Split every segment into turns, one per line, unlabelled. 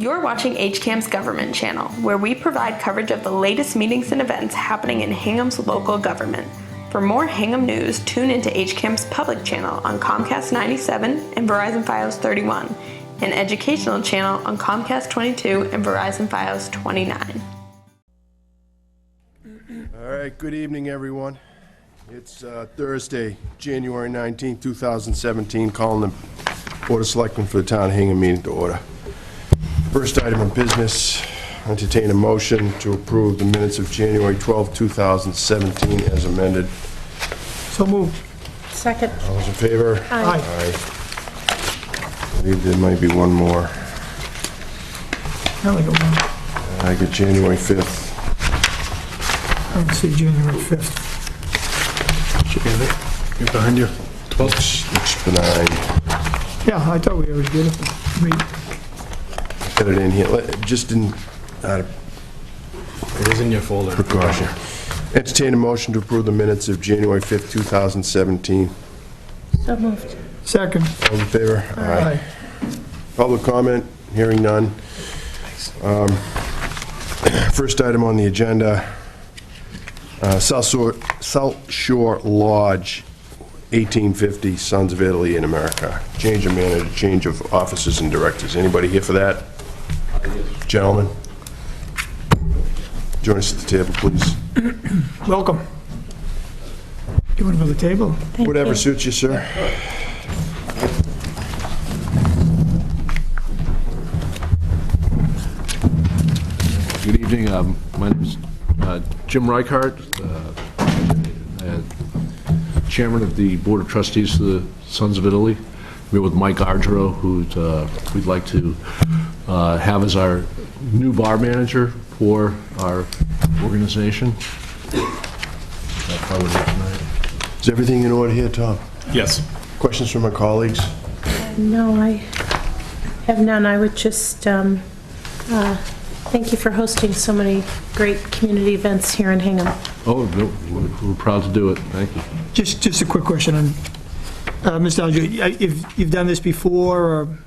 You're watching HCAM's Government Channel, where we provide coverage of the latest meetings and events happening in Hingham's local government. For more Hingham news, tune into HCAM's public channel on Comcast 97 and Verizon Fios 31, and educational channel on Comcast 22 and Verizon Fios 29.
All right, good evening, everyone. It's Thursday, January 19, 2017, calling the Board of Selectmen for the Town of Hingham meeting to order. First item of business, entertain a motion to approve the minutes of January 12, 2017 as amended.
So moved.
Second.
All those in favor?
Aye.
I believe there might be one more.
I only got one.
I got January 5th.
I don't see January 5th.
You're behind you. 12.
Looks benign.
Yeah, I thought we already did it.
Got it in here, just in, out of
It is in your folder.
precaution. Entertain a motion to approve the minutes of January 5th, 2017.
So moved.
Second.
All in favor?
Aye.
Public comment, hearing none. First item on the agenda, South Shore Lodge, 1850, Sons of Italy in America. Change of manager, change of officers and directors. Anybody here for that? Gentlemen, join us at the table, please.
Welcome. You want to go to the table?
Whatever suits you, sir.
Good evening. My name is Jim Reichart, Chairman of the Board of Trustees of the Sons of Italy. We're with Mike Ardro, who we'd like to have as our new bar manager for our organization. That's how we're doing tonight.
Is everything in order here, Tom?
Yes.
Questions from my colleagues?
No, I have none. I would just thank you for hosting so many great community events here in Hingham.
Oh, no, we're proud to do it. Thank you.
Just a quick question on, Mr. Alger, if you've done this before, or?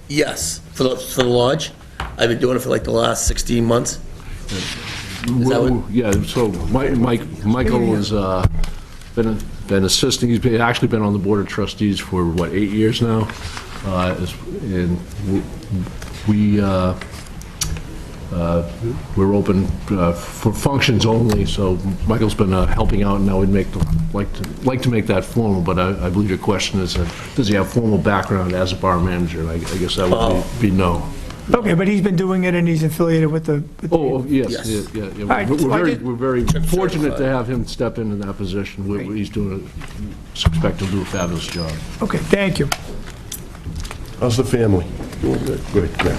Yes, for the lodge. I've been doing it for like the last 16 months. Is that what-
Yeah, so Michael has been assisting, actually been on the Board of Trustees for, what, 8 years now? And we're open for functions only, so Michael's been helping out, and now we'd like to make that formal, but I believe your question is, does he have formal background as a bar manager? And I guess that would be no.
Okay, but he's been doing it and he's affiliated with the...
Oh, yes,
Yes.
yeah.
All right, so
We're very fortunate to
certified.
have him step into that position. He's doing, expect to do a fabulous job.
Okay, thank you.
How's the family? Doing good. Good, yeah.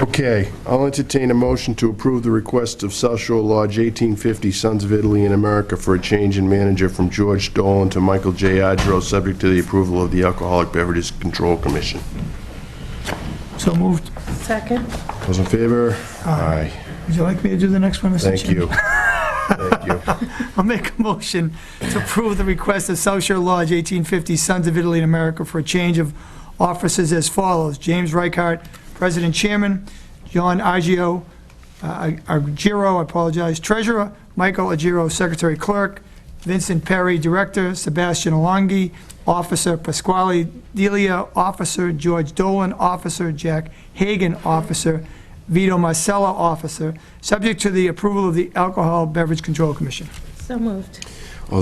Okay, I'll entertain a motion to approve the request of South Shore Lodge 1850 Sons of Italy in America for a change in manager from George Dolan to Michael J. Adro, subject to the approval of the Alcoholic Beverages Control Commission.
So moved.
Second.
Those in favor? Aye.
Would you like me to do the next one, Mr.
Thank
Chairman?
you. Thank you.
I'll make a motion to approve the request of South Shore Lodge 1850 Sons of Italy in America for a change of officers as follows: James Reichart, President Chairman; John Argiro, Treasurer; Michael Argiro, Secretary Clerk; Vincent Perry, Director; Sebastian Alonghi, Officer; Pasquale Delia, Officer; George Dolan, Officer; Jack Hagan, Officer; Vito Marcella, Officer, subject to the approval of the Alcohol Beverage Control Commission.
So moved.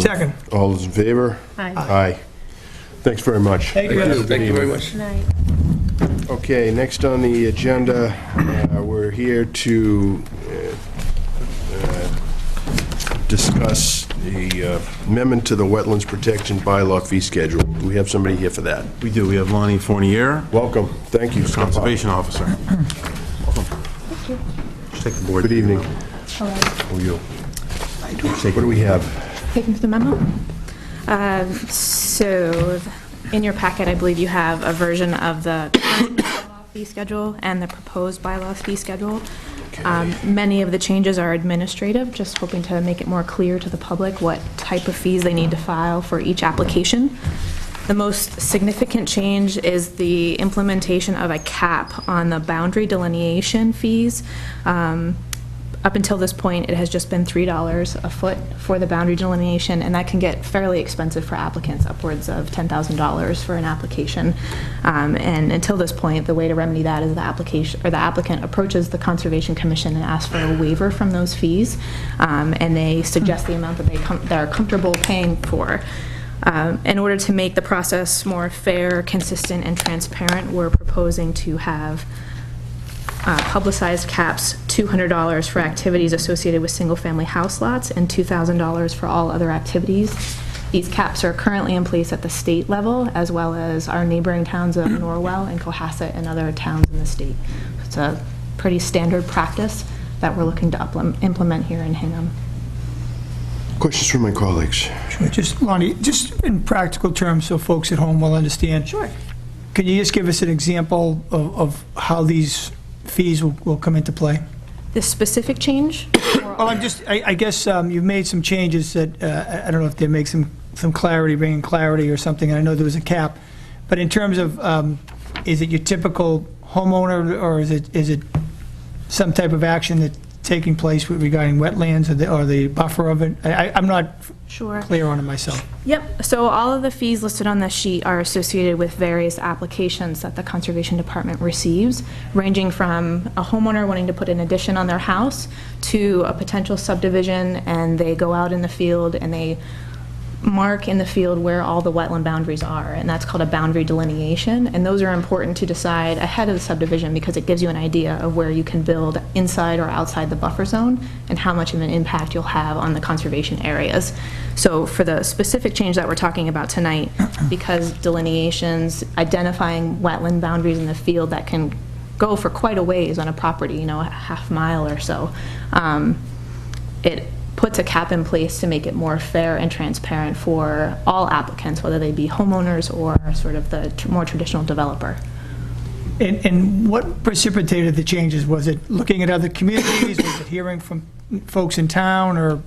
Second.
All those in favor?
Aye.
Aye. Thanks very much.
Thank you.
Thank you very much.
Night.
Okay, next on the agenda, we're here to discuss the amendment to the Wetlands Protection Bylaw fee schedule. Do we have somebody here for that?
We do. We have Lonnie Fournier,
Welcome. Thank you.
Conservation Officer. Just take the board.
Good evening.
Hello.
Who are you? What do we have?
Taking the memo? So, in your packet, I believe you have a version of the current bylaw fee schedule and the proposed bylaw fee schedule. Many of the changes are administrative, just hoping to make it more clear to the public what type of fees they need to file for each application. The most significant change is the implementation of a cap on the boundary delineation fees. Up until this point, it has just been $3 a foot for the boundary delineation, and that can get fairly expensive for applicants, upwards of $10,000 for an application. And until this point, the way to remedy that is the applicant approaches the Conservation Commission and asks for a waiver from those fees, and they suggest the amount that they're comfortable paying for. In order to make the process more fair, consistent, and transparent, we're proposing to have publicized caps, $200 for activities associated with single-family house lots and $2,000 for all other activities. These caps are currently in place at the state level, as well as our neighboring towns of Norwell and Cohasset and other towns in the state. It's a pretty standard practice that we're looking to implement here in Hingham.
Questions from my colleagues?
Sure. Just, Lonnie, just in practical terms so folks at home will understand.
Sure.
Can you just give us an example of how these fees will come into play?
This specific change?
Well, I guess you've made some changes that, I don't know if they make some clarity, bringing clarity or something, and I know there was a cap, but in terms of, is it your typical homeowner, or is it some type of action that's taking place regarding wetlands or the buffer of it? I'm not
Sure.
clear on it myself.
Yep, so all of the fees listed on the sheet are associated with various applications that the Conservation Department receives, ranging from a homeowner wanting to put an addition on their house to a potential subdivision, and they go out in the field and they mark in the field where all the wetland boundaries are, and that's called a boundary delineation, and those are important to decide ahead of the subdivision because it gives you an idea of where you can build inside or outside the buffer zone and how much of an impact you'll have on the conservation areas. So for the specific change that we're talking about tonight, because delineations, identifying wetland boundaries in the field that can go for quite a ways on a property, you know, a half mile or so, it puts a cap in place to make it more fair and transparent for all applicants, whether they be homeowners or sort of the more traditional developer.
And what precipitated the changes? Was it looking at other communities? Was it hearing from folks in town, or?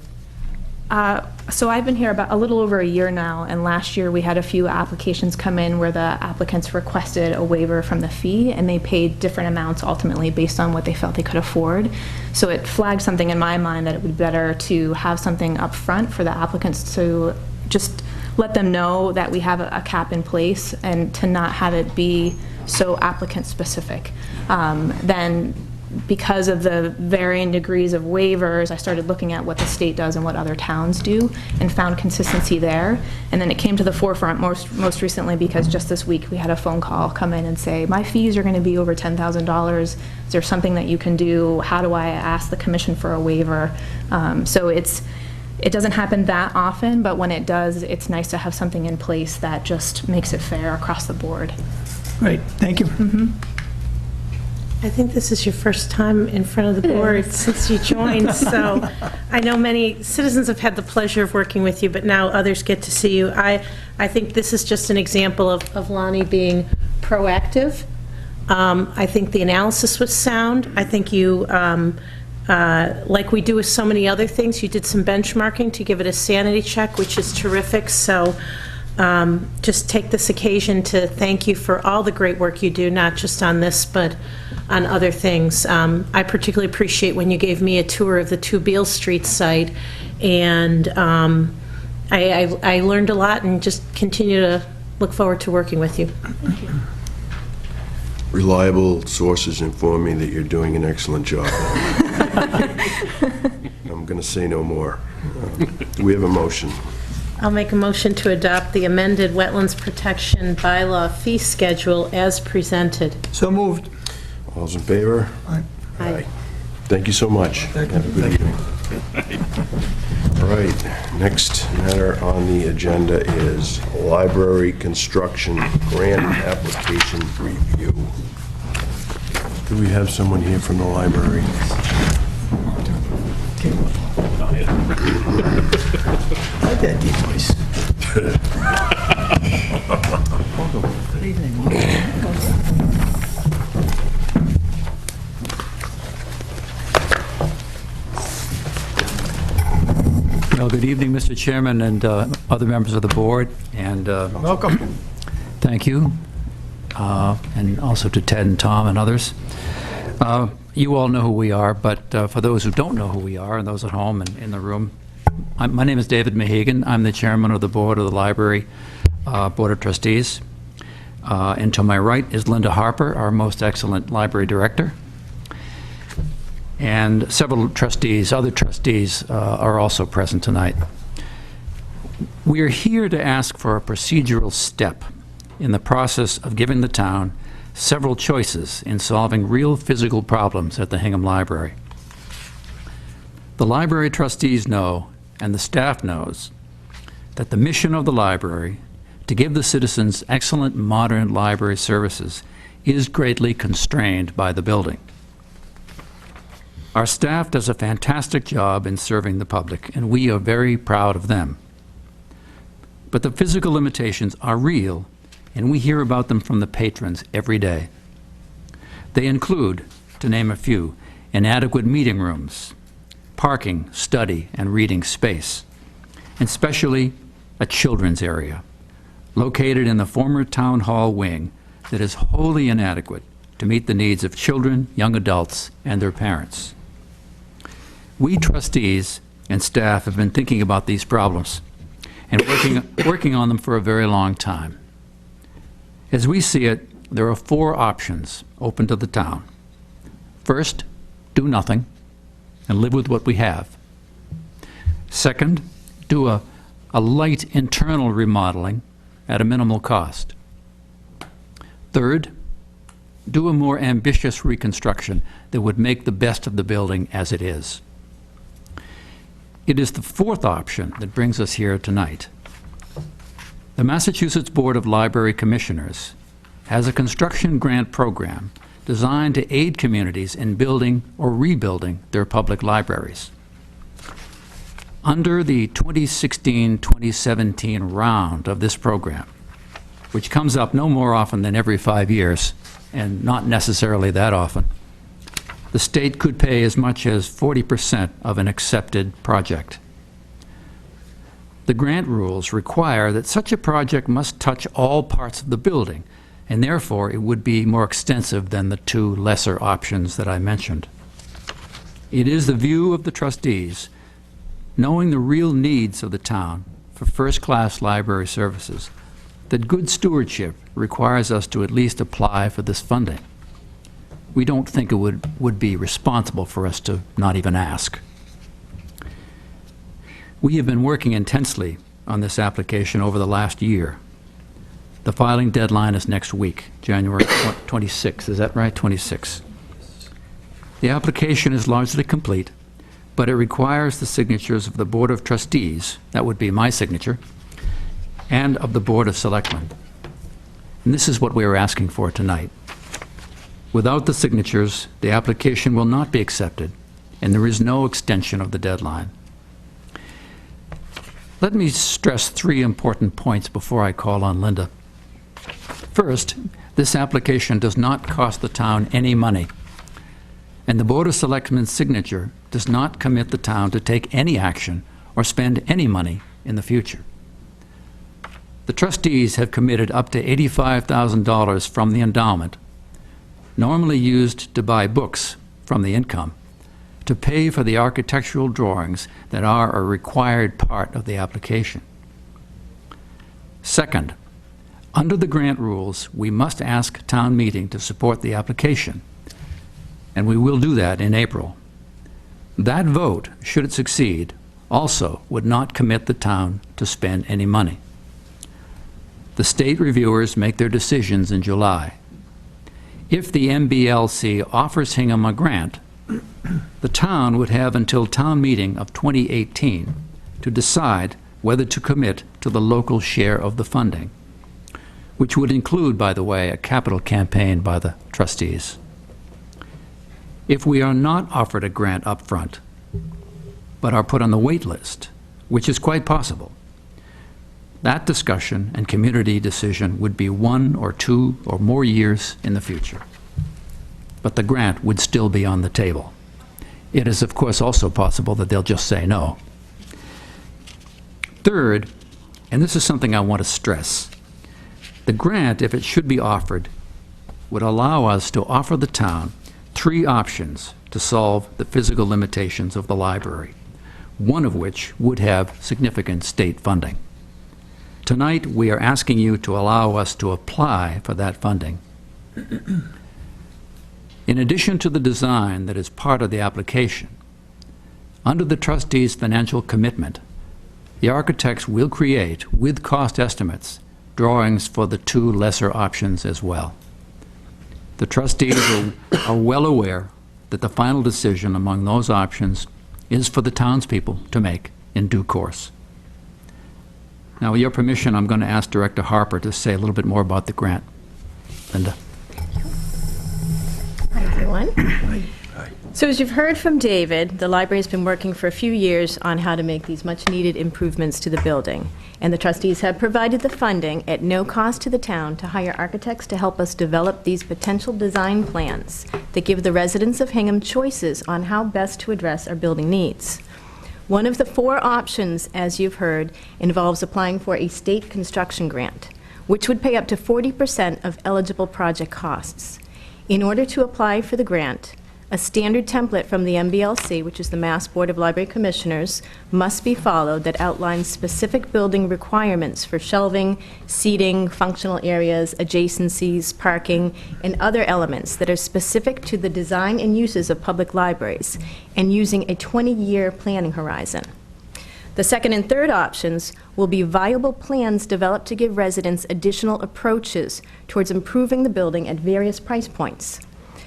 So I've been here about a little over a year now, and last year we had a few applications come in where the applicants requested a waiver from the fee, and they paid different amounts ultimately based on what they felt they could afford. So it flagged something in my mind that it would be better to have something up front for the applicants to just let them know that we have a cap in place, and to not have it be so applicant specific. Then because of the varying degrees of waivers, I started looking at what the state does and what other towns do, and found consistency there. And then it came to the forefront most recently because just this week we had a phone call come in and say, my fees are going to be over $10,000. Is there something that you can do? How do I ask the commission for a waiver? So it doesn't happen that often, but when it does, it's nice to have something in place that just makes it fair across the board.
Great, thank you.
I think this is your first time in front of the board since you joined, so I know many citizens have had the pleasure of working with you, but now others get to see you. I think this is just an example of Lonnie being proactive. I think the analysis was sound. I think you, like we do with so many other things, you did some benchmarking to give it a sanity check, which is terrific. So just take this occasion to thank you for all the great work you do, not just on this, but on other things. I particularly appreciate when you gave me a tour of the 2 Beale Street site, and I learned a lot and just continue to look forward to working with you.
Thank you.
Reliable sources inform me that you're doing an excellent job. I'm going to say no more. Do we have a motion?
I'll make a motion to adopt the amended Wetlands Protection Bylaw fee schedule as presented.
So moved.
All's in favor?
Aye.
Aye.
Thank you so much.
Thank you.
Have a good evening. All right, next matter on the agenda is library construction grant application review. Do we have someone here from the library?
I like that deep voice. Good evening.
Well, good evening, Mr. Chairman and other members of the board, and
Welcome.
thank you, and also to Ted and Tom and others. You all know who we are, but for those who don't know who we are, and those at home and in the room, my name is David Mahagan. I'm the chairman of the board of the Library Board of Trustees. And to my right is Linda Harper, our most excellent library director. And several trustees, other trustees, are also present tonight. We are here to ask for a procedural step in the process of giving the town several choices in solving real physical problems at the Hingham Library. The library trustees know, and the staff knows, that the mission of the library to give the citizens excellent modern library services is greatly constrained by the building. Our staff does a fantastic job in serving the public, and we are very proud of them. But the physical limitations are real, and we hear about them from the patrons every day. They include, to name a few, inadequate meeting rooms, parking, study, and reading space, and especially a children's area, located in the former town hall wing that is wholly inadequate to meet the needs of children, young adults, and their parents. We trustees and staff have been thinking about these problems and working on them for a very long time. As we see it, there are 4 options open to the town. First, do nothing and live with what we have. Second, do a light internal remodeling at a minimal cost. Third, do a more ambitious reconstruction that would make the best of the building as it is. It is the 4th option that brings us here tonight. The Massachusetts Board of Library Commissioners has a construction grant program designed to aid communities in building or rebuilding their public libraries. Under the 2016-2017 round of this program, which comes up no more often than every 5 years, and not necessarily that often, the state could pay as much as 40% of an accepted project. The grant rules require that such a project must touch all parts of the building, and therefore it would be more extensive than the 2 lesser options that I mentioned. It is the view of the trustees, knowing the real needs of the town for first-class library services, that good stewardship requires us to at least apply for this funding. We don't think it would be responsible for us to not even ask. We have been working intensely on this application over the last year. The filing deadline is next week, January 26th. Is that right? 26th. The application is largely complete, but it requires the signatures of the Board of Trustees, that would be my signature, and of the Board of Selectmen. And this is what we are asking for tonight. Without the signatures, the application will not be accepted, and there is no extension of the deadline. Let me stress 3 important points before I call on Linda. First, this application does not cost the town any money, and the Board of Selectmen's signature does not commit the town to take any action or spend any money in the future. The trustees have committed up to $85,000 from the endowment, normally used to buy books from the income, to pay for the architectural drawings that are a required part of the application. Second, under the grant rules, we must ask town meeting to support the application, and we will do that in April. That vote, should it succeed, also would not commit the town to spend any money. The state reviewers make their decisions in July. If the MBLC offers Hingham a grant, the town would have until town meeting of 2018 to decide whether to commit to the local share of the funding, which would include, by the way, a capital campaign by the trustees. If we are not offered a grant up front, but are put on the wait list, which is quite possible, that discussion and community decision would be 1 or 2 or more years in the future. But the grant would still be on the table. It is, of course, also possible that they'll just say no. Third, and this is something I want to stress, the grant, if it should be offered, would allow us to offer the town 3 options to solve the physical limitations of the library, one of which would have significant state funding. Tonight, we are asking you to allow us to apply for that funding. In addition to the design that is part of the application, under the trustees' financial commitment, the architects will create, with cost estimates, drawings for the 2 lesser options as well. The trustees are well aware that the final decision among those options is for the townspeople to make in due course. Now, with your permission, I'm going to ask Director Harper to say a little bit more about the grant. Linda.
Hi, everyone. So as you've heard from David, the library has been working for a few years on how to make these much-needed improvements to the building. And the trustees have provided the funding at no cost to the town to hire architects to help us develop these potential design plans that give the residents of Hingham choices on how best to address our building needs. One of the 4 options, as you've heard, involves applying for a state construction grant, which would pay up to 40% of eligible project costs. In order to apply for the grant, a standard template from the MBLC, which is the Mass Board of Library Commissioners, must be followed that outlines specific building requirements for shelving, seating, functional areas, adjacencies, parking, and other elements that are specific to the design and uses of public libraries, and using a 20-year planning horizon. The second and third options will be viable plans developed to give residents additional approaches towards improving the building at various price points.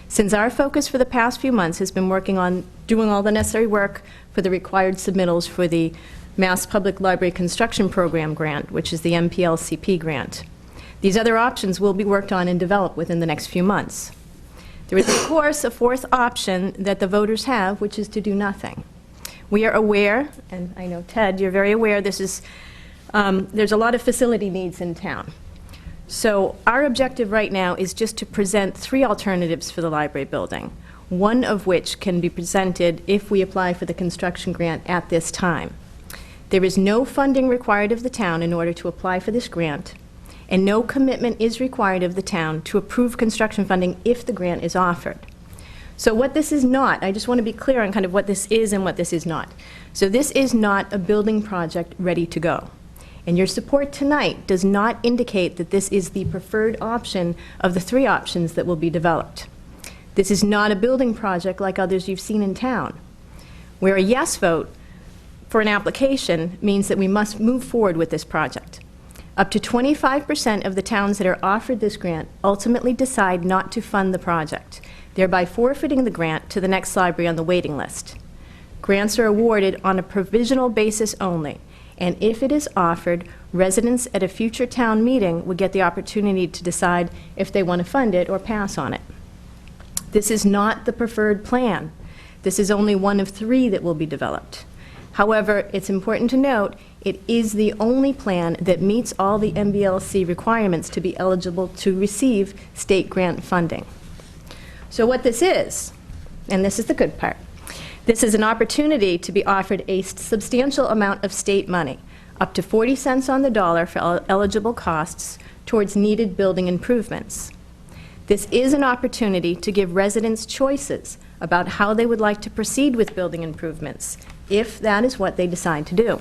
Since our focus for the past few months has been working on doing all the necessary work for the required submittals for the Mass Public Library Construction Program grant, which is the MPLCP grant. These other options will be worked on and developed within the next few months. There is, of course, a 4th option that the voters have, which is to do nothing. We are aware, and I know, Ted, you're very aware, there's a lot of facility needs in town. So our objective right now is just to present 3 alternatives for the library building, one of which can be presented if we apply for the construction grant at this time. There is no funding required of the town in order to apply for this grant, and no commitment is required of the town to approve construction funding if the grant is offered. So what this is not, I just want to be clear on kind of what this is and what this is not. So this is not a building project ready to go. And your support tonight does not indicate that this is the preferred option of the 3 options that will be developed. This is not a building project like others you've seen in town, where a yes vote for an application means that we must move forward with this project. Up to 25% of the towns that are offered this grant ultimately decide not to fund the project, thereby forfeiting the grant to the next library on the waiting list. Grants are awarded on a provisional basis only, and if it is offered, residents at a future town meeting would get the opportunity to decide if they want to fund it or pass on it. This is not the preferred plan. This is only one of 3 that will be developed. However, it's important to note it is the only plan that meets all the MBLC requirements to be eligible to receive state grant funding. So what this is, and this is the good part, this is an opportunity to be offered a substantial amount of state money, up to 40 cents on the dollar for eligible costs towards needed building improvements. This is an opportunity to give residents choices about how they would like to proceed with building improvements, if that is what they decide to do.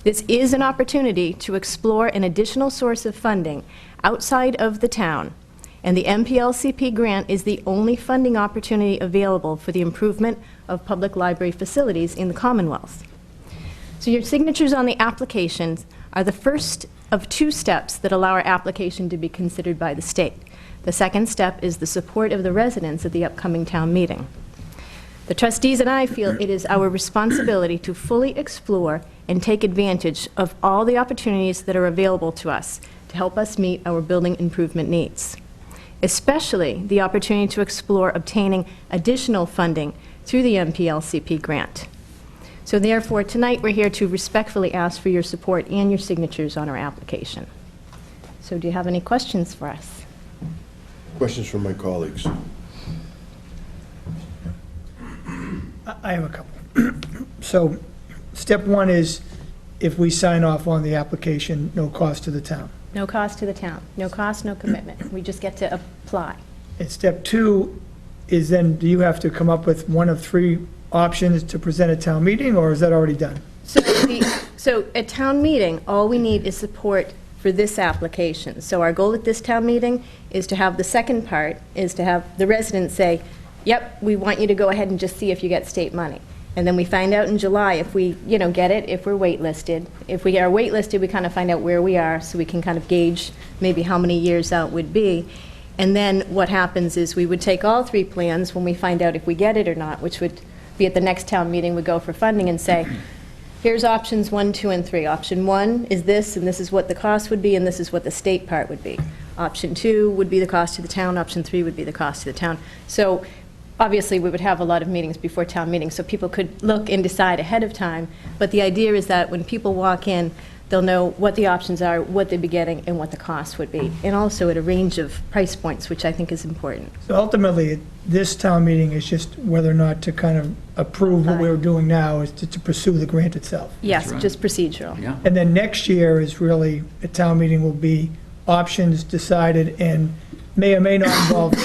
This is an opportunity to explore an additional source of funding outside of the town, and the MPLCP grant is the only funding opportunity available for the improvement of public library facilities in the Commonwealth. So your signatures on the applications are the first of 2 steps that allow our application to be considered by the state. The second step is the support of the residents at the upcoming town meeting. The trustees and I feel it is our responsibility to fully explore and take advantage of all the opportunities that are available to us to help us meet our building improvement needs, especially the opportunity to explore obtaining additional funding through the MPLCP grant. So therefore, tonight we're here to respectfully ask for your support and your signatures on our application. So do you have any questions for us?
Questions from my colleagues?
I have a couple. So, step 1 is if we sign off on the application, no cost to the town.
No cost to the town. No cost, no commitment. We just get to apply.
And step 2 is then, do you have to come up with one of 3 options to present at town meeting, or is that already done?
So at town meeting, all we need is support for this application. So our goal at this town meeting is to have the second part, is to have the residents say, yep, we want you to go ahead and just see if you get state money. And then we find out in July if we, get it, if we're waitlisted. If we are waitlisted, we kind of find out where we are, so we can kind of gauge maybe how many years out would be. And then what happens is we would take all 3 plans when we find out if we get it or not, which would be at the next town meeting, we go for funding and say, here's options 1, 2, and 3. Option 1 is this, and this is what the cost would be, and this is what the state part would be. Option 2 would be the cost to the town. Option 3 would be the cost to the town. So obviously, we would have a lot of meetings before town meetings, so people could look and decide ahead of time. But the idea is that when people walk in, they'll know what the options are, what they'd be getting, and what the cost would be. And also at a range of price points, which I think is important.
So ultimately, this town meeting is just whether or not to kind of approve what we're doing now, is to pursue the grant itself.
Yes,
right.
just procedural.
Yeah.
And then next year is really, a town meeting will be options decided and may or may not involve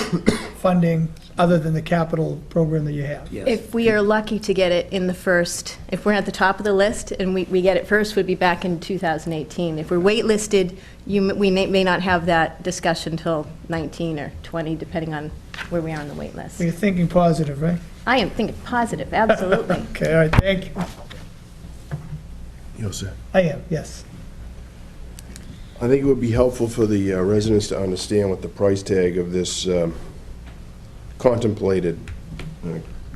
funding other than the capital program that you have.
If we are lucky to get it in the first, if we're at the top of the list and we get it first, would be back in 2018. If we're waitlisted, we may not have that discussion till 19 or 20, depending on where we are on the wait list.
So you're thinking positive, right?
I am thinking positive, absolutely.
Okay, all right, thank you.
You sir.
I am, yes.
I think it would be helpful for the residents to understand what the price tag of this contemplated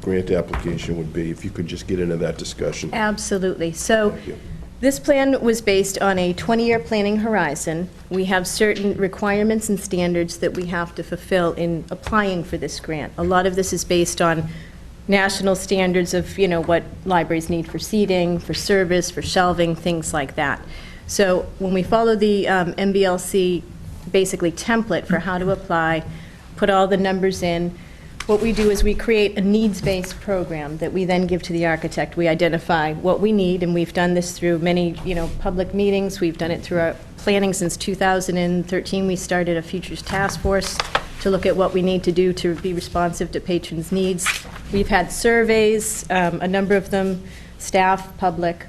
grant application would be, if you could just get into that discussion.
Absolutely. So
Thank you.
this plan was based on a 20-year planning horizon. We have certain requirements and standards that we have to fulfill in applying for this grant. A lot of this is based on national standards of, what libraries need for seating, for service, for shelving, things like that. So when we follow the MBLC, basically template for how to apply, put all the numbers in, what we do is we create a needs-based program that we then give to the architect. We identify what we need, and we've done this through many, public meetings. We've done it through our planning since 2013. We started a futures task force to look at what we need to do to be responsive to patrons' needs. We've had surveys, a number of them, staff, public.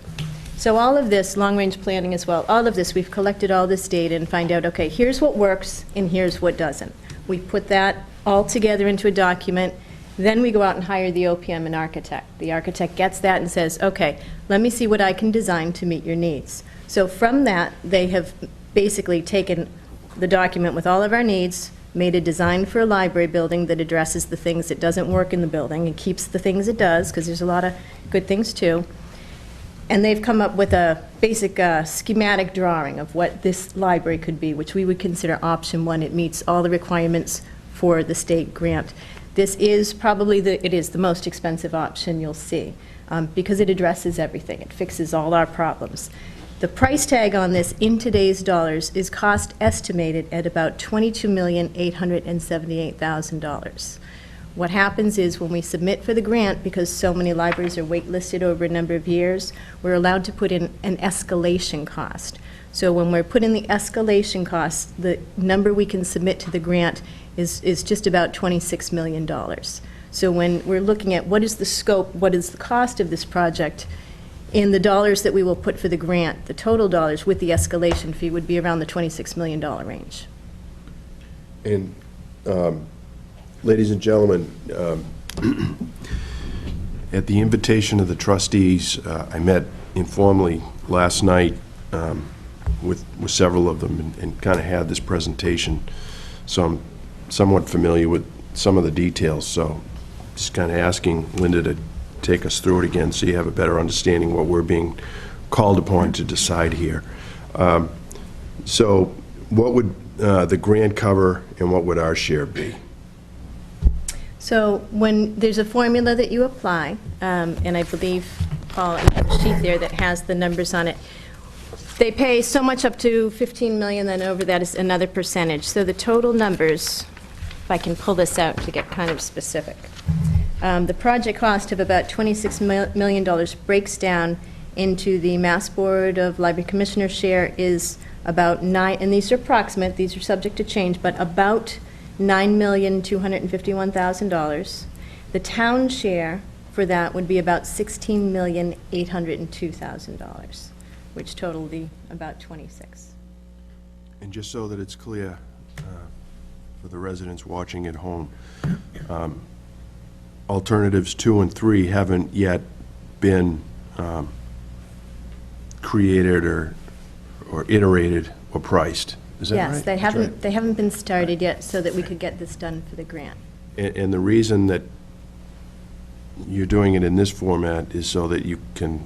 So all of this, long-range planning as well, all of this, we've collected all this data and find out, okay, here's what works and here's what doesn't. We put that all together into a document, then we go out and hire the OPM and architect. The architect gets that and says, okay, let me see what I can design to meet your needs. So from that, they have basically taken the document with all of our needs, made a design for a library building that addresses the things that doesn't work in the building and keeps the things it does, because there's a lot of good things too. And they've come up with a basic schematic drawing of what this library could be, which we would consider option 1. It meets all the requirements for the state grant. This is probably it is the most expensive option you'll see, because it addresses everything. It fixes all our problems. The price tag on this in today's dollars is cost estimated at about $22,878,000. What happens is when we submit for the grant, because so many libraries are waitlisted over a number of years, we're allowed to put in an escalation cost. So when we're putting the escalation cost, the number we can submit to the grant is just about $26 million. So when we're looking at what is the scope, what is the cost of this project, in the dollars that we will put for the grant, the total dollars with the escalation fee would be around the $26 million range.
And ladies and gentlemen, at the invitation of the trustees, I met informally last night with several of them and kind of had this presentation, so I'm somewhat familiar with some of the details. So just kind of asking Linda to take us through it again so you have a better understanding what we're being called upon to decide here. So what would the grant cover and what would our share be?
So when there's a formula that you apply, and I believe, Paul, you have a sheet there that has the numbers on it. They pay so much up to $15 million, then over that is another percentage. So the total numbers, if I can pull this out to get kind of specific. The project cost of about $26 million breaks down into the Mass Board of Library Commissioners share is about and these are approximate, these are subject to change, but about $9,251,000. The town share for that would be about $16,802,000, which total be about 26.
And just so that it's clear for the residents watching at home, alternatives 2 and 3 haven't yet been created or iterated or priced. Is that right?
Yes, they haven't been started yet so that we could get this done for the grant.
And the reason that you're doing it in this format is so that you can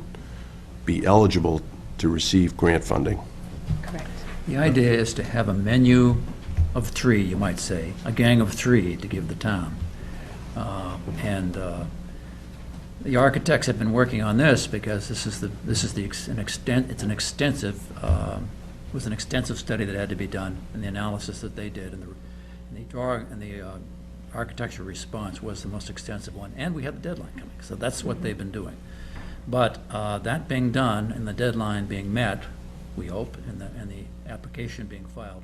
be eligible to receive grant funding.
Correct.
The idea is to have a menu of 3, you might say, a gang of 3 to give the town. The architects have been working on this because it was an extensive study that had to be done, and the analysis that they did, and the architectural response was the most extensive one, and we had the deadline coming, so that's what they've been doing. But that being done and the deadline being met, we hope, and the application being filed,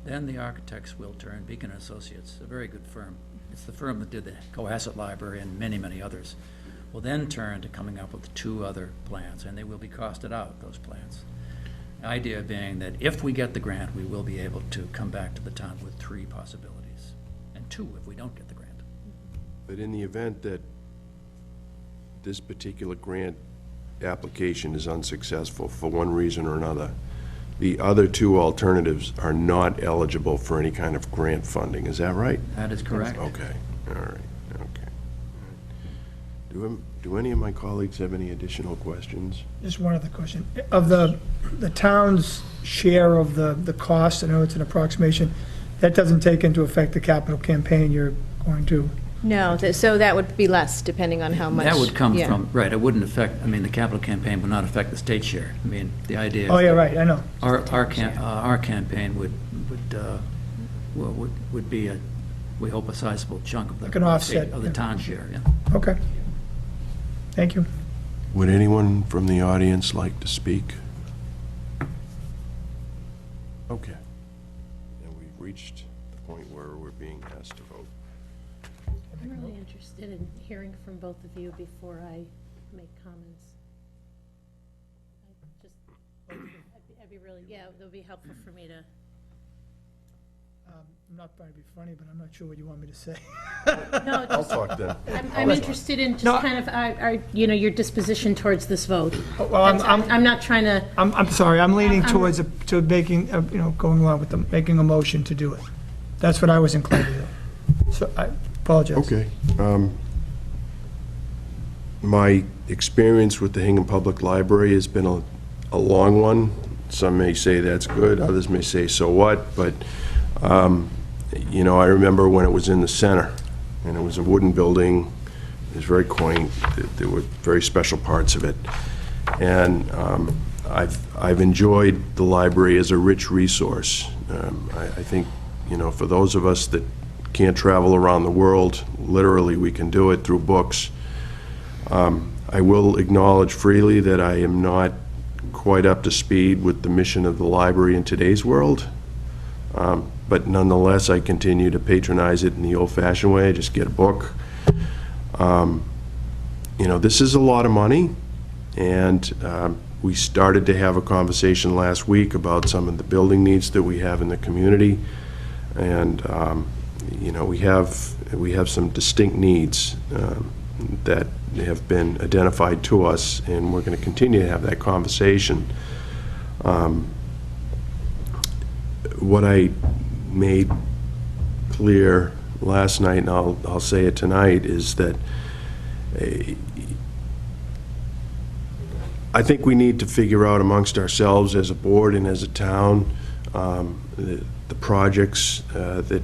then the architects will turn, Beacon & Associates, a very good firm. It's the firm that did the Cohasset Library and many, many others, will then turn to coming up with 2 other plans, and they will be costed out, those plans. The idea being that if we get the grant, we will be able to come back to the town with 3 possibilities, and 2 if we don't get the grant.
But in the event that this particular grant application is unsuccessful for one reason or another, the other 2 alternatives are not eligible for any kind of grant funding. Is that right?
That is correct.
Okay, all right, okay. Do any of my colleagues have any additional questions?
Just one other question. Of the town's share of the cost, I know it's an approximation, that doesn't take into effect the capital campaign you're going to?
No, so that would be less, depending on how much.
That would come
yeah.
from, right, it wouldn't affect, I mean, the capital campaign would not affect the state share. I mean, the idea is.
Oh, yeah, right, I know.
Our campaign would be, we hope, a sizable chunk of the.
Like an offset,
Of the
yeah.
town share, yeah.
Okay. Thank you.
Would anyone from the audience like to speak? Okay. And we've reached the point where we're being asked to vote.
I'm really interested in hearing from both of you before I make comments. I'd be really, yeah, it would be helpful for me to.
I'm not trying to be funny, but I'm not sure what you want me to say.
No,
I'll talk then.
I'm interested in just kind of, your disposition towards this vote.
Well,
I'm not trying to.
I'm sorry, I'm leaning towards, to making, going along with making a motion to do it. That's what I was inclined to do. So I apologize.
Okay. My experience with the Hingham Public Library has been a long one. Some may say that's good, others may say so what, but I remember when it was in the center, and it was a wooden building. It was very quaint. There were very special parts of it. And I've enjoyed the library as a rich resource. I think, for those of us that can't travel around the world, literally we can do it through books. I will acknowledge freely that I am not quite up to speed with the mission of the library in today's world. But nonetheless, I continue to patronize it in the old-fashioned way, just get a book. This is a lot of money, and we started to have a conversation last week about some of the building needs that we have in the community, and we have some distinct needs that have been identified to us, and we're going to continue to have that conversation. What I made clear last night, and I'll say it tonight, is that I think we need to figure out amongst ourselves as a board and as a town the projects that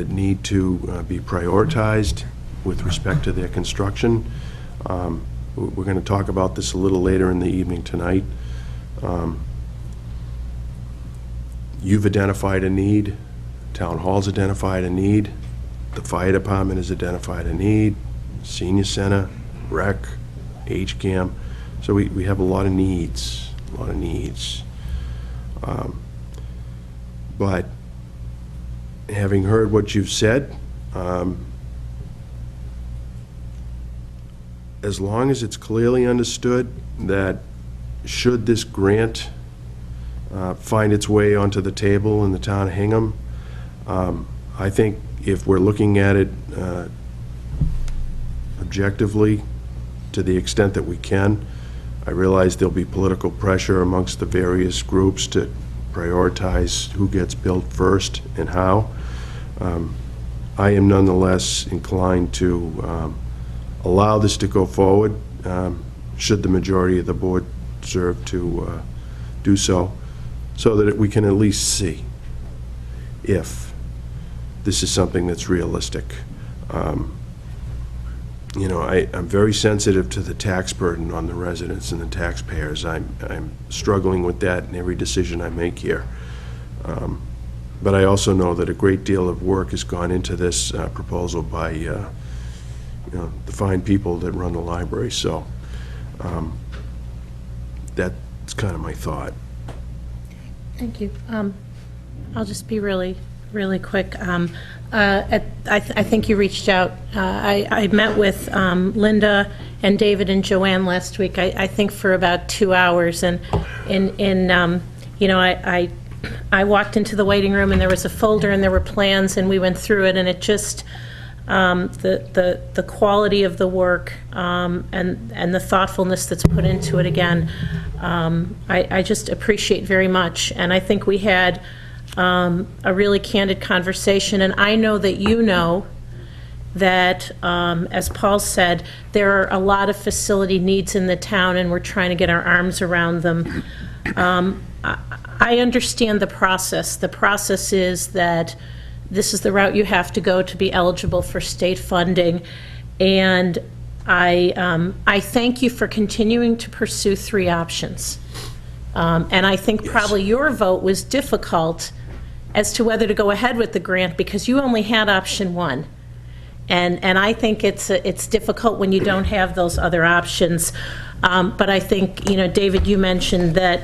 need to be prioritized with respect to their construction. We're going to talk about this a little later in the evening tonight. You've identified a need. Town Hall's identified a need. The fire department has identified a need. Senior center, rec, HCAM. So we have a lot of needs, But having heard what you've said, as long as it's clearly understood that should this grant find its way onto the table in the town of Hingham, I think if we're looking at it objectively to the extent that we can, I realize there'll be political pressure amongst the various groups to prioritize who gets built first and how. I am nonetheless inclined to allow this to go forward, should the majority of the board serve to do so, so that we can at least see if this is something that's realistic. You know, I'm very sensitive to the tax burden on the residents and the taxpayers. I'm struggling with that in every decision I make here. But I also know that a great deal of work has gone into this proposal by you know, the fine people that run the library. So that's kind of my thought.
Thank you. I'll just be really quick. I think you reached out. I met with Linda and David and Joanne last week, I think for about 2 hours, and you know, I walked into the waiting room and there was a folder and there were plans and we went through it, and it just, the quality of the work and the thoughtfulness that's put into it again, I just appreciate very much. And I think we had a really candid conversation, and I know that you know that, as Paul said, there are a lot of facility needs in the town and we're trying to get our arms around them. I understand the process. The process is that this is the route you have to go to be eligible for state funding, and I thank you for continuing to pursue 3 options. And I think probably your vote was difficult as to whether to go ahead with the grant because you only had option 1. And I think it's difficult when you don't have those other options. But I think, you know, David, you mentioned that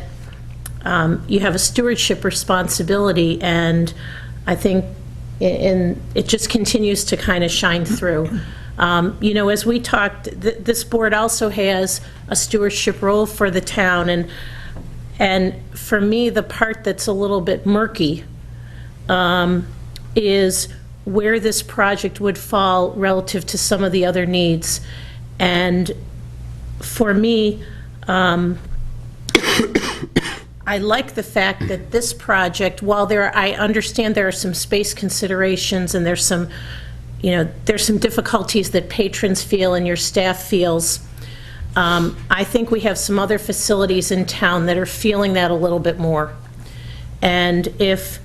you have a stewardship responsibility, and I think it just continues to kind of shine through. You know, as we talked, this board also has a stewardship role for the town, and for me, the part that's a little bit murky is where this project would fall relative to some of the other needs. And for me, I like the fact that this project, while I understand there are some space considerations and there's some, you know, there's some difficulties that patrons feel and your staff feels, I think we have some other facilities in town that are feeling that a little bit more. And if,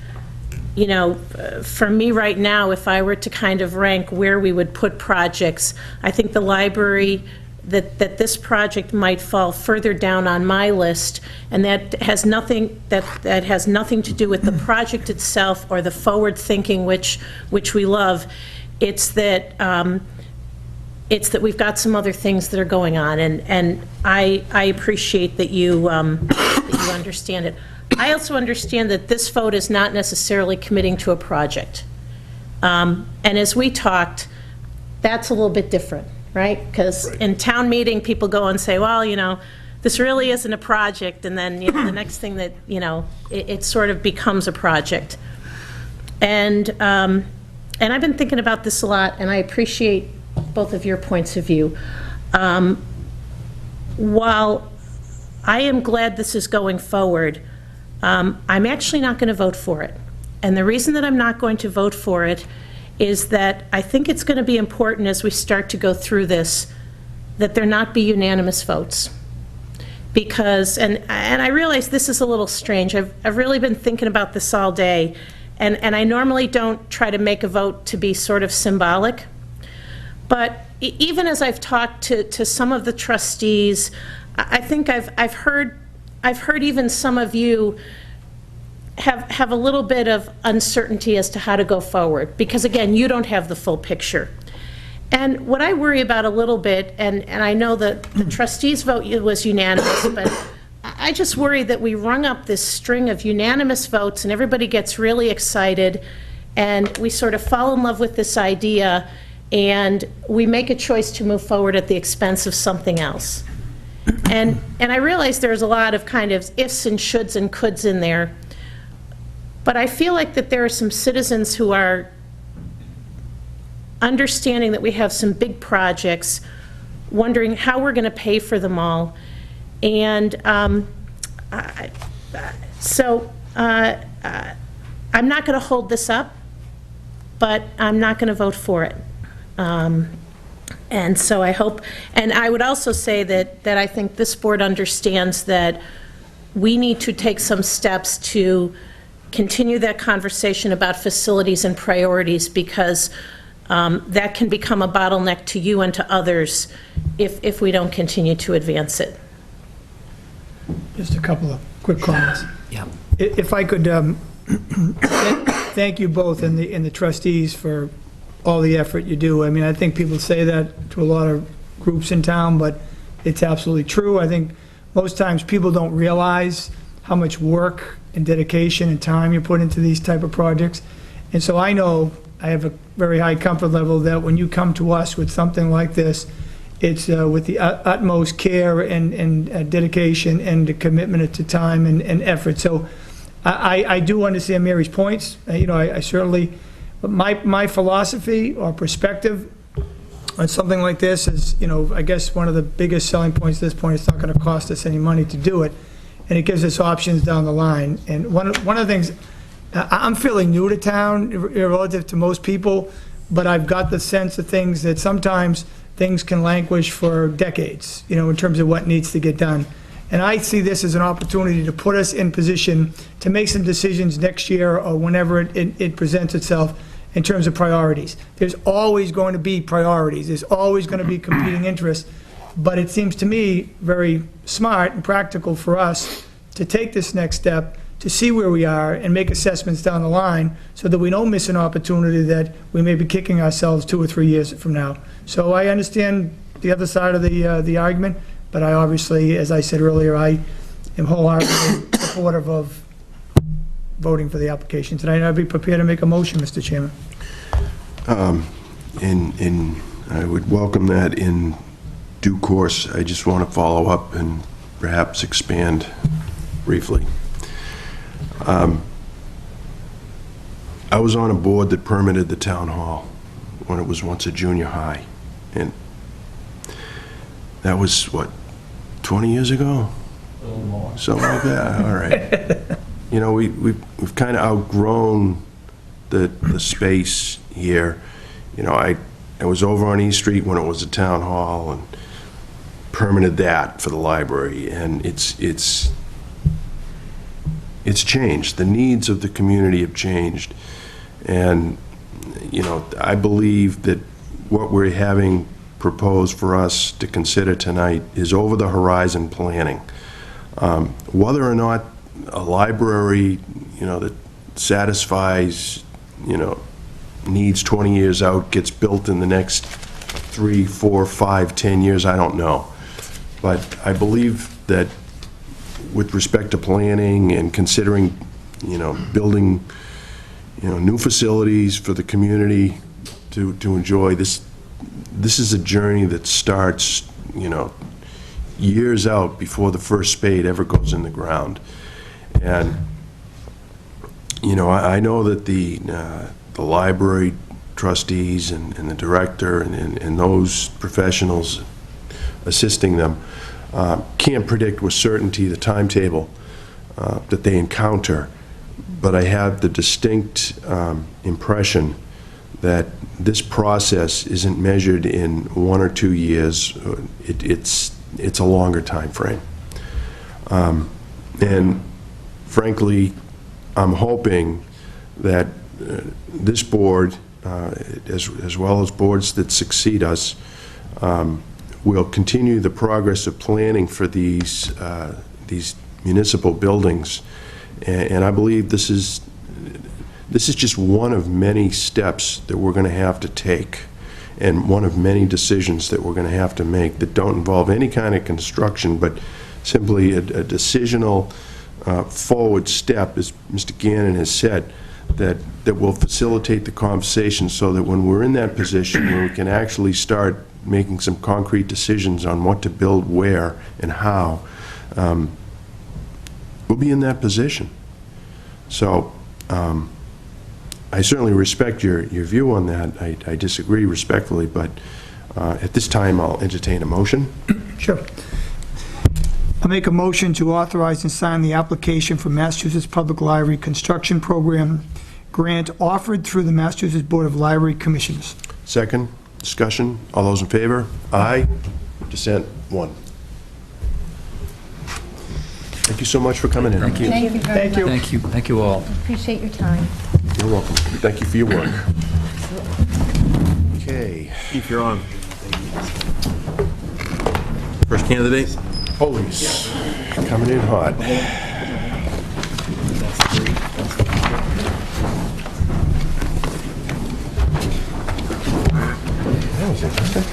you know, for me right now, if I were to kind of rank where we would put projects, I think the library, that this project might fall further down on my list, and that has nothing to do with the project itself or the forward thinking, which we love. It's that we've got some other things that are going on, and I appreciate that you understand it. I also understand that this vote is not necessarily committing to a project, and as we talked, that's a little bit different. Right? Because in town meeting, people go and say, well, you know, this really isn't a project, and then, you know, the next thing that, you know, it sort of becomes a project. And I've been thinking about this a lot, and I appreciate both of your points of view. While I am glad this is going forward, I'm actually not going to vote for it. And the reason that I'm not going to vote for it is that I think it's going to be important as we start to go through this that there not be unanimous votes. Because, and I realize this is a little strange, I've really been thinking about this all day, and I normally don't try to make a vote to be sort of symbolic, but even as I've talked to some of the trustees, I think I've heard even some of you have a little bit of uncertainty as to how to go forward, because again, you don't have the full picture. And what I worry about a little bit, and I know that the trustees' vote was unanimous, but I just worry that we rung up this string of unanimous votes and everybody gets really excited and we sort of fall in love with this idea and we make a choice to move forward at the expense of something else. And I realize there's a lot of kind of ifs and shoulds and coulds in there, but I feel like that there are some citizens who are understanding that we have some big projects, wondering how we're going to pay for them all. And so I'm not going to hold this up, but I'm not going to vote for it. And so I hope, and I would also say that I think this board understands that we need to take some steps to continue that conversation about facilities and priorities, because that can become a bottleneck to you and to others if we don't continue to advance it.
Just a couple of quick comments.
Yeah.
If I could thank you both and the trustees for all the effort you do. I mean, I think people say that to a lot of groups in town, but it's absolutely true. I think most times people don't realize how much work and dedication and time you put into these type of projects. And so I know I have a very high comfort level that when you come to us with something like this, it's with the utmost care and dedication and commitment to time and effort. So I do understand Mary's points. You know, I certainly, but my philosophy or perspective on something like this is, you know, I guess one of the biggest selling points at this point, it's not going to cost us any money to do it, and it gives us options down the line. And one of the things, I'm fairly new to town relative to most people, but I've got the sense of things that sometimes things can languish for decades, you know, in terms of what needs to get done. And I see this as an opportunity to put us in position to make some decisions next year or whenever it presents itself in terms of priorities. There's always going to be priorities. There's always going to be competing interests. But it seems to me very smart and practical for us to take this next step, to see where we are and make assessments down the line so that we don't miss an opportunity that we may be kicking ourselves 2 or 3 years from now. So I understand the other side of the argument, but I obviously, as I said earlier, I am wholeheartedly supportive of voting for the application tonight. I'd be prepared to make a motion, Mr. Chairman.
And I would welcome that in due course. I just want to follow up and perhaps expand briefly. I was on a board that permitted the town hall when it was once a junior high, and that was, what, 20 years ago? A little more. Something like that, all right. You know, we've kind of outgrown the space here. You know, I was over on East Street when it was a town hall and permitted that for the library, and it's changed. The needs of the community have changed. And, you know, I believe that what we're having proposed for us to consider tonight is over-the-horizon planning. Whether or not a library, you know, that satisfies, you know, needs 20 years out gets built in the next 3, 4, 5, 10 years, I don't know. But I believe that with respect to planning and considering, you know, building, you know, new facilities for the community to enjoy, this is a journey that starts, you know, years out before the first spade ever goes in the ground. And, you know, I know that the library trustees and the director and those professionals assisting them can't predict with certainty the timetable that they encounter, but I have the distinct impression that this process isn't measured in 1 or 2 years. It's a longer time frame. And frankly, I'm hoping that this board, as well as boards that succeed us, will continue the progress of planning for these municipal buildings. And I believe this is just one of many steps that we're going to have to take. and one of many decisions that we're going to have to make that don't involve any kind of construction, but simply a decisional forward step, as Mr. Gannon has said, that will facilitate the conversation so that when we're in that position where we can actually start making some concrete decisions on what to build where and how, we'll be in that position. So I certainly respect your view on that. I disagree respectfully, but at this time, I'll entertain a motion.
Sure. I'll make a motion to authorize and sign the application for Massachusetts Public Library Construction Program grant offered through the Massachusetts Board of Library Commissioners.
Second, discussion. All those in favor? Aye. Dissent, 1. Thank you so much for coming in.
Thank you.
Thank you very
Thank you.
much.
Thank you. Thank you all.
Appreciate your time.
You're welcome. Thank you for your work. Okay.
Keith, you're on. First candidate?
Police, coming in hot. That was interesting.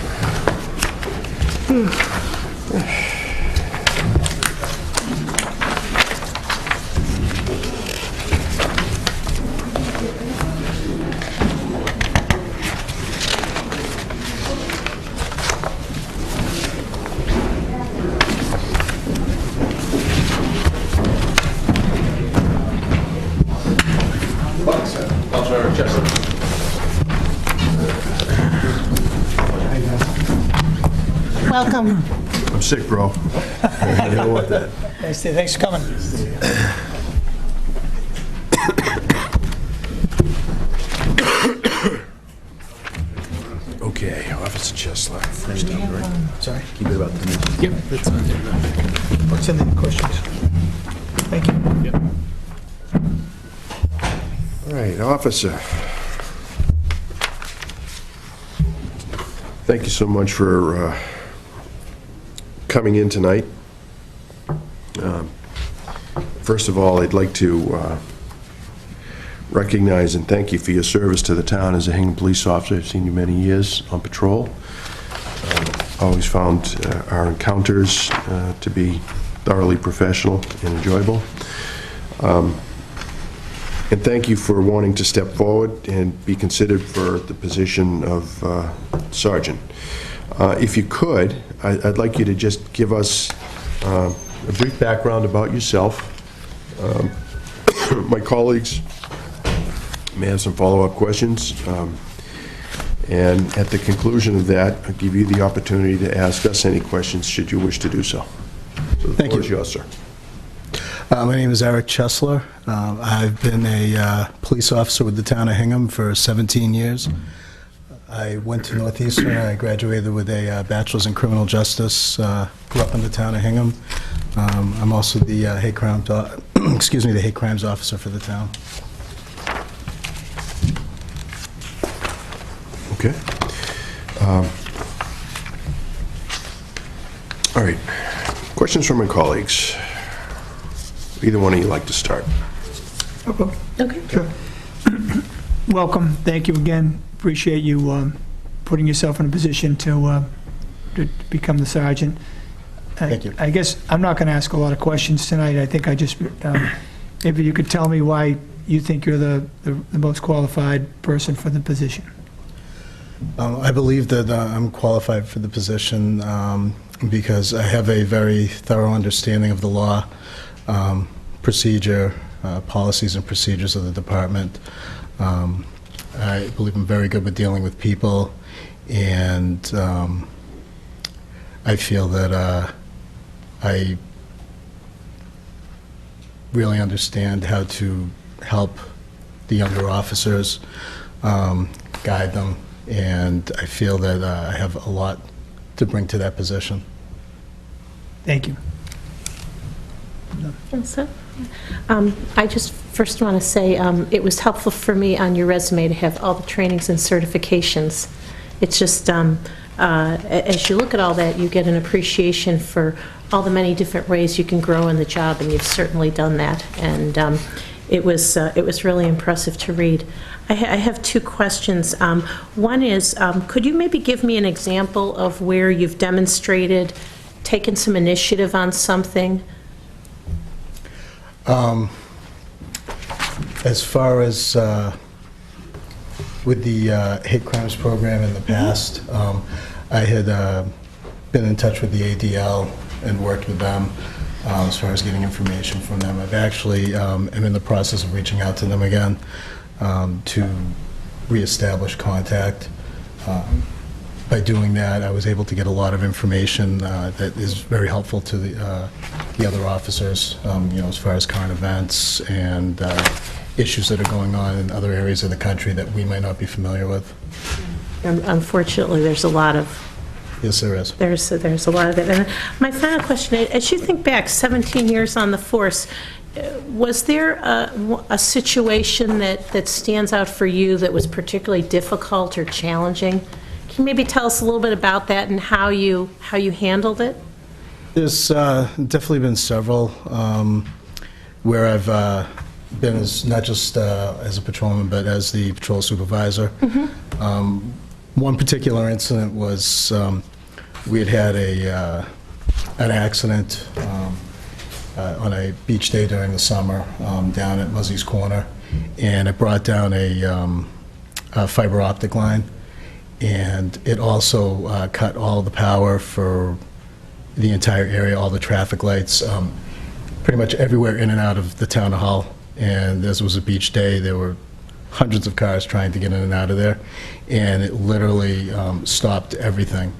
Chessler.
Welcome.
I'm sick, bro. I don't want that.
Thanks for coming.
Okay, Officer Chessler, first up, right?
Sorry.
Keep it about 10 minutes.
Yep. What's in the questions? Thank you.
All right, Officer. Thank you so much for coming in tonight. First of all, I'd like to recognize and thank you for your service to the town as a Hingham police officer. I've seen you many years on patrol. Always found our encounters to be thoroughly professional and enjoyable. And thank you for wanting to step forward and be considered for the position of sergeant. If you could, I'd like you to just give us a brief background about yourself. My colleagues may have some follow-up questions. And at the conclusion of that, I'll give you the opportunity to ask us any questions should you wish to do so. So the floor is yours, sir.
My name is Eric Chessler. I've been a police officer with the town of Hingham for 17 years. I went to Northeastern. I graduated with a bachelor's in criminal justice. Grew up in the town of Hingham. I'm also the hate crimes, the hate crimes officer for the town.
Okay. All right. Questions from my colleagues? Either one of you like to start?
Okay.
Sure. Welcome. Thank you again. Appreciate you putting yourself in a position to become the sergeant.
Thank you.
I guess I'm not going to ask a lot of questions tonight. I think I just, maybe you could tell me why you think you're the most qualified person for the position.
I believe that I'm qualified for the position because I have a very thorough understanding of the law, procedure, policies and procedures of the department. I believe I'm very good with dealing with people, and I feel that I really understand how to help the younger officers, guide them, and I feel that I have a lot to bring to that position.
Thank you.
So, I just first want to say it was helpful for me on your resume to have all the trainings and certifications. It's just, as you look at all that, you get an appreciation for all the many different ways you can grow in the job, and you've certainly done that. And it was really impressive to read. I have two questions. One is, could you maybe give me an example of where you've demonstrated, taken some initiative on something?
As far as with the hate crimes program in the past, I had been in touch with the ADL and worked with them as far as getting information from them. I've actually am in the process of reaching out to them again to reestablish contact. By doing that, I was able to get a lot of information that is very helpful to the other officers, as far as current events and issues that are going on in other areas of the country that we might not be familiar with.
Unfortunately, there's a lot of...
Yes, there is.
There's a lot of it. And my final question, as you think back 17 years on the force, was there a situation that stands out for you that was particularly difficult or challenging? Can you maybe tell us a little bit about that and how you handled it?
There's definitely been several where I've been not just as a patrolman, but as the patrol supervisor. One particular incident was we had an accident on a beach day during the summer down at Muzzy's Corner, and it brought down a fiber optic line, and it also cut all the power for the entire area, all the traffic lights, pretty much everywhere in and out of the town hall. And as it was a beach day, there were hundreds of cars trying to get in and out of there, and it literally stopped everything.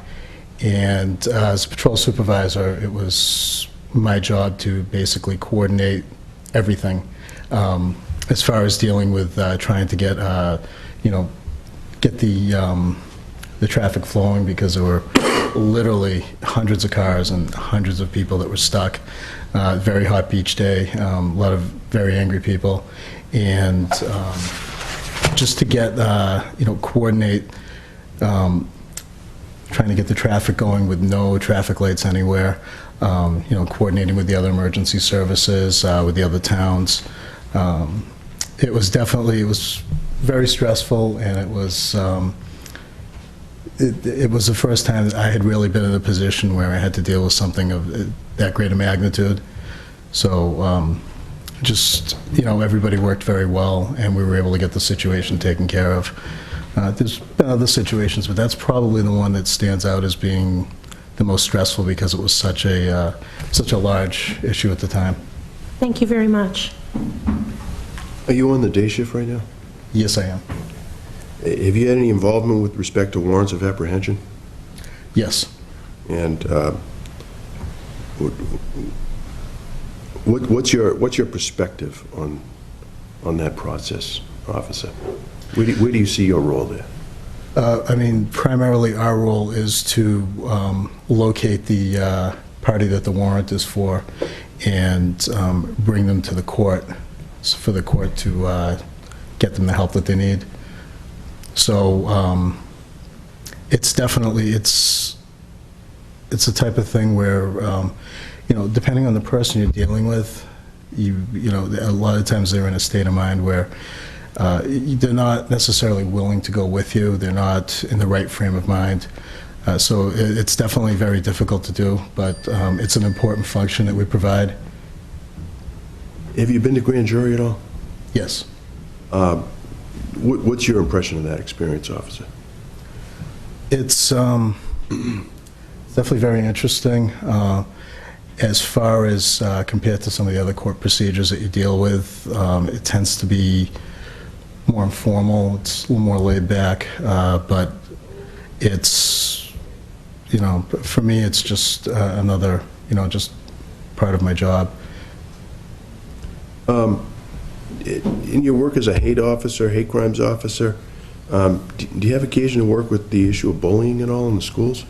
And as a patrol supervisor, it was my job to basically coordinate everything as far as dealing with trying to get, get the traffic flowing, because there were literally hundreds of cars and hundreds of people that were stuck. Very hot beach day, a lot of very angry people, and just to get, coordinate, trying to get the traffic going with no traffic lights anywhere, coordinating with the other emergency services, with the other towns. It was very stressful, and it was the first time that I had really been in a position where I had to deal with something of that great a magnitude. So everybody worked very well, and we were able to get the situation taken care of. There's been other situations, but that's probably the one that stands out as being the most stressful, because it was such a large issue at the time.
Thank you very much.
Are you on the day shift right now?
Yes, I am.
Have you had any involvement with respect to warrants of apprehension?
Yes.
And what's your perspective on that process, officer? Where do you see your role there?
Primarily our role is to locate the party that the warrant is for and bring them to the court, for the court to get them the help that they need. So it's definitely, it's a type of thing where, depending on the person you're dealing with, a lot of times they're in a state of mind where they're not necessarily willing to go with you. They're not in the right frame of mind. So it's definitely very difficult to do, but it's an important function that we provide.
Have you been to grand jury at all?
Yes.
What's your impression of that experience, officer?
It's definitely very interesting. As far as compared to some of the other court procedures that you deal with, it tends to be more informal. It's a little more laid back, but it's, for me, it's just another, just part of my job.
In your work as a hate crimes officer, do you have occasion to work with the issue of bullying at all in the schools?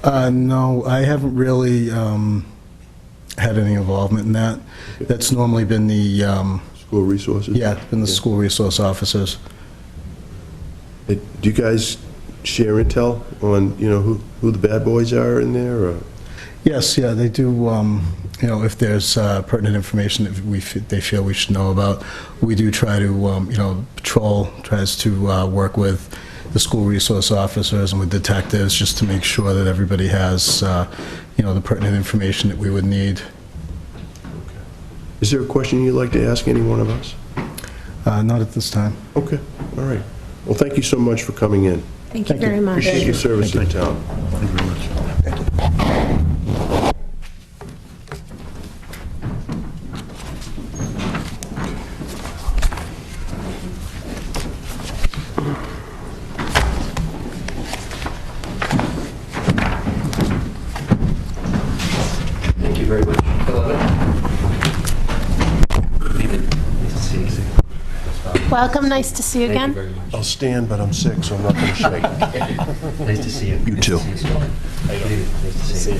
No, I haven't really had any involvement in that. That's normally been the...
School resources?
Yeah, been the school resource officers.
Do you guys share intel on, who the bad boys are in there? Or?
Yes, yeah, they do, if there's pertinent information that they feel we should know about, we do try to, patrol tries to work with the school resource officers and with detectives just to make sure that everybody has, the pertinent information that we would need.
Is there a question you'd like to ask any one of us?
Not at this time.
Okay, all right. Well, thank you so much for coming in.
Thank you very much.
Appreciate your service to the town.
Thank you very much.
Thank you very much.
Welcome, nice to see you
Thank you
again.
very much.
I'll stand, but I'm sick, so I'm not going to shake.
Nice to see you.
You too.
Nice to see you.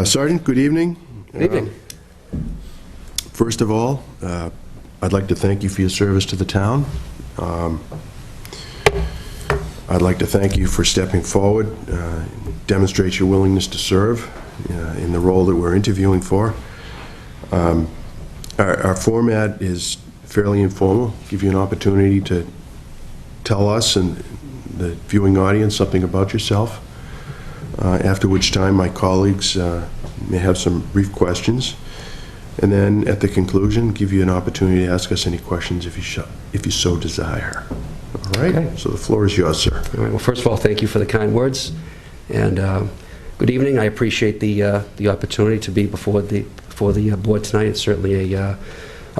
Sergeant, good evening.
Good evening.
First of all, I'd like to thank you for your service to the town. I'd like to thank you for stepping forward, demonstrate your willingness to serve in the role that we're interviewing for. Our format is fairly informal, give you an opportunity to tell us and the viewing audience something about yourself, after which time my colleagues may have some brief questions. And then at the conclusion, give you an opportunity to ask us any questions if you so desire. All right?
Okay.
So the floor is yours, sir.
All right, well, first of all, thank you for the kind words, and good evening. I appreciate the opportunity to be before the board tonight. It's certainly a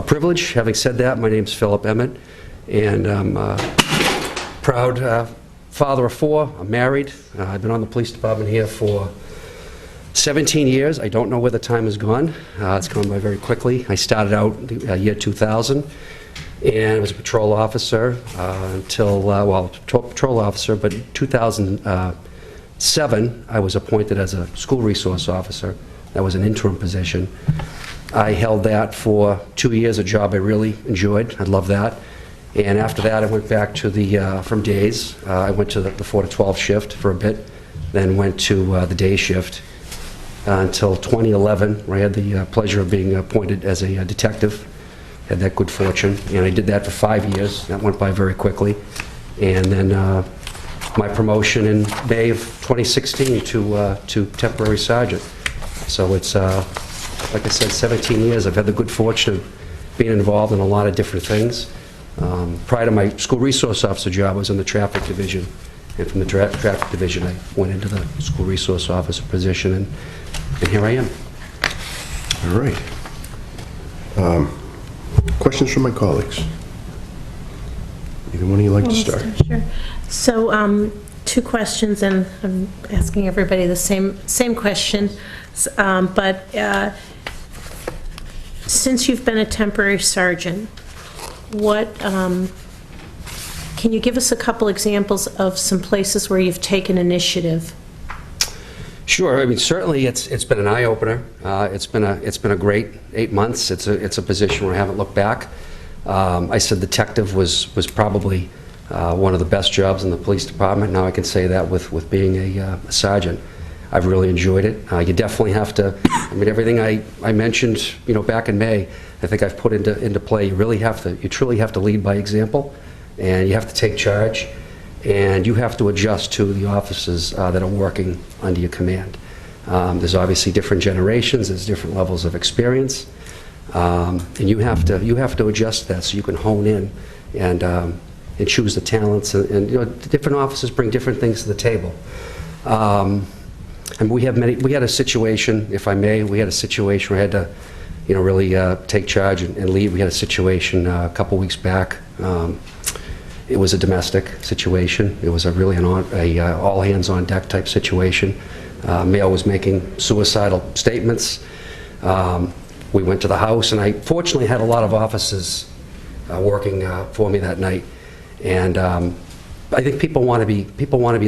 privilege. Having said that, my name's Philip Emmott, and I'm a proud father of 4. I'm married. I've been on the police department here for 17 years. I don't know where the time has gone. It's gone by very quickly. I started out year 2000, and I was a patrol officer patrol officer, but in 2007, I was appointed as a school resource officer. That was an interim position. I held that for 2 years, a job I really enjoyed. I loved that. And after that, I went back to from days. I went to the 4 to 12 shift for a bit, then went to the day shift until 2011, where I had the pleasure of being appointed as a detective. Had that good fortune, and I did that for 5 years. That went by very quickly. And then my promotion in May of 2016 to temporary sergeant. So it's, like I said, 17 years. I've had the good fortune of being involved in a lot of different things. Prior to my school resource officer job, I was in the traffic division, and from the traffic division, I went into the school resource officer position, and here I am.
All right. Questions from my colleagues? Either one of you like to start?
Sure. So, 2 questions, and I'm asking everybody the same question. But since you've been a temporary sergeant, can you give us a couple examples of some places where you've taken initiative?
Sure. I mean, certainly it's been an eye-opener. It's been a great 8 months. It's a position where I haven't looked back. I said detective was probably one of the best jobs in the police department. Now I can say that with being a sergeant. I've really enjoyed it. You definitely have to, I mean, everything I mentioned, back in May, I think I've put into play. You truly have to lead by example, and you have to take charge, and you have to adjust to the officers that are working under your command. There's obviously different generations, there's different levels of experience, and you have to adjust that so you can hone in and choose the talents. And different officers bring different things to the table. And we had a situation, if I may, where I had to, really take charge and lead. We had a situation a couple weeks back. It was a domestic situation. It was really an all-hands-on-deck type situation. Male was making suicidal statements. We went to the house, and I fortunately had a lot of officers working for me that night. And I think people want to be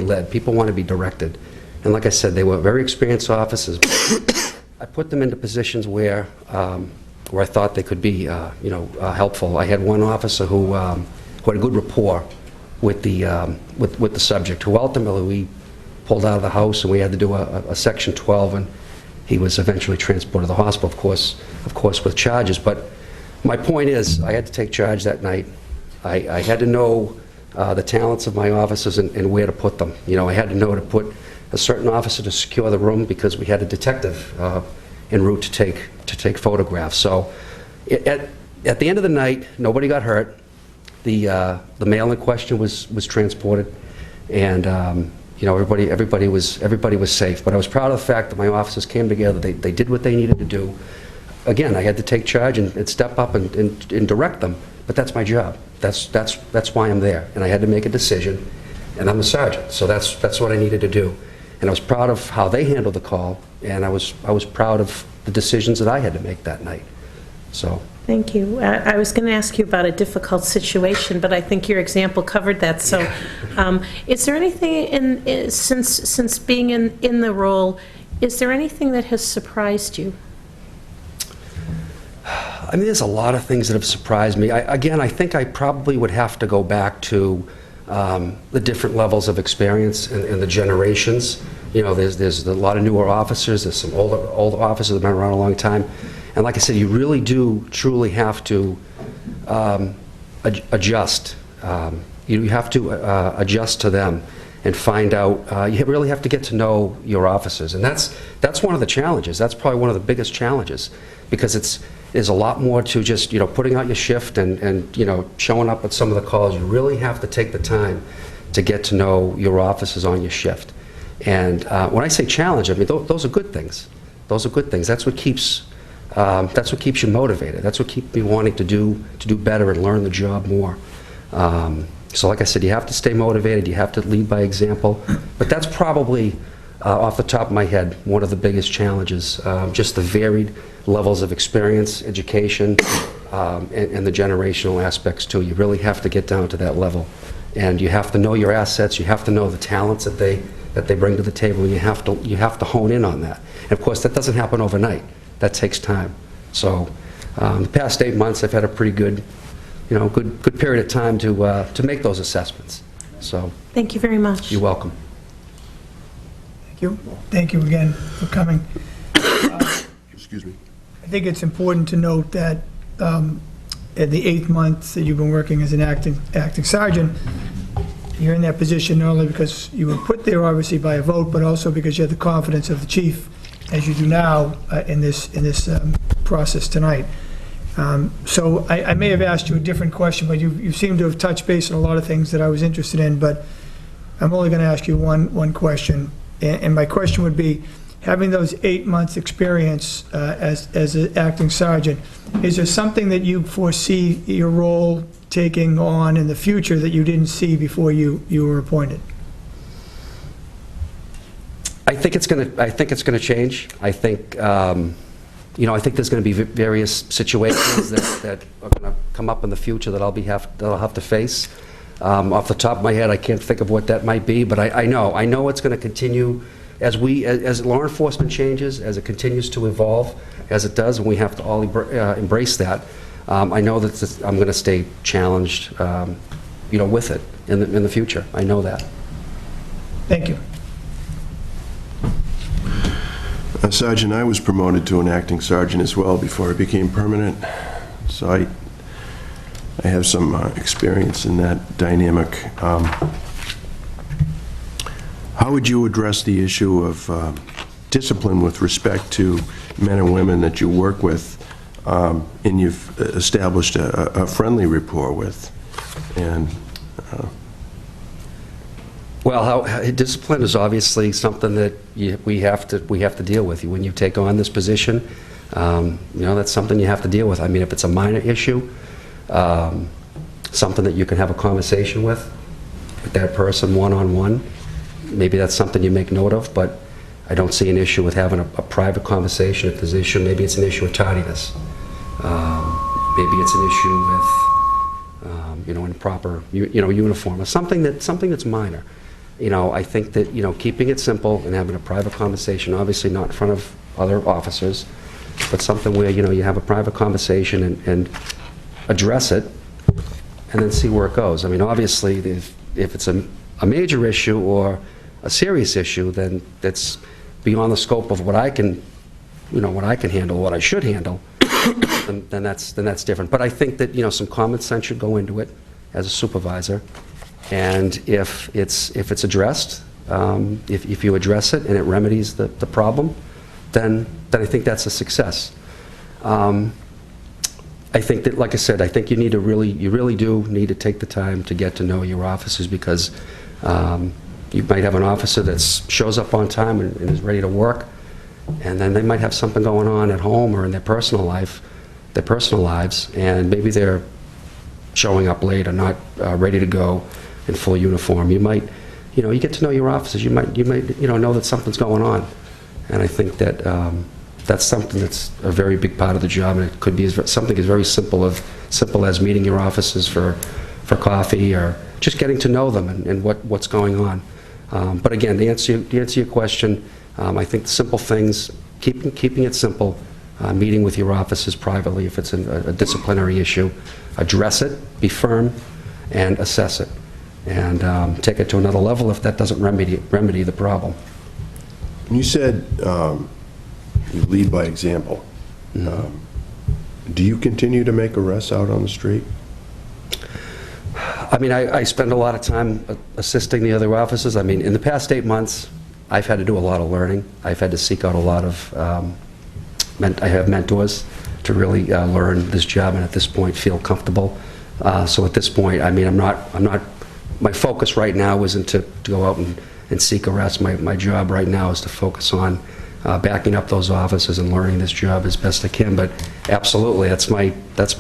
led. People want to be directed. And like I said, they were very experienced officers. I put them into positions where I thought they could be, helpful. I had one officer who had a good rapport with the subject, who ultimately we pulled out of the house and we had to do a Section 12, and he was eventually transported to the hospital, of course, with charges. But my point is, I had to take charge that night. I had to know the talents of my officers and where to put them. I had to know to put a certain officer to secure the room because we had a detective en route to take photographs. So at the end of the night, nobody got hurt. The male in question was transported, and everybody was safe. But I was proud of the fact that my officers came together. They did what they needed to do. Again, I had to take charge and step up and direct them. But that's my job. That's why I'm there. And I had to make a decision, and I'm a sergeant, so that's what I needed to do. And I was proud of how they handled the call, and I was proud of the decisions that I had to make that night. So.
Thank you. I was going to ask you about a difficult situation, but I think your example covered that. So, is there anything since being in the role, is there anything that has surprised you?
I mean, there's a lot of things that have surprised me. I think I probably would have to go back to the different levels of experience and the generations. There's a lot of newer officers. There's some older officers that have been around a long time. And like I said, you really do truly have to adjust. You have to adjust to them and find out. You really have to get to know your officers, and that's one of the challenges. That's probably one of the biggest challenges, because there's a lot more to just putting out your shift and showing up at some of the calls. You really have to take the time to get to know your officers on your shift. And when I say challenge, I mean those are good things. Those are good things. That's what keeps you motivated. That's what keeps me wanting to do better and learn the job more. So like I said, you have to stay motivated. You have to lead by example. But that's probably, off the top of my head, one of the biggest challenges. Just the varied levels of experience, education, and the generational aspects too. You really have to get down to that level. And you have to know your assets. You have to know the talents that they bring to the table. And you have to hone in on that. And of course, that doesn't happen overnight. That takes time. So the past 8 months, I've had a pretty good period of time to make those assessments. So
thank you very much.
You're welcome.
Thank you. Thank you again for coming.
Excuse me.
I think it's important to note that in the 8th month that you've been working as an acting sergeant, you're in that position not only because you were put there obviously by a vote, but also because you had the confidence of the chief, as you do now in this process tonight. So I may have asked you a different question, but you seem to have touched base on a lot of things that I was interested in, but I'm only going to ask you one question. And my question would be, having those 8 months experience as an acting sergeant, is there something that you foresee your role taking on in the future that you didn't see before you were appointed?
I think it's going to change. I think I think there's going to be various situations that are going to come up in the future that I'll have to face. Off the top of my head, I can't think of what that might be, but I know it's going to continue as law enforcement changes, as it continues to evolve, as it does, and we have to all embrace that. I know that I'm going to stay challenged, with it in the future. I know that.
Thank you.
Sergeant, I was promoted to an acting sergeant as well before I became permanent, so I have some experience in that dynamic. How would you address the issue of discipline with respect to men and women that you work with and you've established a friendly rapport with? And
well, discipline is obviously something that we have to deal with. When you take on this position, that's something you have to deal with. I mean, if it's a minor issue, something that you can have a conversation with that person one-on-one, maybe that's something you make note of, but I don't see an issue with having a private conversation. If there's an issue, maybe it's an issue with tardiness. Maybe it's an issue with, improper, uniform, or something that's minor. I think that, keeping it simple and having a private conversation, obviously not in front of other officers, but something where, you have a private conversation and address it, and then see where it goes. I mean, obviously, if it's a major issue or a serious issue, then that's beyond the scope of what I can handle, what I should handle, then that's different. But I think that, some common sense should go into it as a supervisor. And if it's addressed, if you address it and it remedies the problem, then I think that's a success. I think that, like I said, I think you really do need to take the time to get to know your officers, because you might have an officer that shows up on time and is ready to work, and then they might have something going on at home or in their personal lives, and maybe they're showing up late or not ready to go in full uniform. You might, you get to know your officers. You might, know that something's going on, and I think that that's something that's a very big part of the job, and it could be something as very simple as meeting your officers for coffee, or just getting to know them and what's going on. But again, to answer your question, I think the simple things, keeping it simple, meeting with your officers privately if it's a disciplinary issue, address it, be firm, and assess it, and take it to another level if that doesn't remedy the problem.
You said you lead by example. Do you continue to make arrests out on the street?
I mean, I spend a lot of time assisting the other officers. I mean, in the past 8 months, I've had to do a lot of learning. I've had to seek out a lot of, I have mentors to really learn this job, and at this point feel comfortable. So at this point, I mean, I'm not, my focus right now isn't to go out and seek arrests. My job right now is to focus on backing up those officers and learning this job as best I can. But absolutely, that's my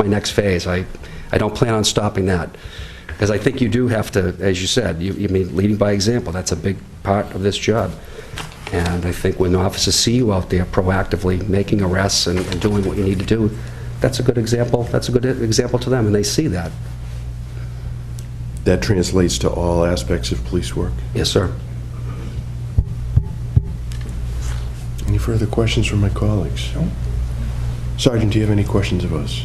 next phase. I don't plan on stopping that, because I think you do have to, as you said, you mean leading by example. That's a big part of this job. And I think when officers see you out there proactively making arrests and doing what you need to do, that's a good example. That's a good example to them, and they see that.
That translates to all aspects of police work?
Yes, sir.
Any further questions from my colleagues? No. Sergeant, do you have any questions of us?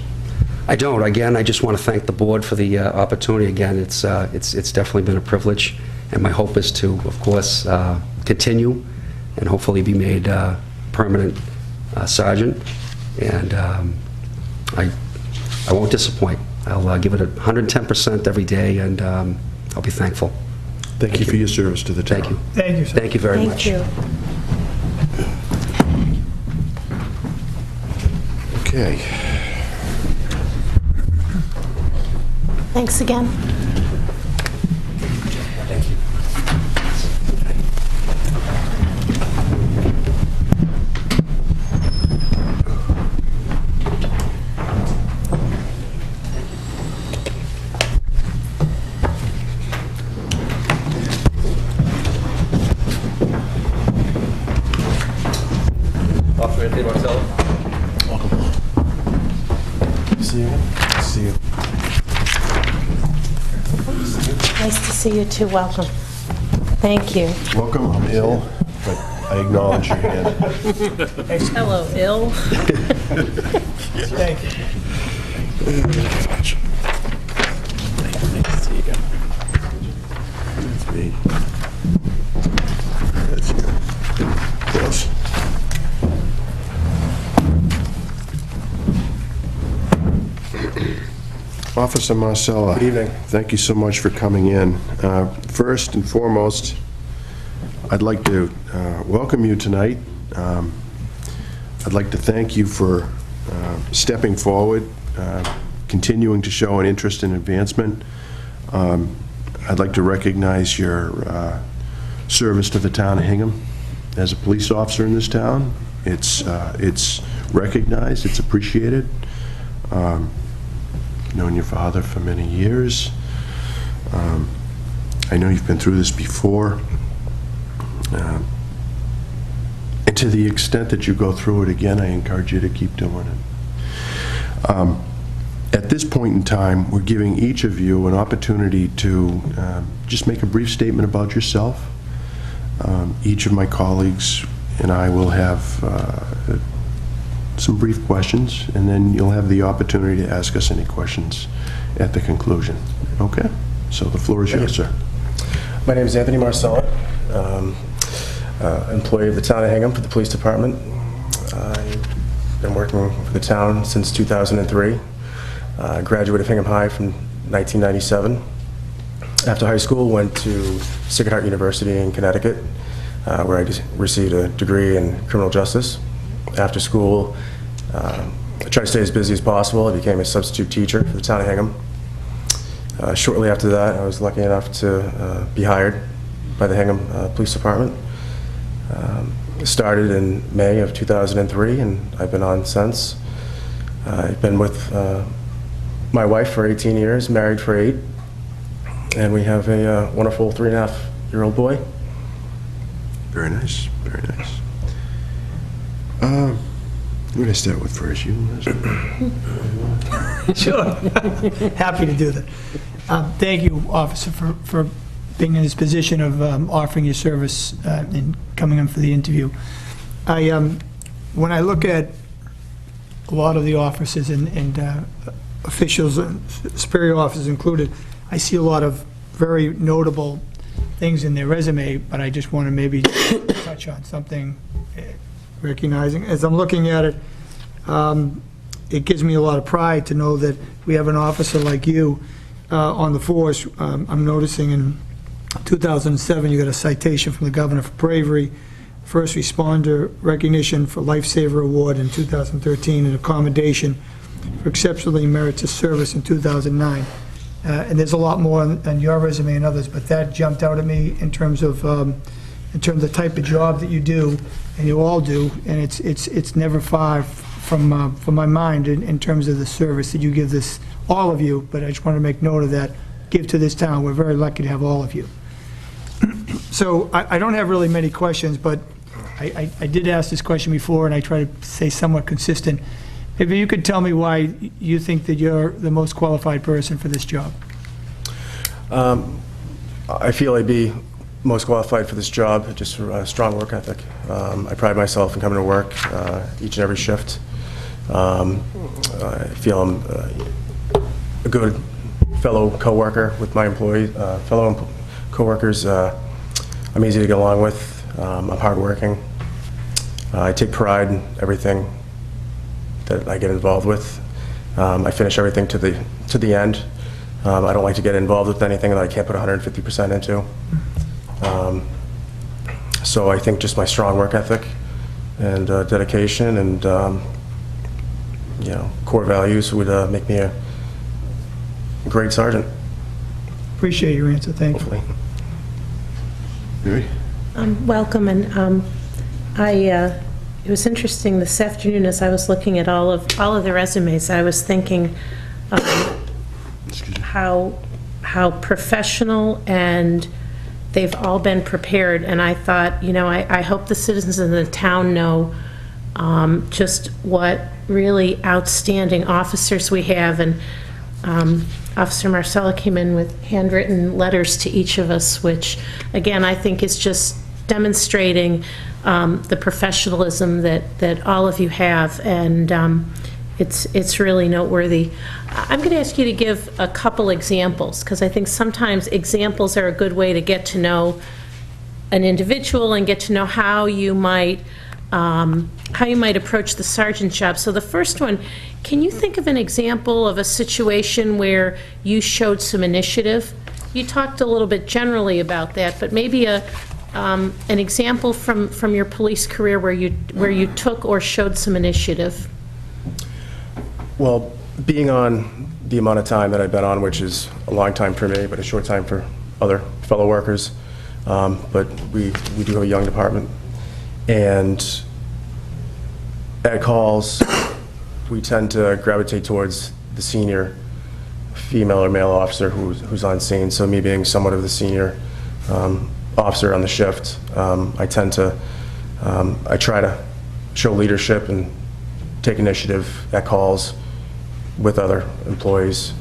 I don't. Again, I just want to thank the board for the opportunity. Again, it's definitely been a privilege, and my hope is to, of course, continue and hopefully be made permanent sergeant. And I won't disappoint. I'll give it 110% every day, and I'll be thankful.
Thank you for your service to the town.
Thank you.
Thank you, sir.
Thank you very much.
Thank you.
Okay.
Thanks again.
Thank you.
Officer Marcella.
See you. See you.
Nice to see you too. Welcome. Thank you.
Welcome. I'm ill, but I acknowledge your hand.
Hello, ill.
Thank you.
Nice to see you again. That's me. That's you. Close. Officer Marcella. Good evening. Thank you so much for coming in. First and foremost, I'd like to welcome you tonight. I'd like to thank you for stepping forward, continuing to show an interest in advancement. I'd like to recognize your service to the town of Hingham as a police officer in this town. It's recognized, it's appreciated. Known your father for many years. I know you've been through this before. And to the extent that you go through it again, I encourage you to keep doing it. At this point in time, we're giving each of you an opportunity to just make a brief statement about yourself. Each of my colleagues and I will have some brief questions, and then you'll have the opportunity to ask us any questions at the conclusion. Okay? So the floor is yours, sir.
My name is Anthony Marcella, employee of the town of Hingham for the police department. I've been working for the town since 2003. Graduated of Hingham High from 1997. After high school, went to Sacred Heart University in Connecticut, where I received a degree in criminal justice. After school, I tried to stay as busy as possible. I became a substitute teacher for the town of Hingham. Shortly after that, I was lucky enough to be hired by the Hingham Police Department. Started in May of 2003, and I've been on since. I've been with my wife for 18 years, married for 8, and we have a wonderful 3.5-year-old boy.
Very nice, very nice. Who did I start with first? You?
Sure. Happy to do that. Thank you, officer, for being in this position of offering your service and coming in for the interview. When I look at a lot of the officers and officials, superior officers included, I see a lot of very notable things in their resume, but I just want to maybe touch on something, recognizing, as I'm looking at it, it gives me a lot of pride to know that we have an officer like you on the force. I'm noticing in 2007, you got a citation from the governor for bravery, first responder recognition for Lifesaver Award in 2013, and accommodation for exceptionally meritorious service in 2009. And there's a lot more on your resume and others, but that jumped out at me in terms of the type of job that you do, and you all do, and it's never far from my mind in terms of the service that you give this, all of you, but I just want to make note of that, give to this town. We're very lucky to have all of you. So I don't have really many questions, but I did ask this question before, and I try to stay somewhat consistent. Maybe you could tell me why you think that you're the most qualified person for this job.
I feel I'd be most qualified for this job just for a strong work ethic. I pride myself in coming to work each and every shift. I feel I'm a good fellow coworker with my employees, fellow coworkers. I'm easy to get along with. I'm hardworking. I take pride in everything that I get involved with. I finish everything to the end. I don't like to get involved with anything that I can't put 150% into. So I think just my strong work ethic and dedication and core values would make me a great sergeant.
Appreciate your answer. Thank you.
Hopefully.
Mary?
Welcome, and it was interesting this afternoon as I was looking at all of the resumes. I was thinking how professional, and they've all been prepared. And I thought, I hope the citizens of the town know just what really outstanding officers we have. And Officer Marcella came in with handwritten letters to each of us, which, again, I think is just demonstrating the professionalism that all of you have, and it's really noteworthy. I'm going to ask you to give a couple examples, because I think sometimes examples are a good way to get to know an individual and get to know how you might approach the sergeant job. So the first one, can you think of an example of a situation where you showed some initiative? You talked a little bit generally about that, but maybe an example from your police career where you took or showed some initiative.
Well, being on the amount of time that I've been on, which is a long time for me, but a short time for other fellow workers, but we do have a young department, and at calls, we tend to gravitate towards the senior female or male officer who's on scene. So me being somewhat of the senior officer on the shift, I try to show leadership and take initiative at calls with other employees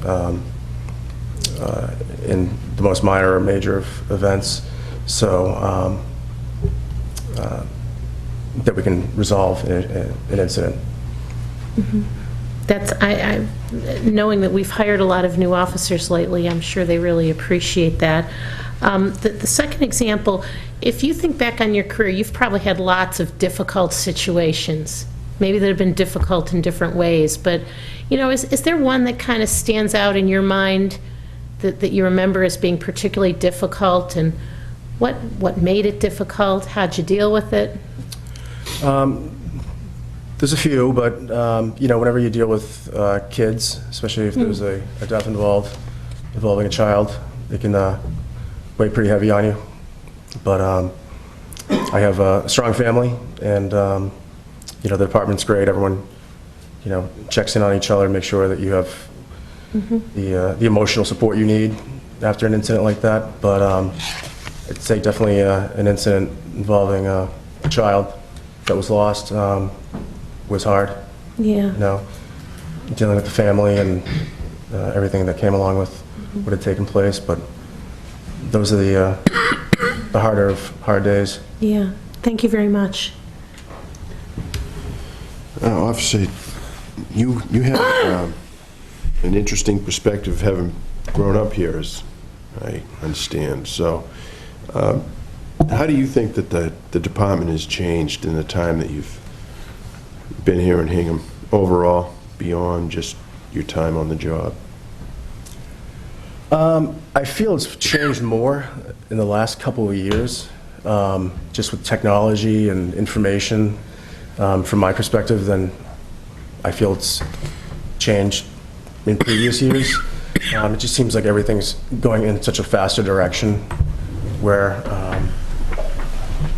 in the most minor or major of events, so that we can resolve an incident.
That's, knowing that we've hired a lot of new officers lately, I'm sure they really appreciate that. The second example, if you think back on your career, you've probably had lots of difficult situations, maybe that have been difficult in different ways, but, you know, is there one that kind of stands out in your mind that you remember as being particularly difficult, and what made it difficult? How'd you deal with it?
There's a few, but, you know, whenever you deal with kids, especially if there's a death involving a child, it can weigh pretty heavy on you. But I have a strong family, and, you know, the department's great. Everyone, you know, checks in on each other, make sure that you have the emotional support you need after an incident like that. But I'd say definitely an incident involving a child that was lost was hard.
Yeah.
You know, dealing with the family and everything that came along with what had taken place. But those are the harder of hard days.
Yeah. Thank you very much.
Officer, you have an interesting perspective having grown up here, as I understand. So how do you think that the department has changed in the time that you've been here in Hingham overall, beyond just your time on the job?
I feel it's changed more in the last couple of years, just with technology and information. From my perspective, than I feel it's changed in previous years. It just seems like everything's going in such a faster direction, where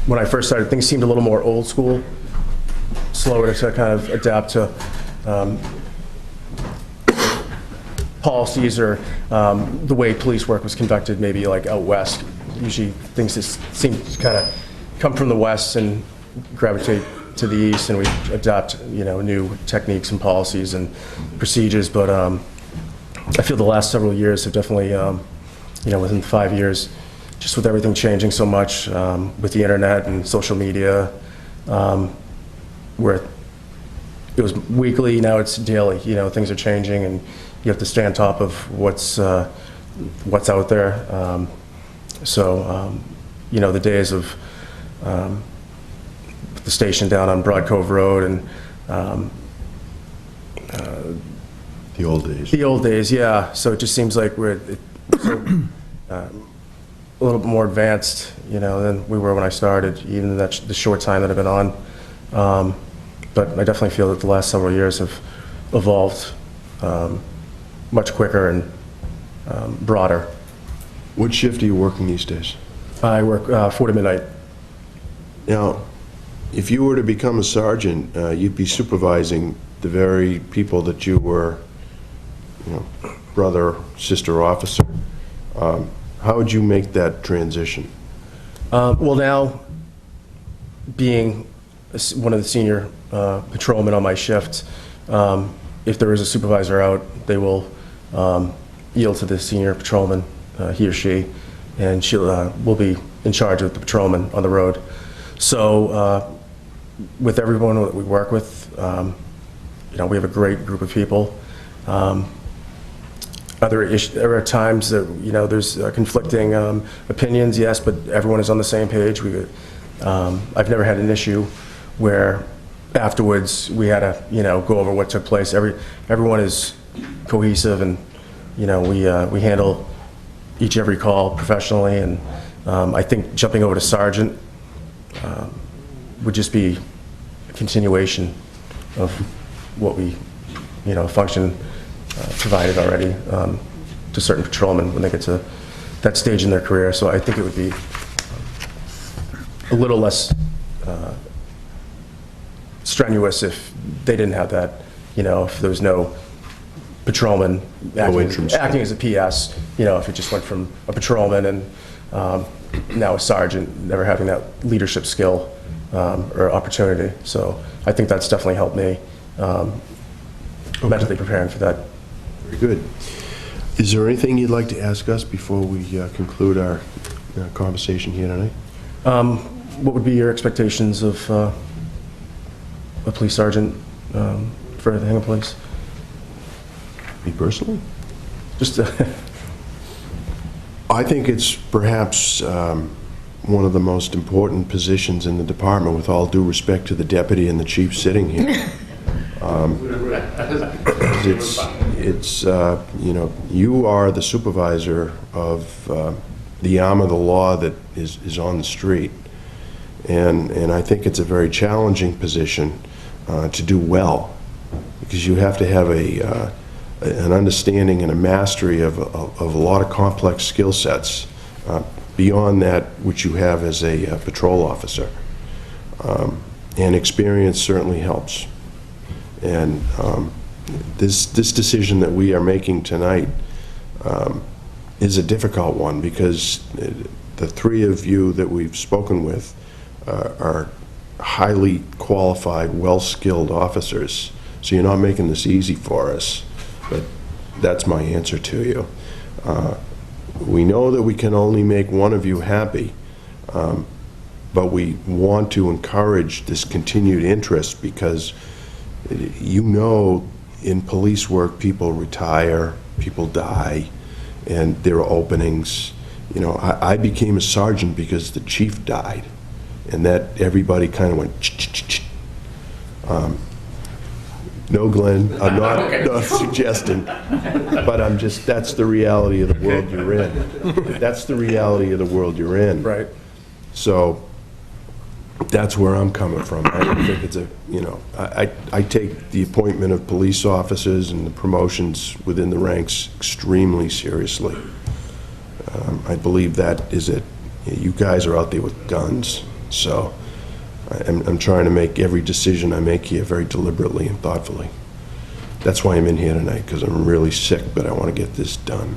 when I first started, things seemed a little more old school, slower to kind of adapt to policies or the way police work was conducted, maybe like out west. Usually things just seem to kind of come from the west and gravitate to the east, and we adopt, you know, new techniques and policies and procedures. But I feel the last several years have definitely, you know, within 5 years, just with everything changing so much, with the internet and social media, where it was weekly, now it's daily. You know, things are changing, and you have to stay on top of what's out there. You know, the days of the station down on Broad Cove Road and
The old days.
the old days, yeah. So it just seems like we're a little bit more advanced, you know, than we were when I started, even in the short time that I've been on. But I definitely feel that the last several years have evolved much quicker and broader.
What shift are you working these days?
I work 4 to midnight.
Now, if you were to become a sergeant, you'd be supervising the very people that you were, you know, brother, sister officer. How would you make that transition?
Well, now, being one of the senior patrolmen on my shift, if there is a supervisor out, they will yield to the senior patrolman, he or she, and she will be in charge of the patrolman on the road. So with everyone that we work with, you know, we have a great group of people. There are times that, you know, there's conflicting opinions, yes, but everyone is on the same page. I've never had an issue where afterwards we had to, you know, go over what took place. Everyone is cohesive, and, you know, we handle every call professionally, and I think jumping over to sergeant would just be a continuation of what we, you know, function provided already to certain patrolmen when they get to that stage in their career. So I think it would be a little less strenuous if they didn't have that, you know, if there was no patrolman acting as a PS, you know, if it just went from a patrolman and now a sergeant, never having that leadership skill or opportunity. So I think that's definitely helped me mentally preparing for that.
Very good. Is there anything you'd like to ask us before we conclude our conversation here tonight?
What would be your expectations of a police sergeant for the Hingham Police?
Me personally?
Just
I think it's perhaps one of the most important positions in the department, with all due respect to the deputy and the chief sitting here. It's you know, you are the supervisor of the arm of the law that is on the street. And I think it's a very challenging position to do well, because you have to have an understanding and a mastery of a lot of complex skill sets beyond that which you have as a patrol officer. And experience certainly helps. And this decision that we are making tonight is a difficult one, because the three of you that we've spoken with are highly qualified, well-skilled officers. So you're not making this easy for us, but that's my answer to you. We know that we can only make one of you happy, but we want to encourage this continued interest, because you know, in police work, people retire, people die, and there are openings. You know, I became a sergeant because the chief died, and that everybody kind of went ch-ch-ch-ch. No, Glenn, I'm not suggesting, but I'm just, that's the reality of the world you're in. That's the reality of the world you're in.
Right.
So that's where I'm coming from. I don't think it's a, you know, I take the appointment of police officers and the promotions within the ranks extremely seriously. I believe that is it. You guys are out there with guns, so I'm trying to make every decision I make here very deliberately and thoughtfully. That's why I'm in here tonight, because I'm really sick, but I want to get this done.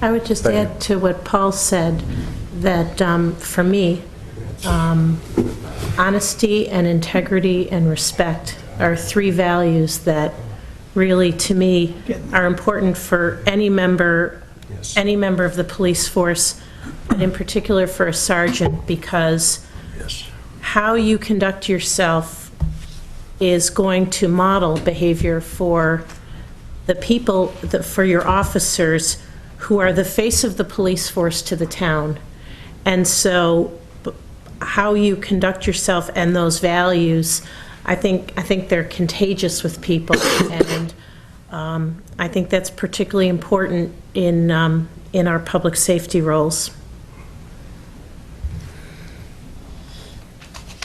I would just add to what Paul said, that for me, honesty and integrity and respect are three values that really, to me, are important for any member of the police force, and in particular for a sergeant, because how you conduct yourself is going to model behavior for the people, for your officers, who are the face of the police force to the town. And so how you conduct yourself and those values, I think they're contagious with people, and I think that's particularly important in our public safety roles.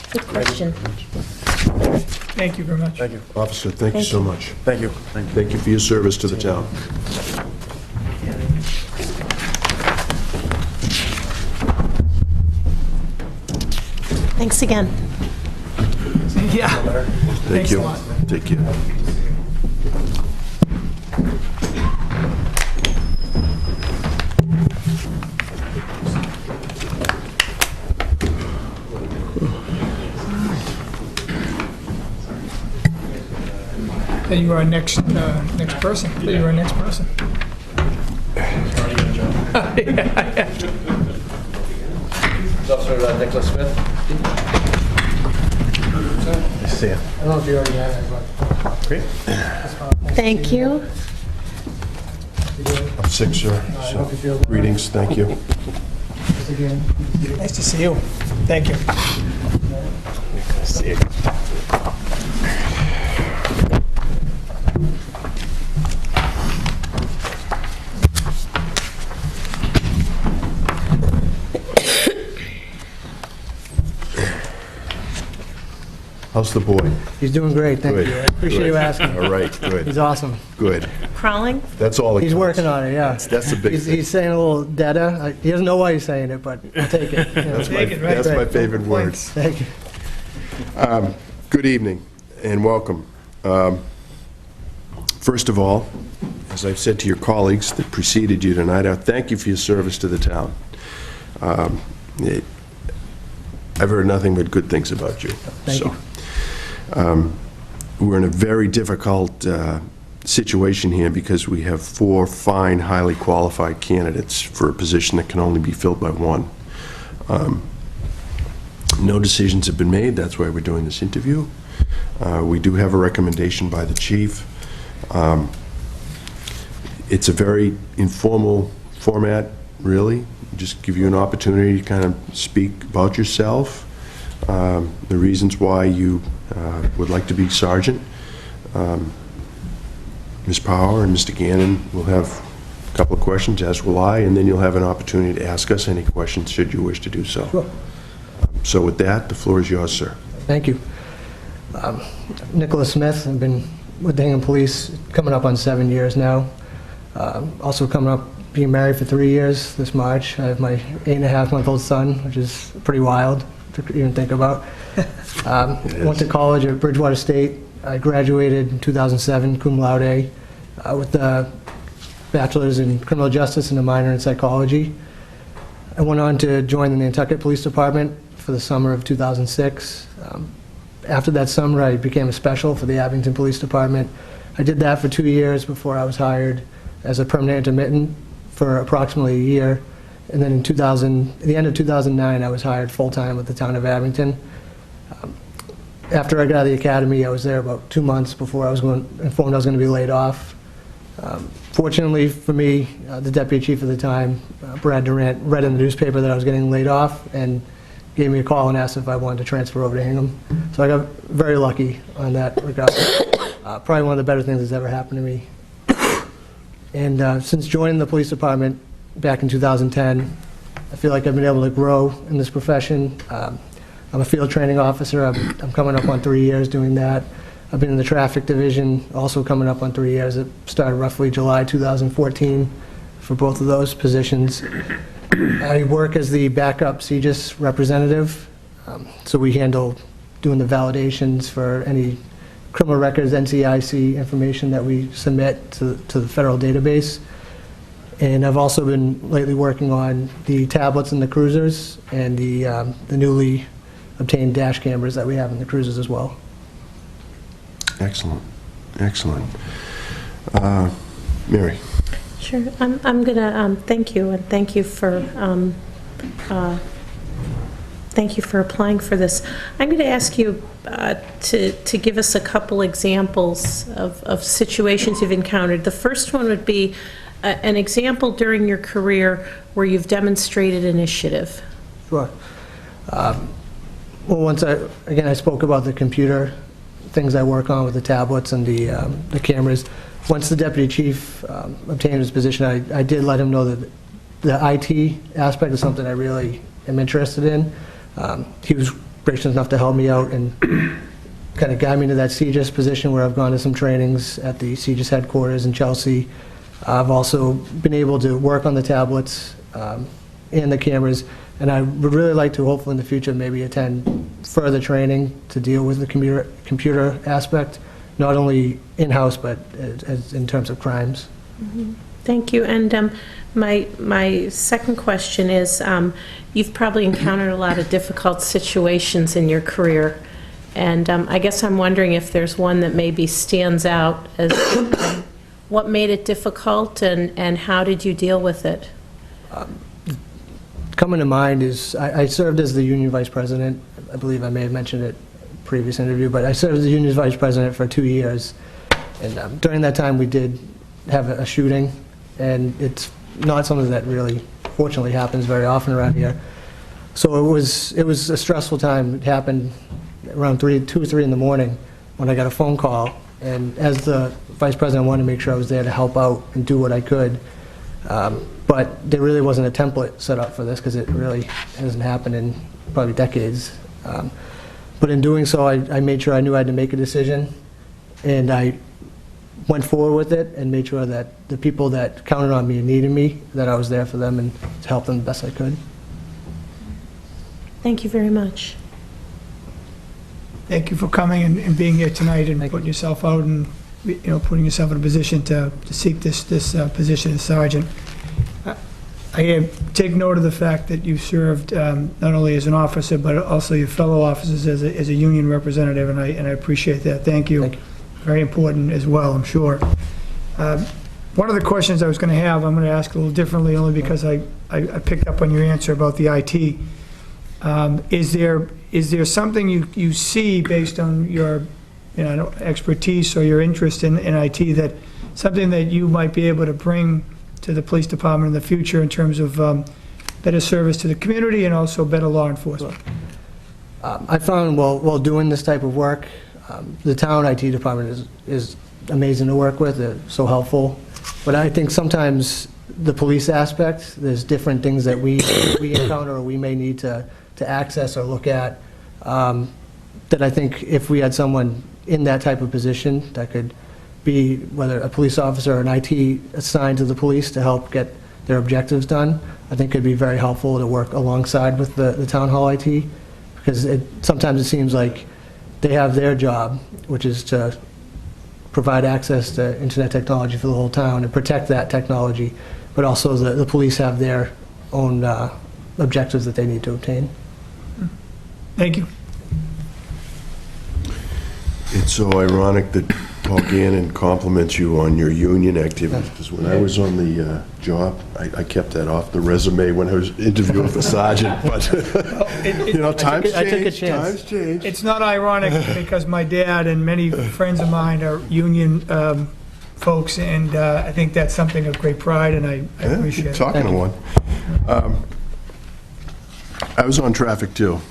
Good question.
Thank you very much.
Thank you.
Officer, thank you so much.
Thank you.
Thank you for your service to the town.
Thanks again.
Yeah.
Thank you. Take care.
Then you are next person. Then you are next person.
Officer Nicholas Smith.
Nice to see you.
I don't know if you already had it, but.
Great.
Thank you.
I'm sick, sir. So, greetings, thank you.
Nice to see you. Thank you.
Nice to see you.
How's the boy?
He's doing great, thank
Good.
you. I appreciate
Good.
you asking.
All right, good.
He's awesome.
Good.
Crawling?
That's all.
He's working on it, yeah.
That's the big thing.
He's saying a little dada. He doesn't know why he's saying it, but I'll take it. You know.
That's my favorite word.
Thank you.
Good evening and welcome. First of all, as I've said to your colleagues that preceded you tonight, I thank you for your service to the town. I've heard nothing but good things about you.
Thank you.
we're in a very difficult situation here because we have 4 fine, highly qualified candidates for a position that can only be filled by one. No decisions have been made. That's why we're doing this interview. We do have a recommendation by the chief. It's a very informal format, really. Just give you an opportunity to kind of speak about yourself, the reasons why you would like to be sergeant. Ms. Power and Mr. Gannon will have a couple of questions, as will I, and then you'll have an opportunity to ask us any questions should you wish to do so.
Sure.
So with that, the floor is yours, sir.
Thank you. Nicholas Smith. I've been with the Hingham Police coming up on 7 years now. Also coming up, being married for 3 years this March. I have my 8.5-month-old son, which is pretty wild to even think about. Went to college at Bridgewater State. I graduated in 2007, cum laude, with a bachelor's in criminal justice and a minor in psychology. I went on to join the Nantucket Police Department for the summer of 2006. After that summer, I became a special for the Abington Police Department. I did that for 2 years before I was hired as a permanent intermittent for approximately a year. And then at the end of 2009, I was hired full-time with the town of Abington. After I got out of the academy, I was there about 2 months before I was informed I was going to be laid off. Fortunately for me, the deputy chief at the time, Brad Durant, read in the newspaper that I was getting laid off and gave me a call and asked if I wanted to transfer over to Hingham. So I got very lucky on that regard. Probably one of the better things that's ever happened to me. And since joining the police department back in 2010, I feel like I've been able to grow in this profession. I'm a field training officer. I'm coming up on 3 years doing that. I've been in the traffic division, also coming up on 3 years. It started roughly July 2014 for both of those positions. I work as the backup CJIS representative, so we handle doing the validations for any criminal records, NCIC information that we submit to the federal database. And I've also been lately working on the tablets in the cruisers and the newly obtained dash cameras that we have in the cruisers as well.
Excellent. Excellent. Mary.
Sure. I'm going to thank you, and thank you for applying for this. I'm going to ask you to give us a couple examples of situations you've encountered. The first one would be an example during your career where you've demonstrated initiative.
Sure. Well, I spoke about the computer things I work on with the tablets and the cameras. Once the deputy chief obtained his position, I did let him know that the IT aspect is something I really am interested in. He was gracious enough to help me out and kind of guide me to that CJIS position where I've gone to some trainings at the CJIS headquarters in Chelsea. I've also been able to work on the tablets and the cameras, and I would really like to, hopefully in the future, maybe attend further training to deal with the computer aspect, not only in-house, but as in terms of crimes.
Mm-hmm. Thank you. And my second question is, you've probably encountered a lot of difficult situations in your career, and I guess I'm wondering if there's one that maybe stands out as what made it difficult, and how did you deal with it?
Coming to mind is I served as the union vice president. I believe I may have mentioned it in a previous interview, but I served as the union vice president for 2 years. And during that time, we did have a shooting, and it's not something that really, fortunately, happens very often around here. So it was a stressful time. It happened around 2 or 3 in the morning when I got a phone call. And as the vice president, I wanted to make sure I was there to help out and do what I could. But there really wasn't a template set up for this because it really hasn't happened in probably decades. But in doing so, I made sure I knew I had to make a decision, and I went forward with it and made sure that the people that counted on me and needed me, that I was there for them and to help them the best I could.
Thank you very much.
Thank you for coming and being here tonight and putting yourself out and putting yourself in a position to seek this position as sergeant. take note of the fact that you served not only as an officer, but also your fellow officers as a union representative, and I appreciate that. Thank you. Very important as well, I'm sure. One of the questions I was going to have, I'm going to ask a little differently, only because I picked up on your answer about the IT. Is there something you see based on your expertise or your interest in IT, that something that you might be able to bring to the police department in the future in terms of better service to the community and also better law enforcement?
I found while doing this type of work, the town IT department is amazing to work with. They're so helpful. But I think sometimes the police aspect, there's different things that we encounter or we may need to access or look at, that I think if we had someone in that type of position that could be, whether a police officer or an IT assigned to the police to help get their objectives done, I think could be very helpful to work alongside with the town hall IT, because sometimes it seems like they have their job, which is to provide access to internet technology for the whole town and protect that technology, but also the police have their own objectives that they need to obtain.
Thank you.
It's so ironic that Paul Gannon compliments you on your union activities, because when I was on the job, I kept that off the resume when I was interviewing for sergeant, but, times change.
I took a chance.
Times change.
It's not ironic because my dad and many friends of mine are union folks, and I think that's something of great pride, and I appreciate it.
Talking to one. I was on traffic too.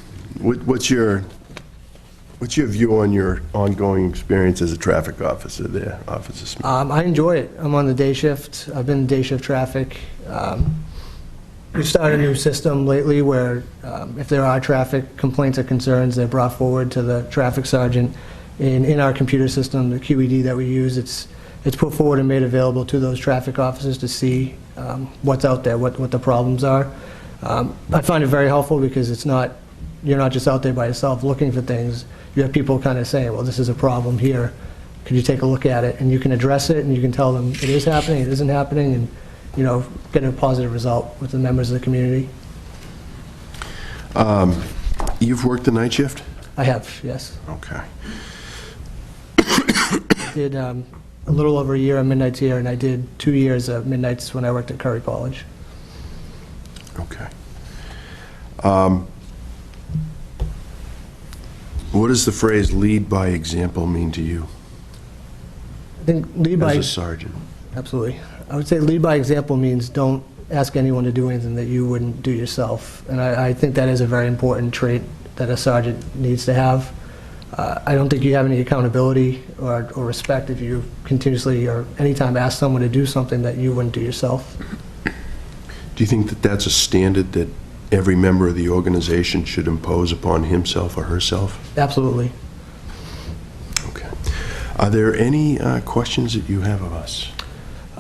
What's your view on your ongoing experience as a traffic officer there, Officer Smith?
I enjoy it. I'm on the day shift. I've been in day shift traffic. We've started a new system lately where if there are traffic complaints or concerns, they're brought forward to the traffic sergeant. In our computer system, the QED that we use, it's put forward and made available to those traffic officers to see what's out there, what the problems are. I find it very helpful because you're not just out there by yourself looking for things. You have people kind of saying, well, this is a problem here. Could you take a look at it? And you can address it, and you can tell them it is happening, it isn't happening, and get a positive result with the members of the community.
You've worked the night shift?
I have, yes.
Okay.
Did a little over a year of midnights here, and I did 2 years of midnights when I worked at Curry College.
Okay. What does the phrase "lead by example" mean to you?
I think lead by...
As a sergeant.
Absolutely. I would say lead by example means don't ask anyone to do anything that you wouldn't do yourself. And I think that is a very important trait that a sergeant needs to have. I don't think you have any accountability or respect if you continuously or anytime ask someone to do something that you wouldn't do yourself.
Do you think that that's a standard that every member of the organization should impose upon himself or herself?
Absolutely.
Okay. Are there any questions that you have of us?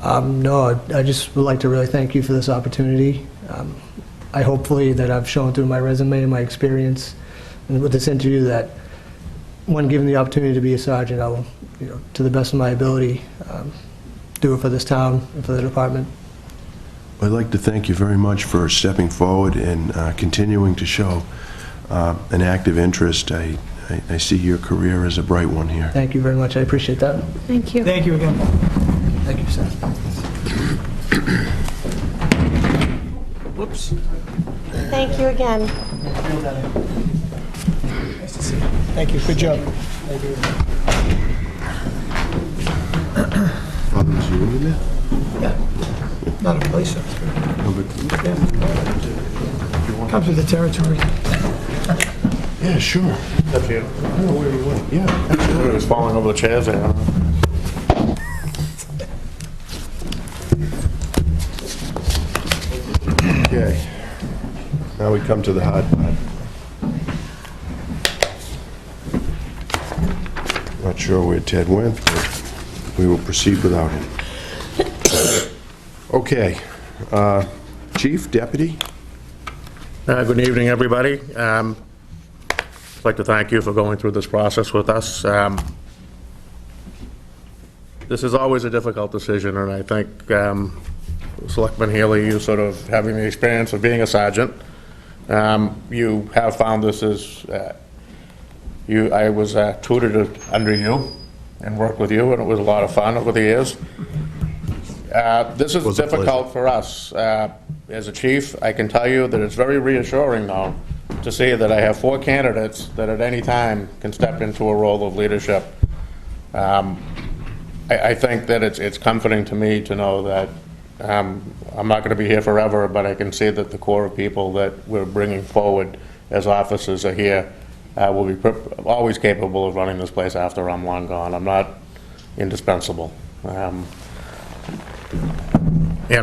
No, I just would like to really thank you for this opportunity. I hopefully that I've shown through my resume and my experience and with this interview that when given the opportunity to be a sergeant, I will, to the best of my ability, do it for this town and for the department.
I'd like to thank you very much for stepping forward and continuing to show an active interest. I see your career as a bright one here.
Thank you very much. I appreciate that.
Thank you.
Thank you again.
Thank you, sir.
Whoops.
Thank you again.
Nice to see you. Thank you. Good job.
Thank you.
Father, was you in there?
Yeah. Not a place, that's good.
No, but
Comes with the territory.
yeah, sure.
That's you.
I don't know where you went. Yeah.
It was falling over the chairs there.
Okay. Now we come to the hard part. Not sure where Ted went, but we will proceed without him. Okay. Chief, Deputy?
Good evening, everybody. I'd like to thank you for going through this process with us. This is always a difficult decision, and I think Selectman Healy, you sort of having the experience of being a sergeant, you have found this as, I was tutored under you and worked with you, and it was a lot of fun over the years. This is difficult for us. As a chief, I can tell you that it's very reassuring, though, to see that I have 4 candidates that at any time can step into a role of leadership. I think that it's comforting to me to know that I'm not going to be here forever, but I can see that the core of people that we're bringing forward as officers are here, will be always capable of running this place after I'm long gone. I'm not indispensable. And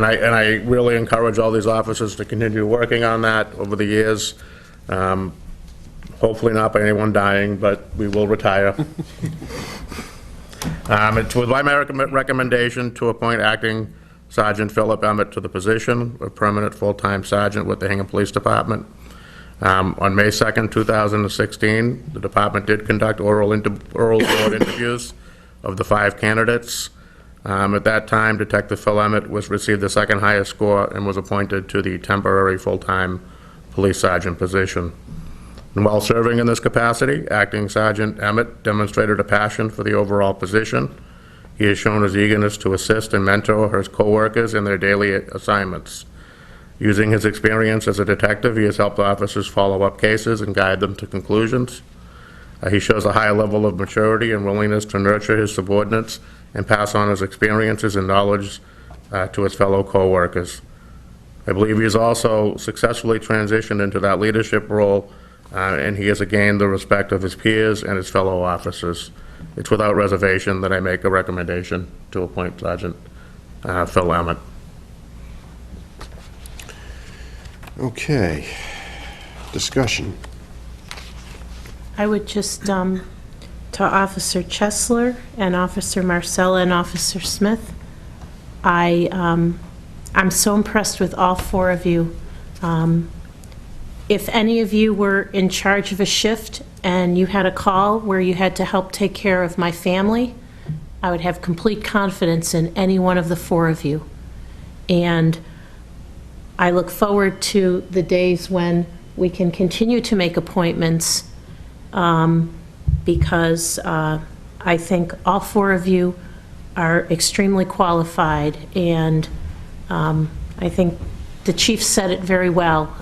I really encourage all these officers to continue working on that over the years. Hopefully not by anyone dying, but we will retire. It's with my recommendation to appoint Acting Sergeant Philip Emmott to the position of permanent full-time sergeant with the Hingham Police Department. On May 2nd, 2016, the department did conduct oral board interviews of the 5 candidates. At that time, Detective Phil Emmott received the 2nd highest score and was appointed to the temporary full-time police sergeant position. And while serving in this capacity, Acting Sergeant Emmott demonstrated a passion for the overall position. He has shown his eagerness to assist and mentor his coworkers in their daily assignments. Using his experience as a detective, he has helped officers follow up cases and guide them to conclusions. He shows a high level of maturity and willingness to nurture his subordinates and pass on his experiences and knowledge to his fellow coworkers. I believe he has also successfully transitioned into that leadership role, and he has gained the respect of his peers and his fellow officers. It's without reservation that I make a recommendation to appoint Sergeant Phil Emmott.
Okay. Discussion.
I would just, to Officer Chessler and Officer Marcella and Officer Smith, I'm so impressed with all 4 of you. If any of you were in charge of a shift and you had a call where you had to help take care of my family, I would have complete confidence in any one of the 4 of you. And I look forward to the days when we can continue to make appointments, because I think all 4 of you are extremely qualified, and I think the chief said it very well.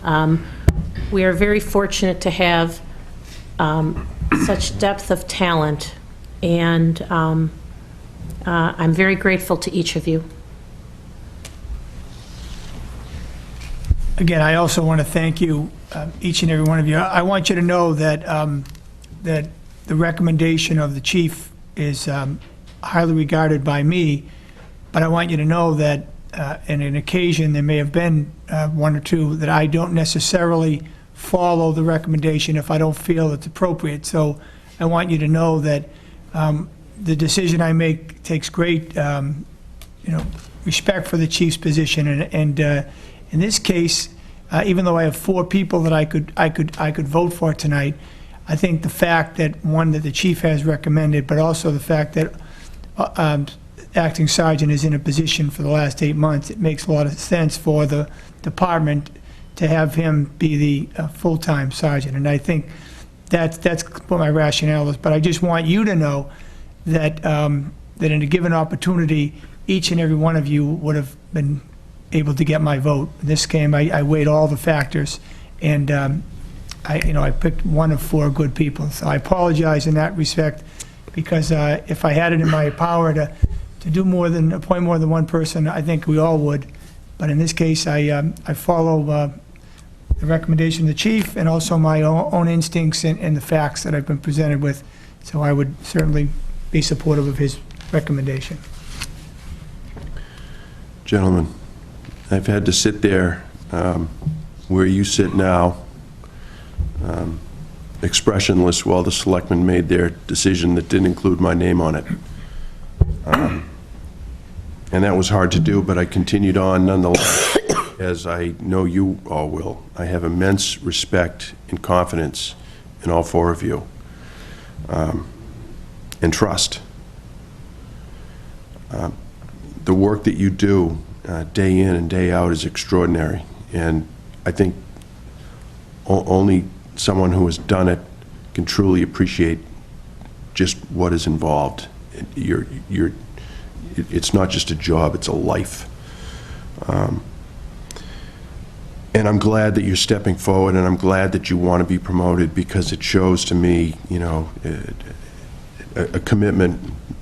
We are very fortunate to have such depth of talent, and I'm very grateful to each of you.
Again, I also want to thank you, each and every one of you. I want you to know that that the recommendation of the chief is highly regarded by me, but I want you to know that in an occasion, there may have been 1 or 2 that I don't necessarily follow the recommendation if I don't feel it's appropriate. So I want you to know that the decision I make takes great respect for the chief's position, and in this case, even though I have 4 people that I could vote for tonight, I think the fact that, one, that the chief has recommended, but also the fact that acting sergeant is in a position for the last 8 months, it makes a lot of sense for the department to have him be the full-time sergeant. And I think that's what my rationale is. But I just want you to know that that in a given opportunity, each and every one of you would have been able to get my vote. In this game, I weighed all the factors, and I picked 1 of 4 good people. So I apologize in that respect, because if I had it in my power to do more than appoint more than 1 person, I think we all would. But in this case, I follow the recommendation of the chief and also my own instincts and the facts that I've been presented with. So I would certainly be supportive of his recommendation.
Gentlemen, I've had to sit there where you sit now, expressionless, while the selectmen made their decision that didn't include my name on it. And that was hard to do, but I continued on nonetheless, as I know you all will. I have immense respect and confidence in all 4 of you, and trust. The work that you do day in and day out is extraordinary. And I think only someone who has done it can truly appreciate just what is involved. It's not just a job, it's a life. And I'm glad that you're stepping forward, and I'm glad that you want to be promoted, because it shows to me, you know, a commitment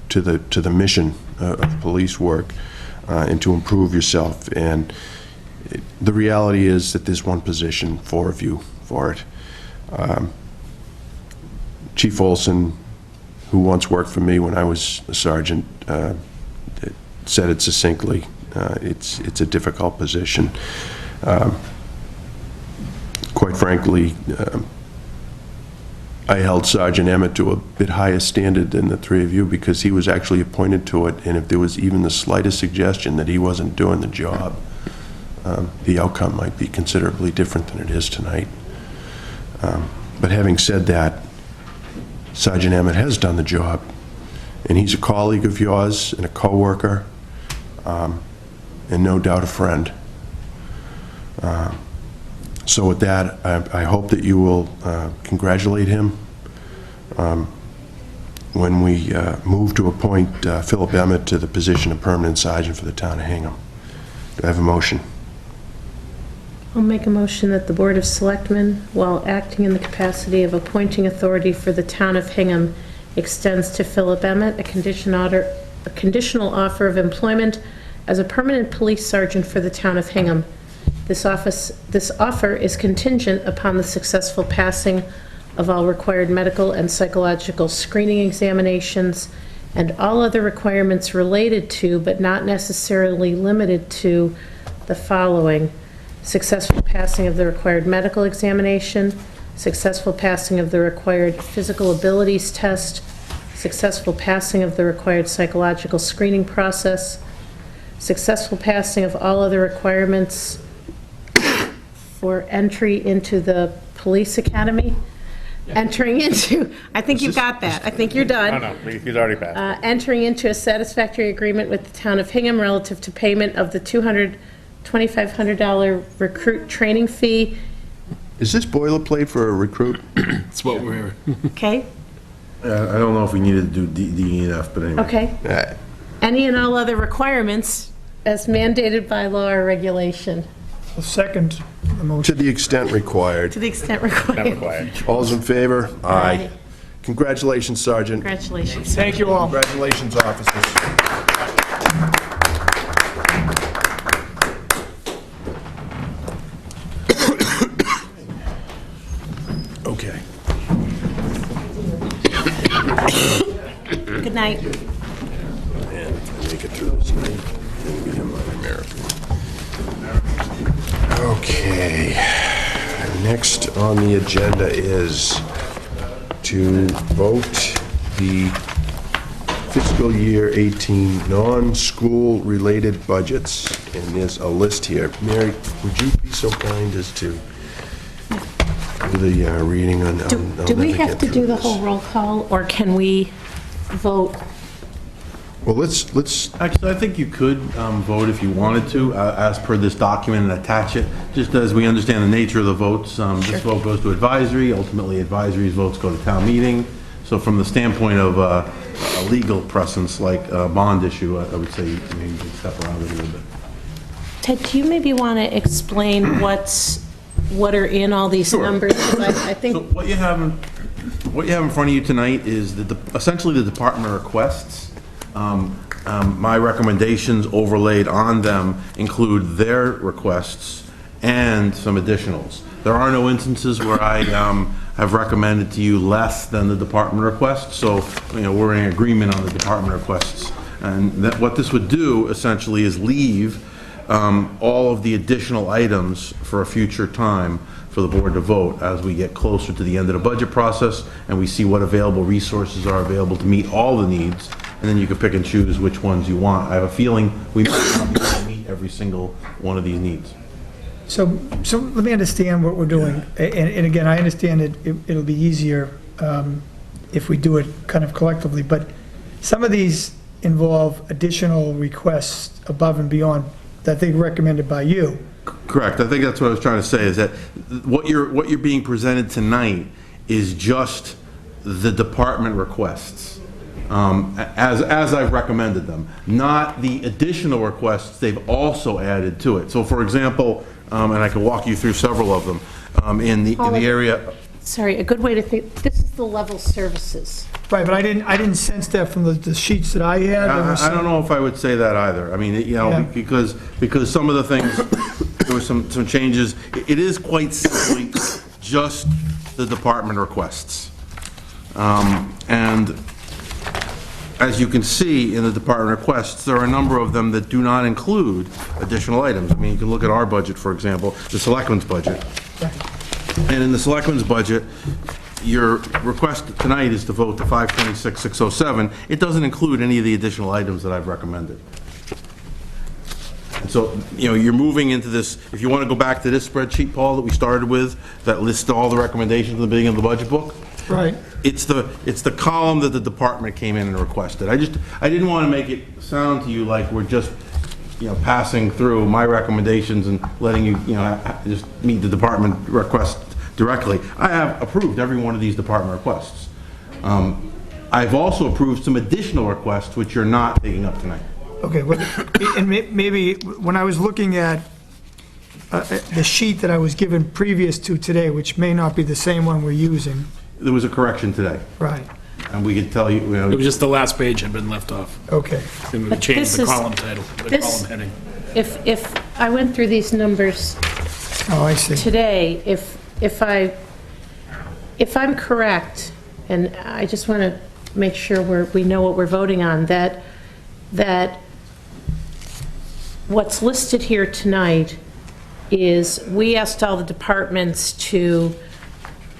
to the mission of police work, and to improve yourself. And the reality is that there's one position, 4 of you for it. Chief Olson, who once worked for me when I was a sergeant, said it succinctly. It's a difficult position. Quite frankly, I held Sergeant Emmott to a bit higher standard than the 3 of you, because he was actually appointed to it, and if there was even the slightest suggestion that he wasn't doing the job, the outcome might be considerably different than it is tonight. But having said that, Sergeant Emmott has done the job, and he's a colleague of yours and a co-worker, and no doubt a friend. So with that, I hope that you will congratulate him when we move to appoint Philip Emmott to the position of Permanent Sergeant for the town of Hingham. Do I have a motion?
I'll make a motion that the Board of Selectmen, while acting in the capacity of appointing authority for the town of Hingham, extends to Philip Emmett a conditional offer of employment as a permanent police sergeant for the town of Hingham. This offer is contingent upon the successful passing of all required medical and psychological screening examinations and all other requirements related to, but not necessarily limited to, the following: successful passing of the required medical examination, successful passing of the required physical abilities test, successful passing of the required psychological screening process, successful passing of all other requirements for entry into the police academy. Entering into, I think you got that. I think you're done.
No, he's already passed.
Entering into a satisfactory agreement with the town of Hingham relative to payment of the $2,500 recruit training fee.
Is this boilerplate for a recruit?
That's what we're...
Okay?
I don't know if we needed to do D, E, and F, but anyway.
Okay. Any and all other requirements as mandated by law or regulation.
I'll second the motion.
To the extent required.
To the extent required.
All's in favor? Aye. Congratulations, Sergeant.
Congratulations.
Thank you all.
Congratulations, officers. Okay.
Good night.
And if I make it through this night, then we have my American. Okay. Next on the agenda is to vote the fiscal year 18 non-school related budgets. And there's a list here. Mary, would you be so kind as to do the reading on...
Do we have to do the whole roll call, or can we vote?
Well, let's...
Actually, I think you could vote if you wanted to, as per this document, and attach it. Just as we understand the nature of the votes, this vote goes to advisory. Ultimately, advisory's votes go to town meeting. So from the standpoint of a legal presence, like a bond issue, I would say you maybe step around it a little bit.
Ted, do you maybe want to explain what are in all these numbers? 'Cause I think...
So what you have in front of you tonight is essentially the department requests. My recommendations overlaid on them include their requests and some additionals. There are no instances where I have recommended to you less than the department request, so we're in agreement on the department requests. And what this would do essentially is leave all of the additional items for a future time for the board to vote as we get closer to the end of the budget process and we see what available resources are available to meet all the needs, and then you can pick and choose which ones you want. I have a feeling we might not be able to meet every single one of these needs.
So let me understand what we're doing. And again, I understand it'll be easier if we do it kind of collectively, but some of these involve additional requests above and beyond I think recommended by you.
Correct. I think that's what I was trying to say, is that what you're being presented tonight is just the department requests, as I've recommended them, not the additional requests they've also added to it. So for example, and I can walk you through several of them, in the area.
Sorry, a good way to think, this is the level services.
Right, but I didn't sense that from the sheets that I had.
I don't know if I would say that either. I mean, you know,
Yeah.
because some of the things, there were some changes. It is quite simply just the department requests. And as you can see in the department requests, there are a number of them that do not include additional items. I mean, you can look at our budget, for example, the Selectmen's budget. And in the Selectmen's budget, your request tonight is to vote the 526,607. It doesn't include any of the additional items that I've recommended. And so, you know, you're moving into this, if you want to go back to this spreadsheet, Paul, that we started with, that lists all the recommendations at the beginning of the budget book.
Right.
It's the column that the department came in and requested. I didn't want to make it sound to you like we're just, you know, passing through my recommendations and letting you, you know, just meet the department request directly. I have approved every one of these department requests. I've also approved some additional requests which you're not taking up tonight.
Okay, well, and maybe when I was looking at the sheet that I was given previous to today, which may not be the same one we're using.
There was a correction today.
Right.
And we could tell you, you know.
It was just the last page had been left off.
Okay.
And we changed the column title, the column heading.
If I went through these numbers
I see.
today, if I'm correct, and I just want to make sure we know what we're voting on, that what's listed here tonight is we asked all the departments to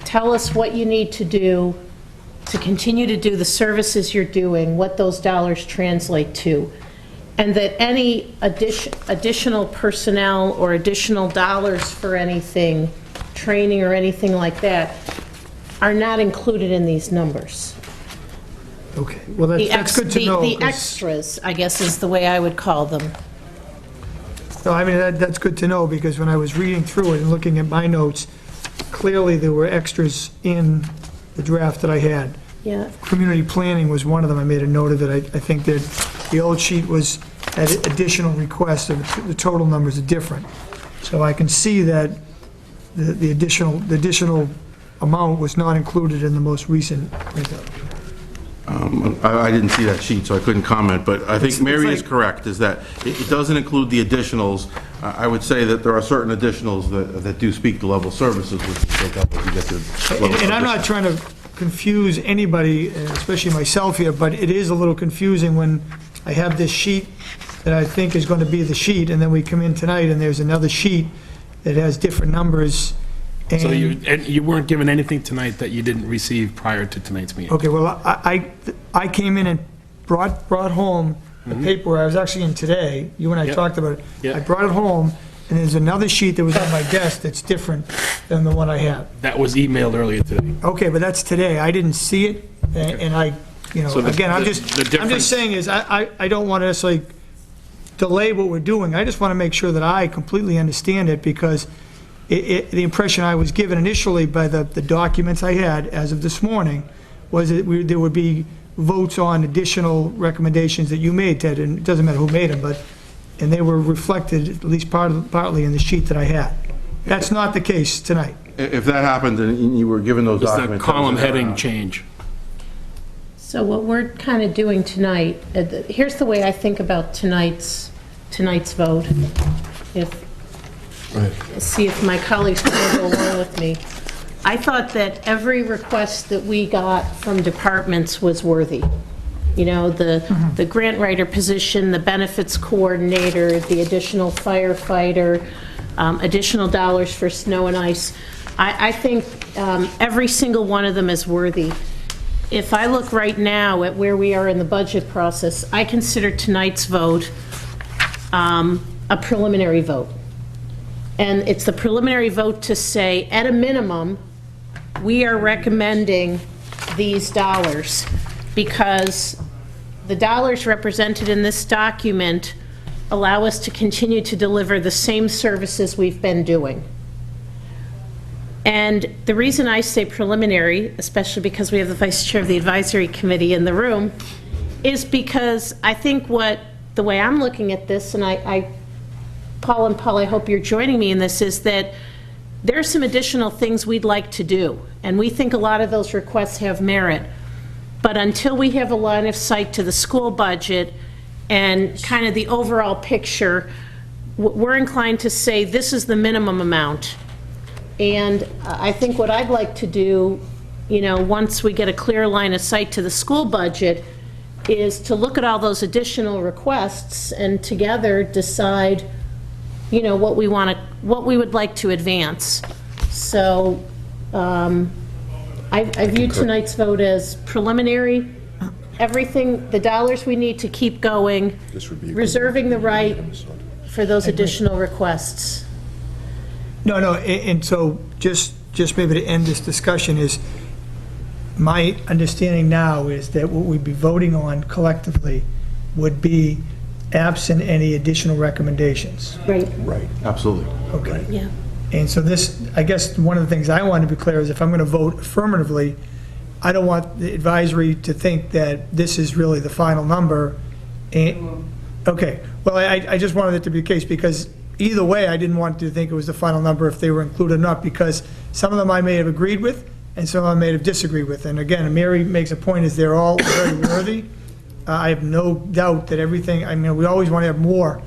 tell us what you need to do to continue to do the services you're doing, what those dollars translate to, and that any additional personnel or additional dollars for anything, training or anything like that, are not included in these numbers.
Okay, well, that's good to know.
The
'cause-
extras, I guess, is the way I would call them.
No, I mean, that's good to know, because when I was reading through it and looking at my notes, clearly there were extras in the draft that I had.
Yeah.
Community planning was one of them. I made a note of it. I think that the old sheet had additional requests, and the total numbers are different. So I can see that the additional amount was not included in the most recent printout.
I didn't see that sheet, so I couldn't comment, but I think Mary is correct, is that it doesn't include the additionals. I would say that there are certain additionals that do speak to level services, which will take up as you get to level.
And I'm not trying to confuse anybody, especially myself here, but it is a little confusing when I have this sheet that I think is going to be the sheet, and then we come in tonight and there's another sheet that has different numbers. And
So you weren't given anything tonight that you didn't receive prior to tonight's meeting?
Okay, well, I came in and brought home the paper. I was actually in today. You and I talked about it.
Yep.
I brought it home, and there's another sheet that was on my desk that's different than the one I have.
That was emailed earlier today.
Okay, but that's today. I didn't see it, and I, you know,
So
again, I'm
the
just
difference-
saying is, I don't want to necessarily delay what we're doing. I just want to make sure that I completely understand it, because the impression I was given initially by the documents I had as of this morning was that there would be votes on additional recommendations that you made, Ted, and it doesn't matter who made them, and they were reflected, at least partly, in the sheet that I had. That's not the case tonight.
If that happened and you were given those
It's
documents.
the column heading change.
So what we're kind of doing tonight, here's the way I think about tonight's vote. See if my colleagues can go along with me. I thought that every request that we got from departments was worthy. You know, the grant writer position, the benefits coordinator, the additional firefighter, additional dollars for snow and ice. I think every single one of them is worthy. If I look right now at where we are in the budget process, I consider tonight's vote a preliminary vote. And it's the preliminary vote to say, at a minimum, we are recommending these dollars, because the dollars represented in this document allow us to continue to deliver the same services we've been doing. And the reason I say preliminary, especially because we have the vice chair of the advisory committee in the room, is because I think the way I'm looking at this, and Paul, I hope you're joining me in this, is that there are some additional things we'd like to do, and we think a lot of those requests have merit. But until we have a line of sight to the school budget and kind of the overall picture, we're inclined to say this is the minimum amount. And I think what I'd like to do, once we get a clear line of sight to the school budget, is to look at all those additional requests and together decide, what we would like to advance. So I view tonight's vote as preliminary. Everything, the dollars we need to keep going, reserving the right for those additional requests.
No, and so just maybe to end this discussion is, my understanding now is that what we'd be voting on collectively would be absent any additional recommendations.
Right.
Right. Absolutely.
Okay.
Yeah.
And so this, I guess, one of the things I want to be clear is if I'm going to vote affirmatively, I don't want the advisory to think that this is really the final number. Okay, well, I just wanted it to be the case, because either way, I didn't want to think it was the final number if they were included or not, because some of them I may have agreed with, and some of them I may have disagreed with. And again, Mary makes a point, is they're all very worthy. I have no doubt that everything, we always want to have more,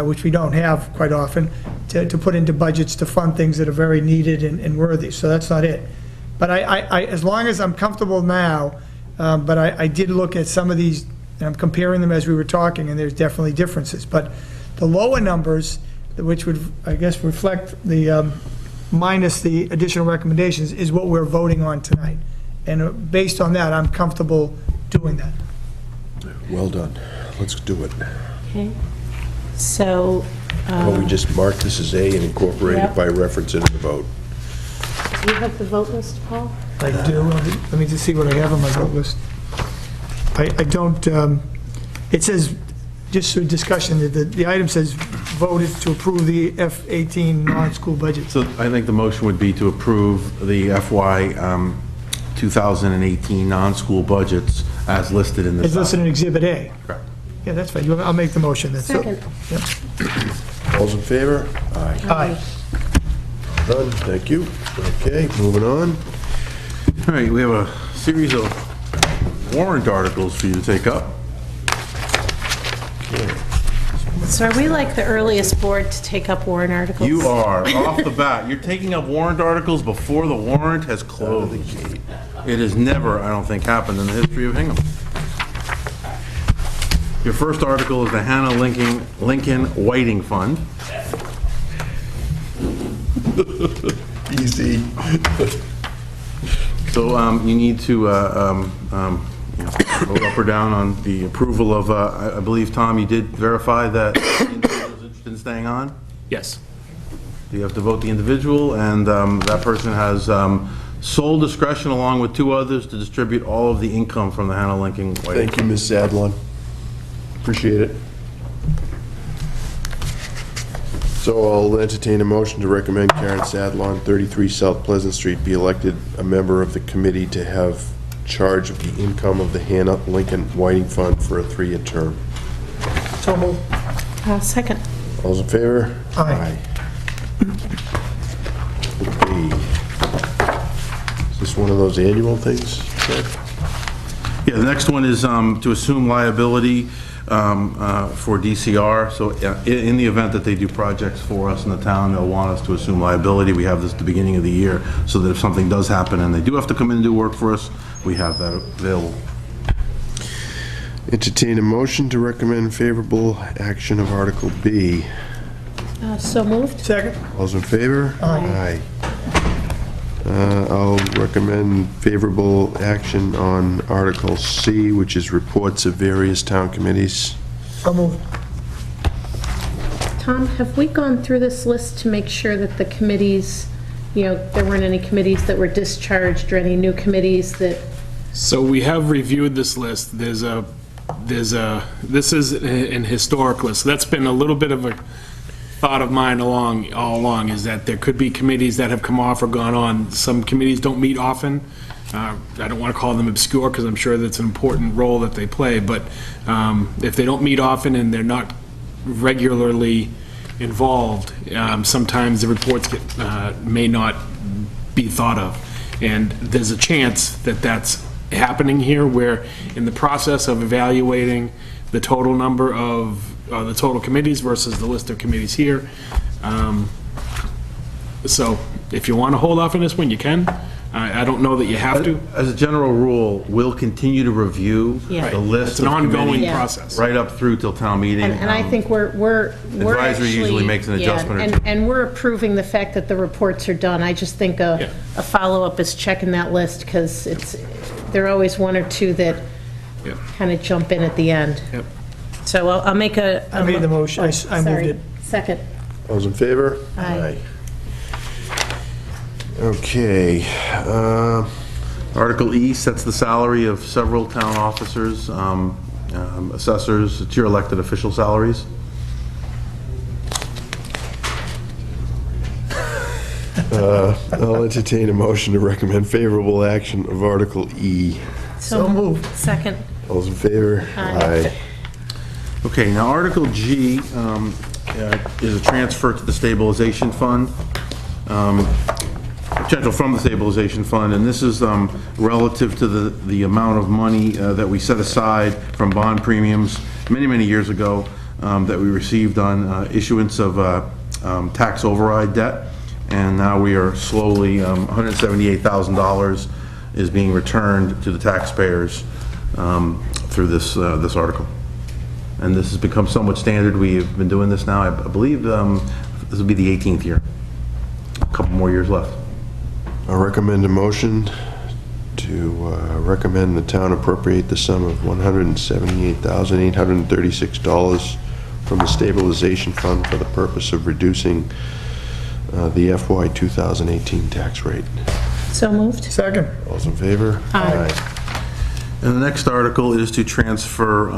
which we don't have quite often, to put into budgets to fund things that are very needed and worthy, so that's not it. But as long as I'm comfortable now, but I did look at some of these, and I'm comparing them as we were talking, and there's definitely differences. But the lower numbers, which would, I guess, reflect the, minus the additional recommendations, is what we're voting on tonight. And based on that, I'm comfortable doing that.
Well done. Let's do it.
Okay. So.
Well, we just mark this as A and incorporate it by reference into the vote.
Do you have the vote list, Paul?
I do. Let me just see what I have on my vote list. I don't, it says, just for discussion, the item says voted to approve the F-18 non-school budget.
So I think the motion would be to approve the FY 2018 non-school budgets as listed in this.
It's listed in Exhibit A.
Correct.
Yeah, that's fine. I'll make the motion then.
Second.
All's in favor? Aye.
Aye.
Done, thank you. Okay, moving on.
All right, we have a series of warrant articles for you to take up.
So are we like the earliest board to take up warrant articles?
You are, off the bat. You're taking up warrant articles before the warrant has closed. It has never, I don't think, happened in the history of Hingham. Your first article is the Hannah Lincoln Whiting Fund.
Easy.
So you need to vote up or down on the approval of, I believe, Tom, you did verify that the individual is interested in staying on?
Yes.
You have to vote the individual, and that person has sole discretion, along with two others, to distribute all of the income from the Hannah Lincoln Whiting.
Thank you, Ms. Zadlon. Appreciate it. So I'll entertain a motion to recommend Karen Sadlon, 33 South Pleasant Street, be elected a member of the committee to have charge of the income of the Hannah Lincoln Whiting Fund for a 3-year term.
So moved.
Second.
All's in favor?
Aye.
Okay. Is this one of those annual things?
Yeah, the next one is to assume liability for DCR. So in the event that they do projects for us in the town, they'll want us to assume liability. We have this at the beginning of the year, so that if something does happen and they do have to come in and do work for us, we have that available.
Entertain a motion to recommend favorable action of Article B.
So moved.
Second.
All's in favor?
Aye.
I'll recommend favorable action on Article C, which is reports of various town committees.
So moved.
Tom, have we gone through this list to make sure that the committees, there weren't any committees that were discharged or any new committees that?
So we have reviewed this list. There's a this is an historic list. That's been a little bit of a thought of mine all along, is that there could be committees that have come off or gone on. Some committees don't meet often. I don't want to call them obscure, because I'm sure that's an important role that they play, but if they don't meet often and they're not regularly involved, sometimes the reports may not be thought of. And there's a chance that that's happening here, where in the process of evaluating the total number of the total committees versus the list of committees here. So if you want to hold off on this one, you can. I don't know that you have to.
As a general rule, we'll continue to review
Yeah.
the list.
It's an
of
ongoing
committees
process.
right up through till town meeting.
And I think we're
Advisory usually
actually-
makes an
yeah,
adjustment or
and-
two.
And we're approving the fact that the reports are done. I just think a follow-up is checking that list, because there are always one or two that
Yep.
kind of jump in at the end.
Yep.
So I'll make a...
I made the motion. I moved
Sorry.
it.
Second.
All those in favor?
Aye.
Okay.
Article E sets the salary of several town officers, assessors, it's your elected official salaries.
I'll entertain a motion to recommend favorable action of Article E.
So moved.
Second.
All those in favor?
Aye.
Okay, now Article G is a transfer to the stabilization fund, potential from the stabilization fund, and this is relative to the amount of money that we set aside from bond premiums many, many years ago that we received on issuance of tax override debt, and now we are slowly, $178,000 is being returned to the taxpayers through this article. And this has become somewhat standard. We have been doing this now, I believe this will be the 18th year. A couple more years left.
I'll recommend a motion to recommend the town appropriate the sum of $178,836 from the stabilization fund for the purpose of reducing the FY 2018 tax rate.
So moved.
Second.
All those in favor?
Aye.
And the next article is to transfer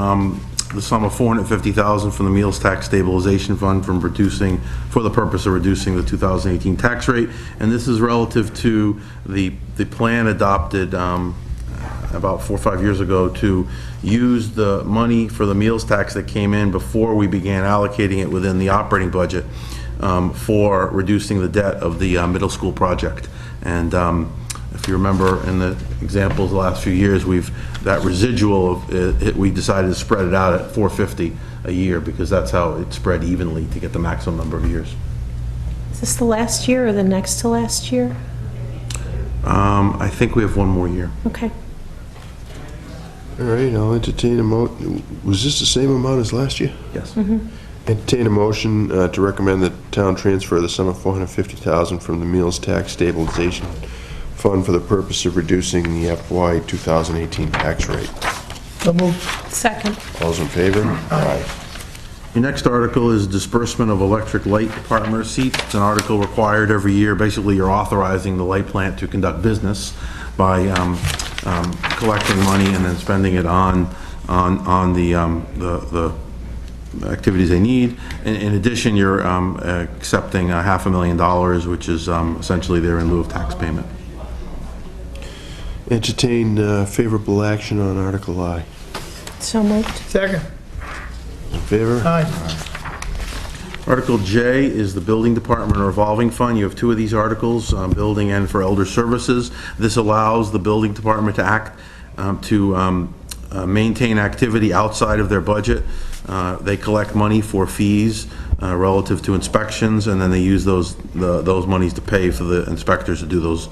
the sum of $450,000 from the meals tax stabilization fund for the purpose of reducing the 2018 tax rate. And this is relative to the plan adopted about 4 or 5 years ago to use the money for the meals tax that came in before we began allocating it within the operating budget for reducing the debt of the middle school project. And if you remember in the examples the last few years, that residual of it, we decided to spread it out at $450 a year, because that's how it spread evenly to get the maximum number of years.
Is this the last year or the next to last year?
I think we have one more year.
Okay.
All right, I'll entertain a was this the same amount as last year?
Yes.
Entertain a motion to recommend the town transfer the sum of $450,000 from the meals tax stabilization fund for the purpose of reducing the FY 2018 tax rate.
So moved.
Second.
All those in favor? Aye.
Your next article is disbursement of electric light department receipts. It's an article required every year. Basically, you're authorizing the light plant to conduct business by collecting money and then spending it on the activities they need. In addition, you're accepting $500,000, which is essentially there in lieu of tax payment.
Entertain favorable action on Article I.
So moved.
Second.
In favor?
Aye.
Article J is the Building Department Revolving Fund. You have two of these articles, building and for elder services. This allows the Building Department to maintain activity outside of their budget. They collect money for fees relative to inspections, and then they use those monies to pay for the inspectors to do those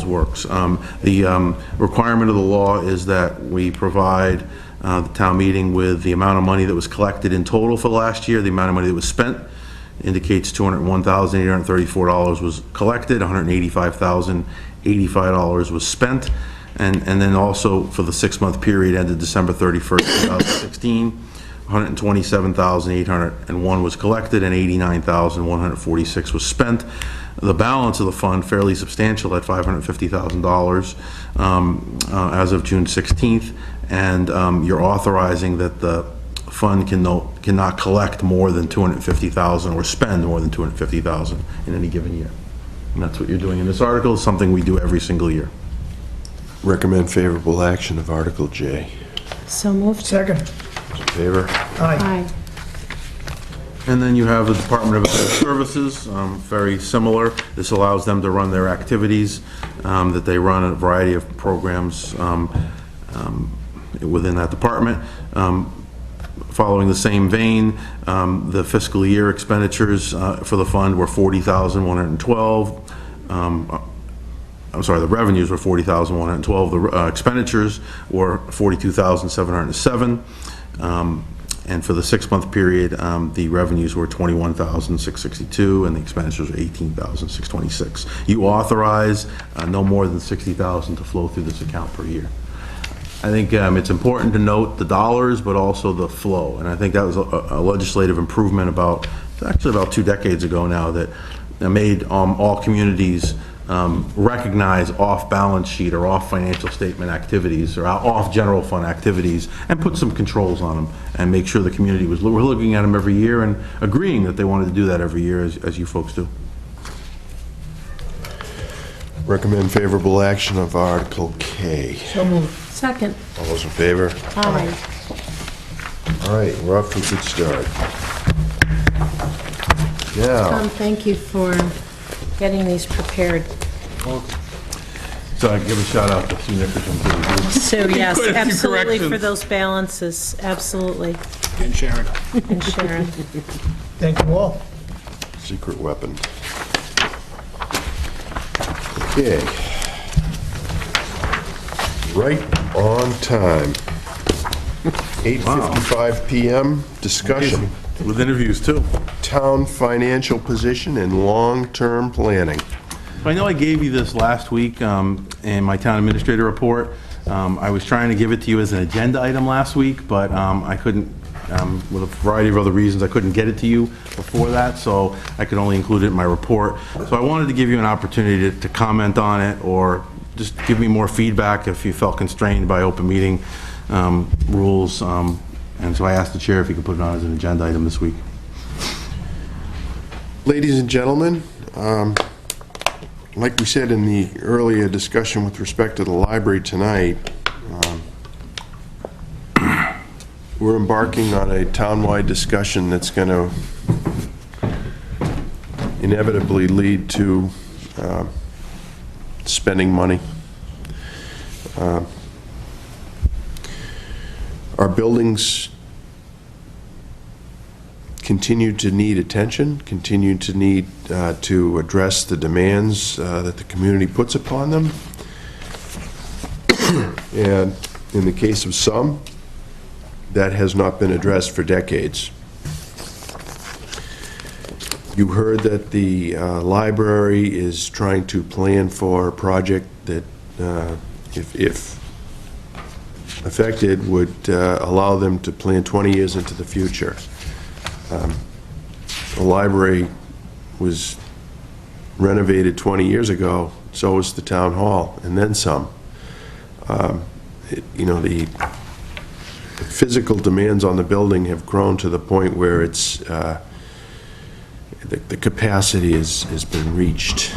works. The requirement of the law is that we provide the town meeting with the amount of money that was collected in total for the last year. The amount of money that was spent indicates $201,834 was collected, $185,085 was spent, and then also for the 6-month period ended December 31st, 2016, $127,801 was collected and $89,146 was spent. The balance of the fund, fairly substantial at $550,000 as of June 16th, and you're authorizing that the fund cannot collect more than $250,000 or spend more than $250,000 in any given year. And that's what you're doing in this article. It's something we do every single year.
Recommend favorable action of Article J.
So moved.
Second.
Those in favor?
Aye.
And then you have the Department of Elder Services, very similar. This allows them to run their activities, that they run a variety of programs within that department. Following the same vein, the fiscal year expenditures for the fund were $40,112. I'm sorry, the revenues were $40,112. The expenditures were $42,707. And for the 6-month period, the revenues were $21,662 and the expenditures were $18,626. You authorize no more than $60,000 to flow through this account per year. I think it's important to note the dollars, but also the flow. And I think that was a legislative improvement actually about 2 decades ago now, that made all communities recognize off-balance sheet or off-financial statement activities or off general fund activities and put some controls on them and make sure the community we're looking at them every year and agreeing that they wanted to do that every year, as you folks do.
Recommend favorable action of Article K.
So moved. Second.
All those in favor?
Aye.
All right, we're off to a good start. Now,
Thank you for getting these prepared.
So I give a shout out to Sue Nickerson.
So yes,
Quite a few
absolutely for
corrections.
those balances, absolutely.
And Sharon.
And Sharon.
Thank you all.
secret weapon. Okay. Right on time. 8:55 PM, discussion.
With interviews, too.
Town financial position and long-term planning.
I know I gave you this last week in my town administrator report. I was trying to give it to you as an agenda item last week, but I couldn't, with a variety of other reasons, I couldn't get it to you before that, so I could only include it in my report. So I wanted to give you an opportunity to comment on it, or just give me more feedback if you felt constrained by open meeting rules. And so I asked the chair if he could put it on as an agenda item this week.
Ladies and gentlemen, like we said in the earlier discussion with respect to the library tonight, we're embarking on a townwide discussion that's going to inevitably lead to spending money. Our buildings continue to need attention, continue to need to address the demands that the community puts upon them. And in the case of some, that has not been addressed for decades. You heard that the library is trying to plan for a project that, if affected, would allow them to plan 20 years into the future. The library was renovated 20 years ago, so was the town hall, and then some. You know, the physical demands on the building have grown to the point where it's, the capacity has been reached,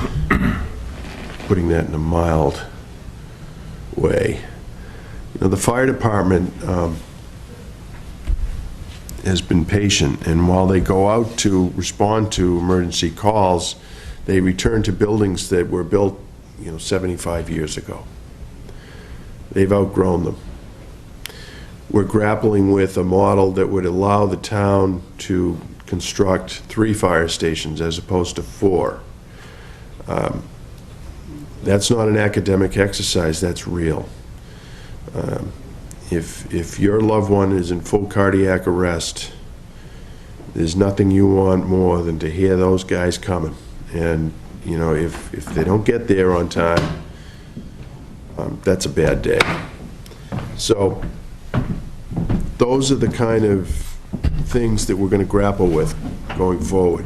putting that in a mild way. You know, the fire department has been patient, and while they go out to respond to emergency calls, they return to buildings that were built, 75 years ago. They've outgrown them. We're grappling with a model that would allow the town to construct 3 fire stations as opposed to 4. That's not an academic exercise, that's real. If your loved one is in full cardiac arrest, there's nothing you want more than to hear those guys coming. And, if they don't get there on time, that's a bad day. So those are the kind of things that we're going to grapple with going forward.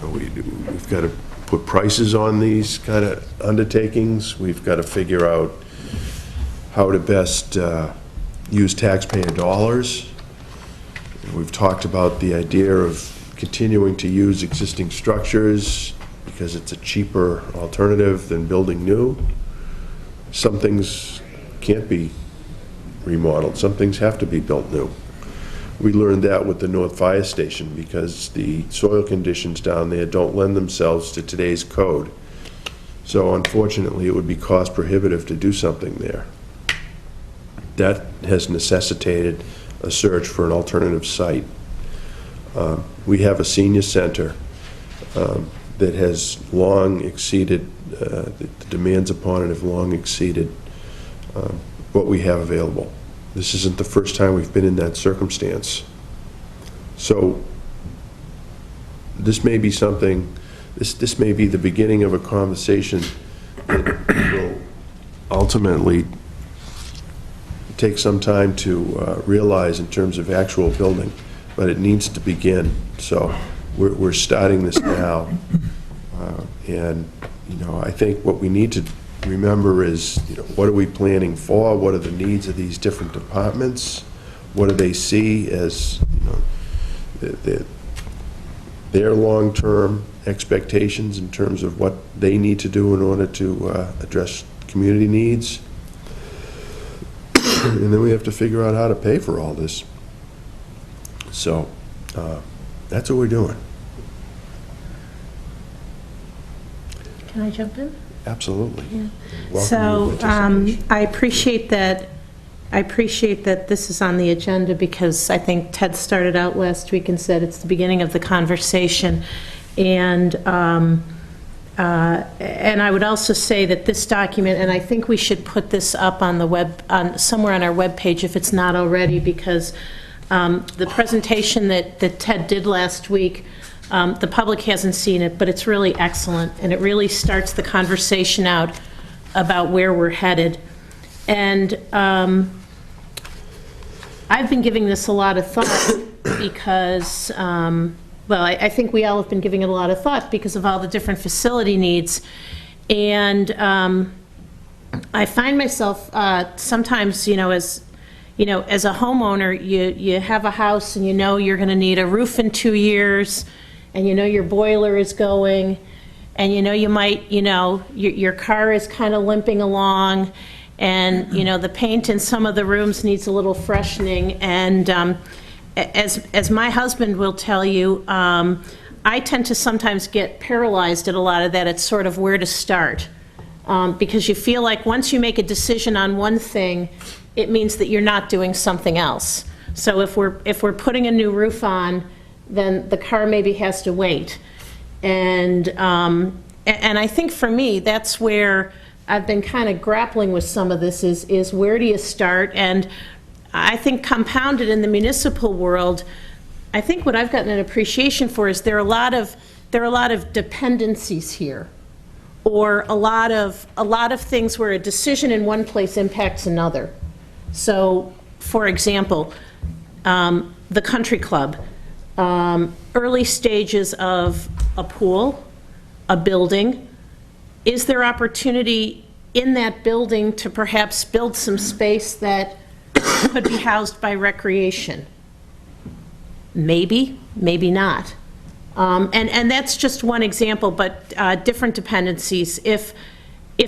We've got to put prices on these kind of undertakings. We've got to figure out how to best use taxpayer dollars. We've talked about the idea of continuing to use existing structures because it's a cheaper alternative than building new. Some things can't be remodeled. Some things have to be built new. We learned that with the North Fire Station because the soil conditions down there don't lend themselves to today's code. So unfortunately, it would be cost prohibitive to do something there. That has necessitated a search for an alternative site. We have a senior center that has long exceeded, the demands upon it have long exceeded what we have available. This isn't the first time we've been in that circumstance. So this may be something, this may be the beginning of a conversation that will ultimately take some time to realize in terms of actual building, but it needs to begin. So we're starting this now. And, you know, I think what we need to remember is, you know, what are we planning for? What are the needs of these different departments? What do they see as, you know, their long-term expectations in terms of what they need to do in order to address community needs? And then we have to figure out how to pay for all this. So that's what we're doing.
Can I jump in?
Absolutely.
Yeah. So I appreciate that. I appreciate that this is on the agenda because I think Ted started out last week and said it's the beginning of the conversation. And I would also say that this document, and I think we should put this up on the web, somewhere on our webpage if it's not already, because the presentation that Ted did last week, the public hasn't seen it, but it's really excellent, and it really starts the conversation out about where we're headed. And I've been giving this a lot of thought because, well, I think we all have been giving it a lot of thought because of all the different facility needs. And I find myself sometimes, as a homeowner, you have a house and you know you're going to need a roof in 2 years, and you know your boiler is going, and you might, your car is kind of limping along, and the paint in some of the rooms needs a little freshening. And as my husband will tell you, I tend to sometimes get paralyzed at a lot of that. It's sort of where to start, because you feel like once you make a decision on one thing, it means that you're not doing something else. So if we're putting a new roof on, then the car maybe has to wait. And I think for me, that's where I've been kind of grappling with some of this is where do you start? And I think compounded in the municipal world, I think what I've gotten an appreciation for is there are a lot of dependencies here, or a lot of things where a decision in one place impacts another. So, for example, the country club, early stages of a pool, a building. Is there opportunity in that building to perhaps build some space that could be housed by recreation? Maybe, maybe not. And that's just one example, but different dependencies. If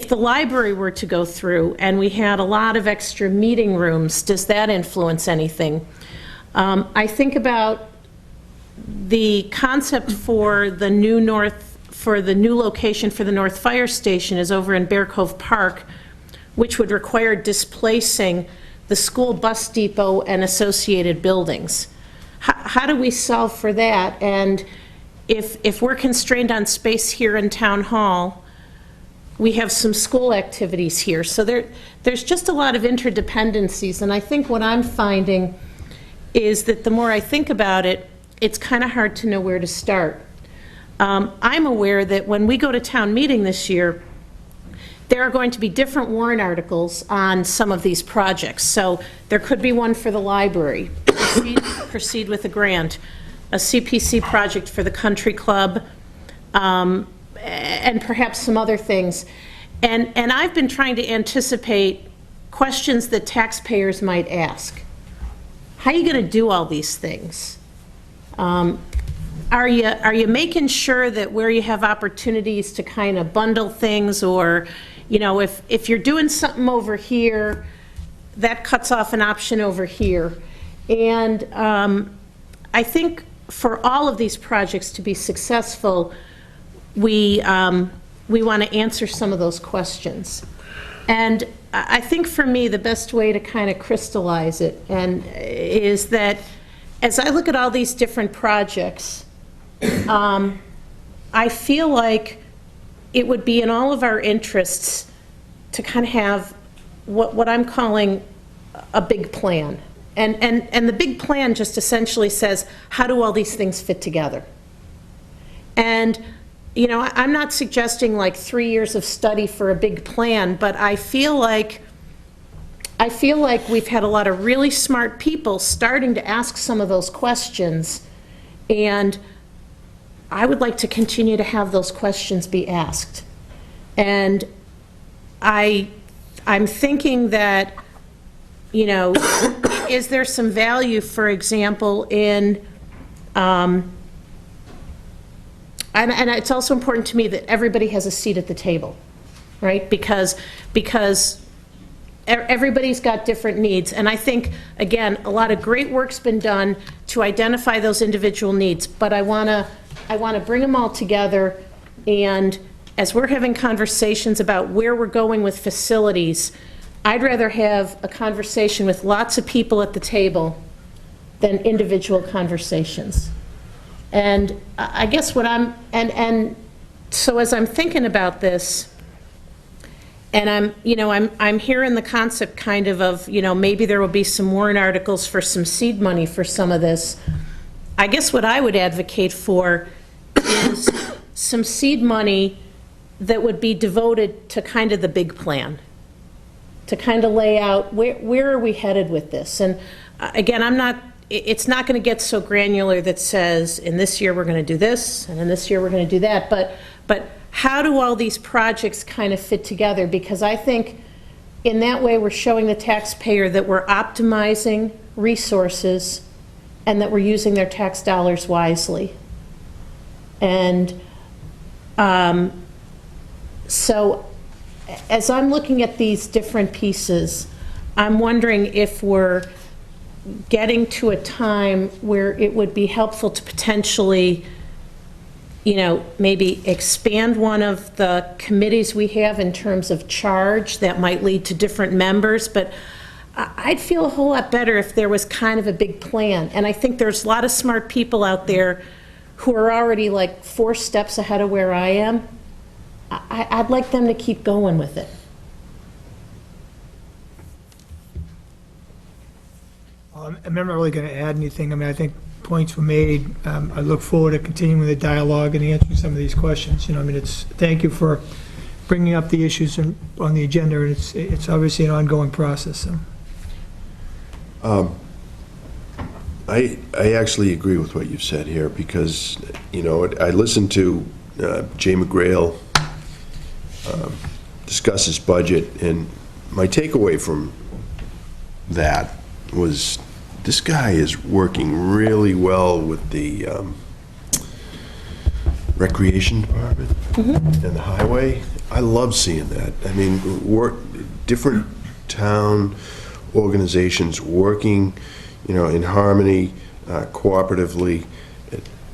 the library were to go through and we had a lot of extra meeting rooms, does that influence anything? I think about the concept for the new location for the North Fire Station is over in Bear Cove Park, which would require displacing the school bus depot and associated buildings. How do we solve for that? And if we're constrained on space here in Town Hall, we have some school activities here. So there's just a lot of interdependencies, and I think what I'm finding is that the more I think about it, it's kind of hard to know where to start. I'm aware that when we go to town meeting this year, there are going to be different warrant articles on some of these projects. So there could be one for the library, proceed with a grant, a CPC project for the country club, and perhaps some other things. And I've been trying to anticipate questions that taxpayers might ask. How are you going to do all these things? Are you making sure that where you have opportunities to kind of bundle things, or, you know, if you're doing something over here, that cuts off an option over here? And I think for all of these projects to be successful, we want to answer some of those questions. And I think for me, the best way to kind of crystallize it is that as I look at all these different projects, I feel like it would be in all of our interests to kind of have what I'm calling a big plan. And the big plan just essentially says, how do all these things fit together? And, you know, I'm not suggesting like 3 years of study for a big plan, but I feel like we've had a lot of really smart people starting to ask some of those questions, and I would like to continue to have those questions be asked. And I'm thinking that, you know, is there some value, for example, in, and it's also important to me that everybody has a seat at the table, right? Because everybody's got different needs. And I think, again, a lot of great work's been done to identify those individual needs, but I want to bring them all together, and as we're having conversations about where we're going with facilities, I'd rather have a conversation with lots of people at the table than individual conversations. And I guess what and so as I'm thinking about this, and I'm hearing the concept kind of, you know, maybe there will be some warrant articles for some seed money for some of this. I guess what I would advocate for is some seed money that would be devoted to kind of the big plan, to kind of lay out where are we headed with this. And again, it's not going to get so granular that says, in this year we're going to do this, and in this year we're going to do that, but how do all these projects kind of fit together? Because I think in that way we're showing the taxpayer that we're optimizing resources and that we're using their tax dollars wisely. And so as I'm looking at these different pieces, I'm wondering if we're getting to a time where it would be helpful to potentially, you know, maybe expand one of the committees we have in terms of charge that might lead to different members. But I'd feel a whole lot better if there was kind of a big plan. And I think there's a lot of smart people out there who are already like 4 steps ahead of where I am. I'd like them to keep going with it.
I'm not really going to add anything. I mean, I think points were made. I look forward to continuing the dialogue and answering some of these questions. You know, I mean, thank you for bringing up the issues on the agenda. It's obviously an ongoing process. So.
I actually agree with what you've said here, because, you know, I listened to Jay McGrail discuss his budget, and my takeaway from that was this guy is working really well with the recreation department and the highway. I love seeing that. I mean, different town organizations working, you know, in harmony, cooperatively,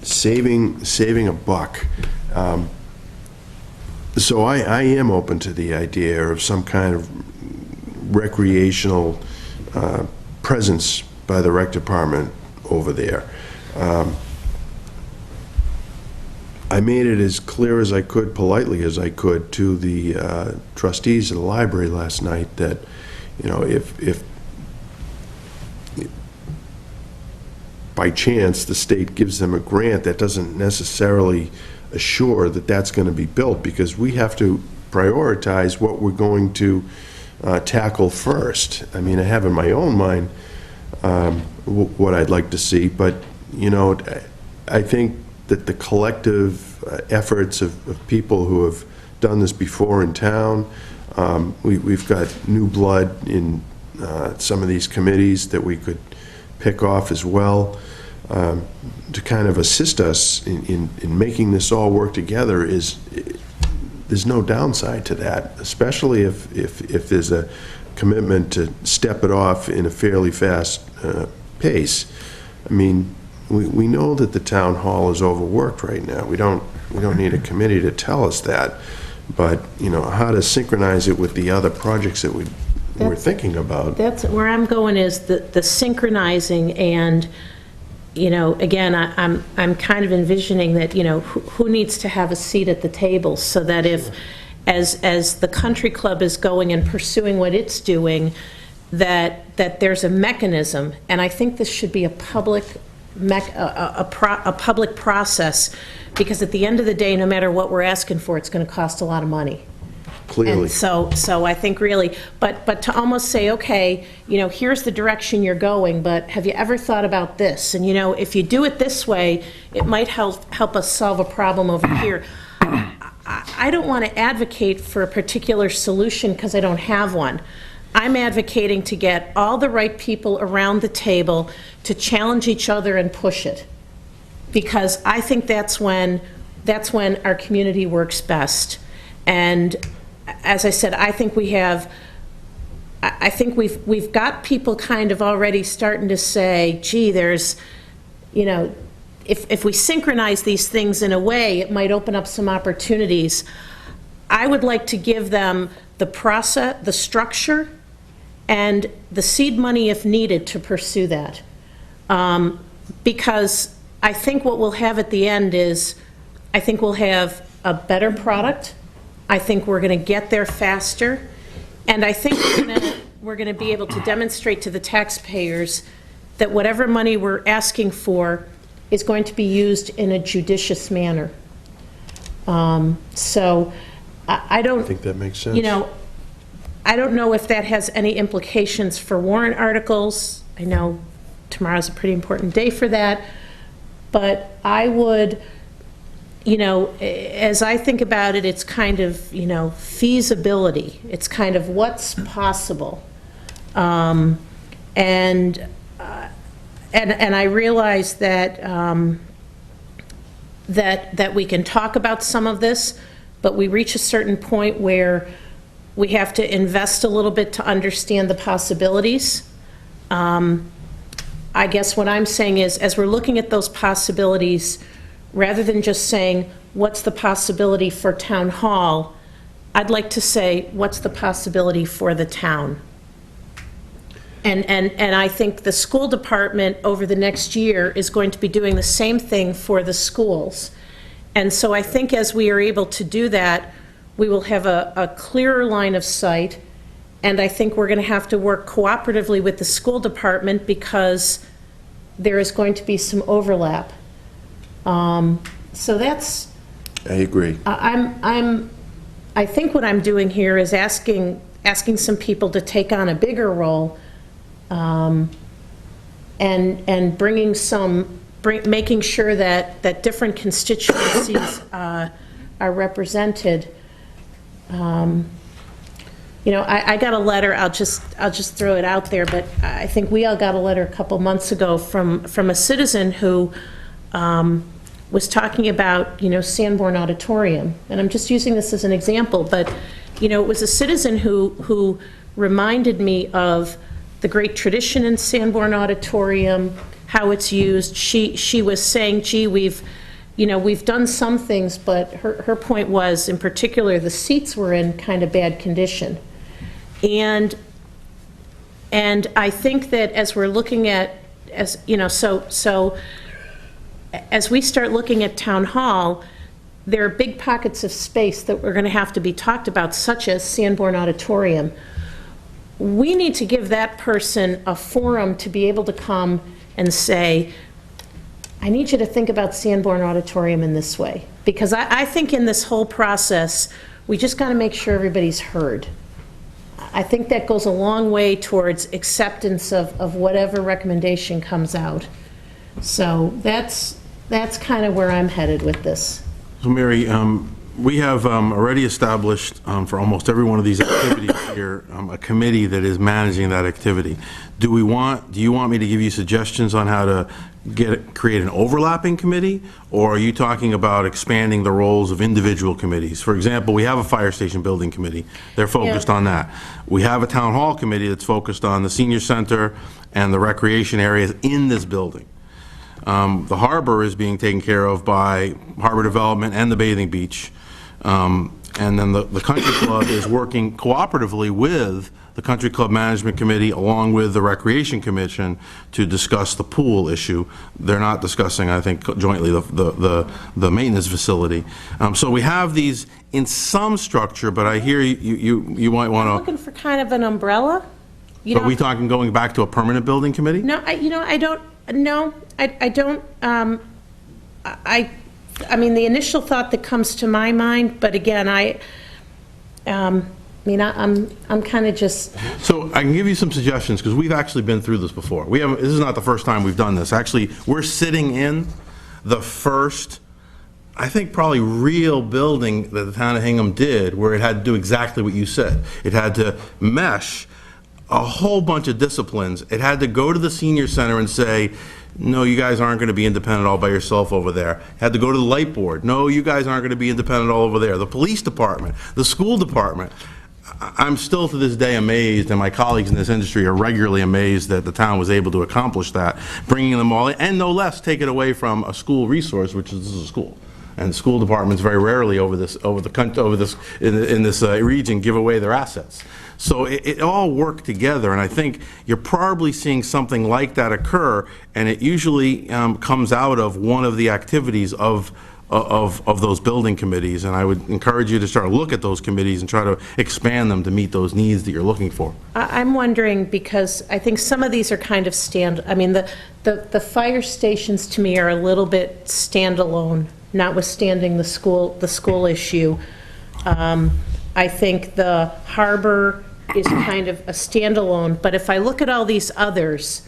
saving a buck. So I am open to the idea of some kind of recreational presence by the rec department over there. I made it as clear as I could, politely as I could, to the trustees of the library last night that, you know, if by chance the state gives them a grant, that doesn't necessarily assure that that's going to be built, because we have to prioritize what we're going to tackle first. I mean, I have in my own mind what I'd like to see, but, you know, I think that the collective efforts of people who have done this before in town, We've got new blood in some of these committees that we could pick off as well, to kind of assist us in making this all work together. There's no downside to that, especially if there's a commitment to step it off in a fairly fast pace. I mean, we know that the town hall is overworked right now. We don't need a committee to tell us that, but, you know, how to synchronize it with the other projects that we're thinking about.
That's where I'm going, is the synchronizing, and, you know, again, I'm kind of envisioning that, you know, who needs to have a seat at the table, so that if, as the country club is going and pursuing what it's doing, that there's a mechanism, and I think this should be a public public process, because at the end of the day, no matter what we're asking for, it's going to cost a lot of money.
Clearly.
And so I think really, but to almost say, okay, you know, here's the direction you're going, but have you ever thought about this? And, you know, if you do it this way, it might help us solve a problem over here. I don't want to advocate for a particular solution because I don't have one. I'm advocating to get all the right people around the table to challenge each other and push it, because I think that's when our community works best. And as I said, I think we've got people kind of already starting to say, gee, there's, you know, if we synchronize these things in a way, it might open up some opportunities. I would like to give them the process, the structure, and the seed money if needed to pursue that. Because I think what we'll have at the end is, I think we'll have a better product. I think we're going to get there faster. And I think we're going to be able to demonstrate to the taxpayers that whatever money we're asking for is going to be used in a judicious manner. So I don't...
I think that makes sense.
You know, I don't know if that has any implications for warrant articles. I know tomorrow's a pretty important day for that. But I would, you know, as I think about it, it's kind of, you know, feasibility. It's kind of what's possible. And I realize that that we can talk about some of this, but we reach a certain point where we have to invest a little bit to understand the possibilities. I guess what I'm saying is, as we're looking at those possibilities, rather than just saying, what's the possibility for town hall, I'd like to say, what's the possibility for the town? And I think the school department over the next year is going to be doing the same thing for the schools. And so I think as we are able to do that, we will have a clearer line of sight. And I think we're going to have to work cooperatively with the school department, because there is going to be some overlap. So that's...
I agree.
I think what I'm doing here is asking some people to take on a bigger role, and making sure that different constituencies are represented. You know, I got a letter, I'll just throw it out there, but I think we all got a letter a couple months ago from a citizen who was talking about, you know, Sanborn Auditorium. And I'm just using this as an example, but, you know, it was a citizen who reminded me of the great tradition in Sanborn Auditorium, how it's used. She was saying, gee, we've done some things, but her point was, in particular, the seats were in kind of bad condition. And I think that as we're looking at, as you know, so as we start looking at town hall, there are big pockets of space that we're going to have to be talked about, such as Sanborn Auditorium. We need to give that person a forum to be able to come and say, I need you to think about Sanborn Auditorium in this way. Because I think in this whole process, we just got to make sure everybody's heard. I think that goes a long way towards acceptance of whatever recommendation comes out. So that's kind of where I'm headed with this.
So Mary, We have already established for almost every one of these activities here a committee that is managing that activity. Do you want me to give you suggestions on how to create an overlapping committee, or are you talking about expanding the roles of individual committees? For example, we have a fire station building committee. They're focused on that. We have a town hall committee that's focused on the senior center and the recreation areas in this building. The harbor is being taken care of by Harbor Development and the bathing beach. And then the country club is working cooperatively with the Country Club Management Committee along with the Recreation Commission to discuss the pool issue. They're not discussing, I think, jointly the maintenance facility. So we have these in some structure, but I hear you might want to...
I'm looking for kind of an umbrella.
Are we talking going back to a permanent building committee?
No, I don't. I mean, the initial thought that comes to my mind, but again, I'm kind of just...
So I can give you some suggestions, because we've actually been through this before. This is not the first time we've done this. Actually, we're sitting in the first, I think probably real building that the town of Hingham did, where it had to do exactly what you said. It had to mesh a whole bunch of disciplines. It had to go to the senior center and say, no, you guys aren't going to be independent all by yourself over there. Had to go to the light board. No, you guys aren't going to be independent all over there. The police department, the school department. I'm still to this day amazed, and my colleagues in this industry are regularly amazed that the town was able to accomplish that, bringing them all in, and no less take it away from a school resource, which is a school. And school departments very rarely in this region give away their assets. So it all worked together, and I think you're probably seeing something like that occur, and it usually comes out of one of the activities of those building committees, and I would encourage you to start to look at those committees and try to expand them to meet those needs that you're looking for.
I'm wondering, because I think some of these are kind of I mean, the fire stations to me are a little bit standalone, notwithstanding the school issue. I think the harbor is kind of a standalone, but if I look at all these others,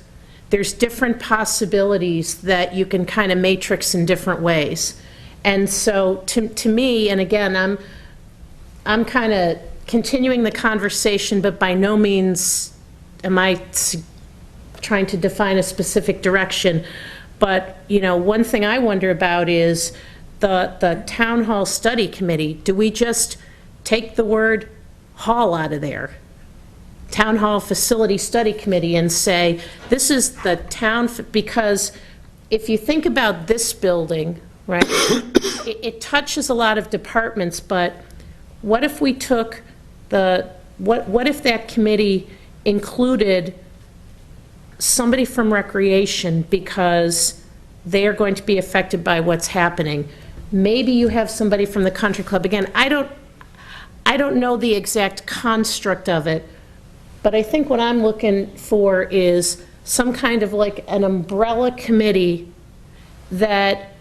there's different possibilities that you can kind of matrix in different ways. And so to me, and again, I'm kind of continuing the conversation, but by no means am I trying to define a specific direction. But, you know, one thing I wonder about is the Town Hall Study Committee. Do we just take the word hall out of there? Town Hall Facility Study Committee, and say, this is the town, because if you think about this building, right, it touches a lot of departments, but what if we took what if that committee included somebody from recreation, because they are going to be affected by what's happening? Maybe you have somebody from the country club. Again, I don't know the exact construct of it, but I think what I'm looking for is some kind of like an umbrella committee that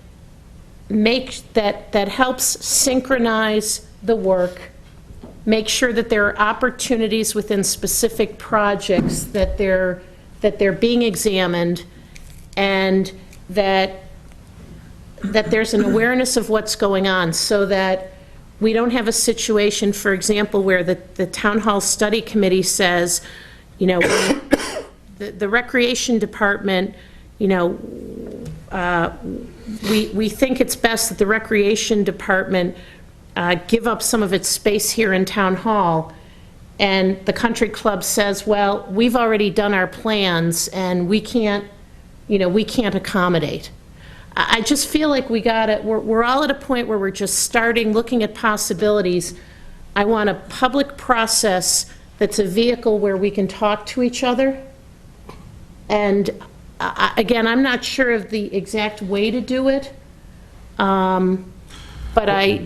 helps synchronize the work, make sure that there are opportunities within specific projects that they're being examined, and that there's an awareness of what's going on, so that we don't have a situation, for example, where the Town Hall Study Committee says, you know, the Recreation Department, you know, we think it's best that the Recreation Department give up some of its space here in Town Hall, and the Country Club says, well, we've already done our plans, and we can't accommodate. I just feel like we're all at a point where we're just starting, looking at possibilities. I want a public process that's a vehicle where we can talk to each other. And again, I'm not sure of the exact way to do it, but
I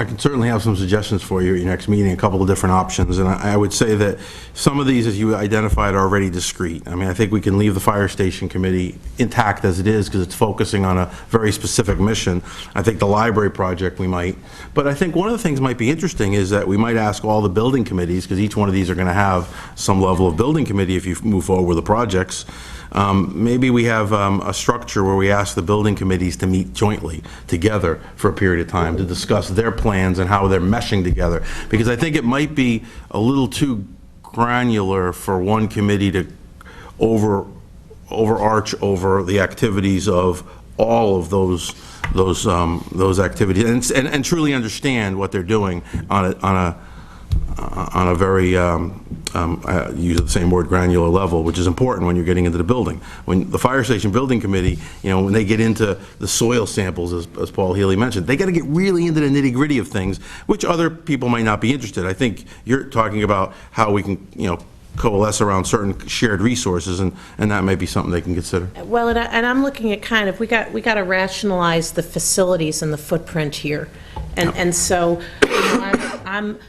can certainly have some suggestions for you at your next meeting, a couple of different options, and I would say that some of these, as you identified, are already discrete. I mean, I think we can leave the fire station committee intact as it is, because it's focusing on a very specific mission. I think the library project we might, but I think one of the things might be interesting is that we might ask all the building committees, because each one of these are going to have some level of building committee if you move forward with the projects, Maybe we have a structure where we ask the building committees to meet jointly together for a period of time to discuss their plans and how they're meshing together. Because I think it might be a little too granular for one committee to overarch over the activities of all of those activities and truly understand what they're doing on a very I use the same word, granular level, which is important when you're getting into the building. When the fire station building committee, when they get into the soil samples, as Paul Healy mentioned, they got to get really into the nitty gritty of things, which other people might not be interested. I think you're talking about how we can, coalesce around certain shared resources, and that may be something they can consider.
Well, and I'm looking at kind of, we got to rationalize the facilities and the footprint here. And so, I'm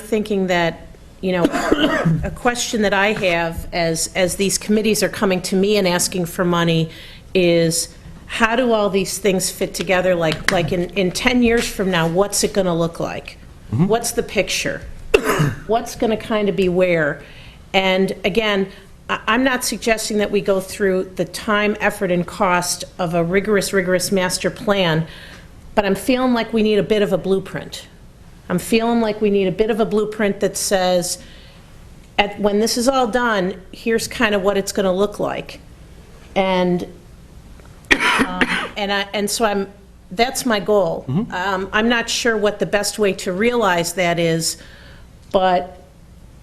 thinking that, a question that I have as these committees are coming to me and asking for money is, how do all these things fit together? Like in 10 years from now, what's it going to look like? Mm-hmm. What's the picture? What's going to kind of be where? And again, I'm not suggesting that we go through the time, effort, and cost of a rigorous master plan, but I'm feeling like we need a bit of a blueprint. I'm feeling like we need a bit of a blueprint that says, when this is all done, here's kind of what it's going to look like. And so that's my goal. Mm-hmm. I'm not sure what the best way to realize that is, but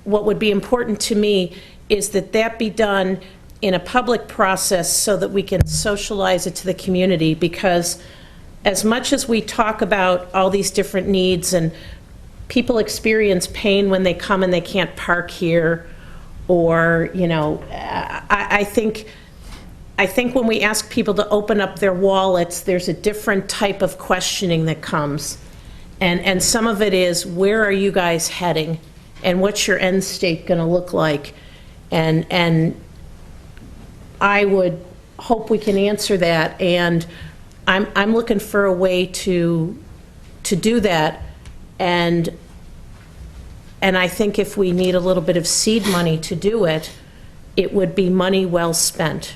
what would be important to me is that be done in a public process so that we can socialize it to the community, because as much as we talk about all these different needs, and people experience pain when they come and they can't park here, or, I think when we ask people to open up their wallets, there's a different type of questioning that comes. And some of it is, where are you guys heading? And what's your end state going to look like? And I would hope we can answer that. And I'm looking for a way to do that. And I think if we need a little bit of seed money to do it, it would be money well spent.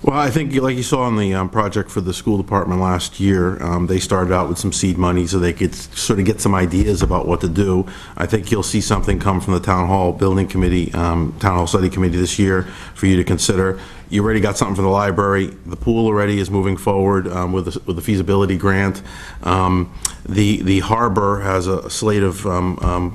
Well, I think, like you saw on the project for the school department last year, they started out with some seed money so they could sort of get some ideas about what to do. I think you'll see something come from the Town Hall Building Committee, Town Hall Study Committee this year for you to consider. You already got something for the library. The pool already is moving forward with the feasibility grant. The harbor has a slate of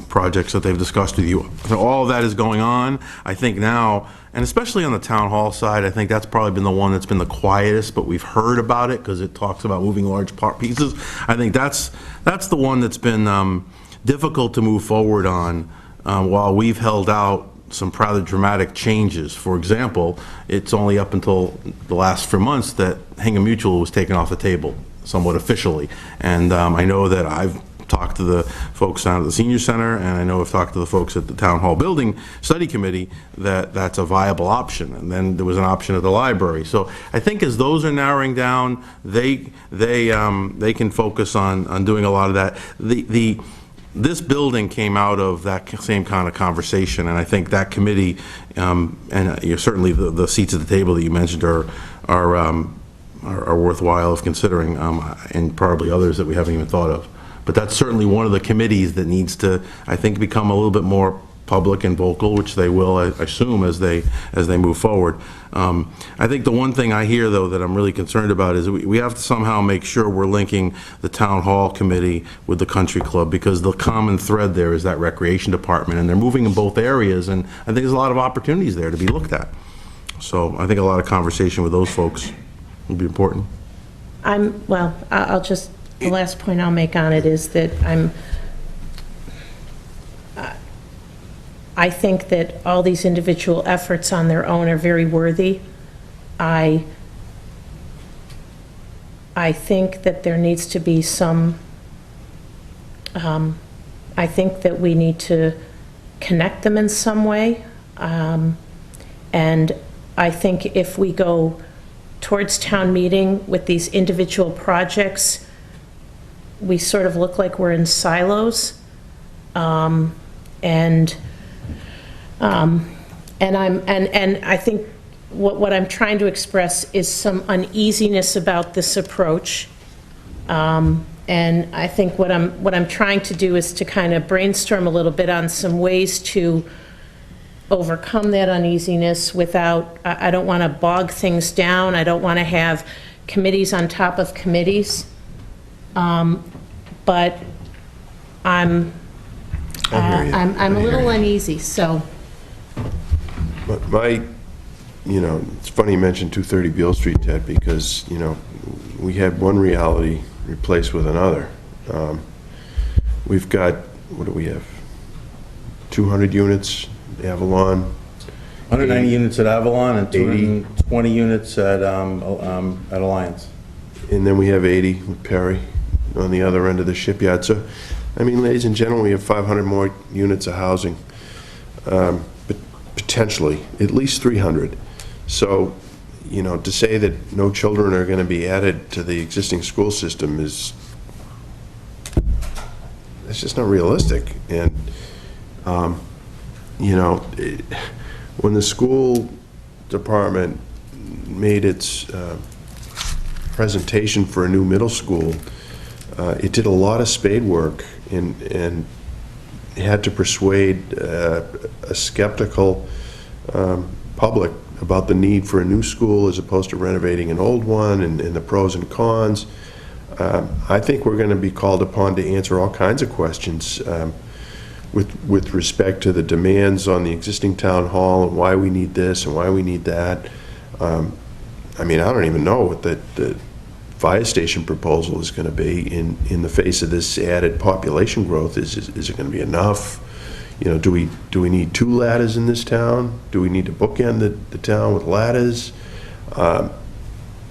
projects that they've discussed with you. So all of that is going on. I think now, and especially on the town hall side, I think that's probably been the one that's been the quietest, but we've heard about it because it talks about moving large pieces. I think that's the one that's been difficult to move forward on while we've held out some rather dramatic changes. For example, it's only up until the last few months that Hingham Mutual was taken off the table, somewhat officially. And I know that I've talked to the folks down at the Senior Center, and I know I've talked to the folks at the Town Hall Building Study Committee that that's a viable option. And then there was an option at the library. So I think as those are narrowing down, they can focus on doing a lot of that. This building came out of that same kind of conversation, and I think that committee, and certainly the seats at the table that you mentioned are worthwhile of considering, and probably others that we haven't even thought of. But that's certainly one of the committees that needs to, I think, become a little bit more public and vocal, which they will, I assume, as they move forward. I think the one thing I hear, though, that I'm really concerned about is we have to somehow make sure we're linking the town hall committee with the country club, because the common thread there is that recreation department, and they're moving in both areas, and I think there's a lot of opportunities there to be looked at. So I think a lot of conversation with those folks would be important.
The last point I'll make on it is that I think that all these individual efforts on their own are very worthy. I think that there needs to be some, I think that we need to connect them in some way. And I think if we go towards town meeting with these individual projects, we sort of look like we're in silos. And I think what I'm trying to express is some uneasiness about this approach. And I think what I'm trying to do is to kind of brainstorm a little bit on some ways to overcome that uneasiness without, I don't want to bog things down. I don't want to have committees on top of committees. But I'm a little uneasy, so.
But it's funny you mentioned 230 Beale Street, Ted, because, we had one reality replaced with another. We've got, what do we have? 200 units, Avalon.
190 units at Avalon and 220 units at Alliance.
And then we have 80 with Perry on the other end of the shipyard. So, ladies and gentlemen, we have 500 more units of housing, but potentially at least 300. So, to say that no children are going to be added to the existing school system it's just not realistic. And, when the school department made its presentation for a new middle school, it did a lot of spade work and had to persuade a skeptical public about the need for a new school as opposed to renovating an old one and the pros and cons. I think we're going to be called upon to answer all kinds of questions with respect to the demands on the existing town hall and why we need this and why we need that. I don't even know what the fire station proposal is going to be in the face of this added population growth. Is it going to be enough? Do we need 2 ladders in this town? Do we need to bookend the town with ladders? I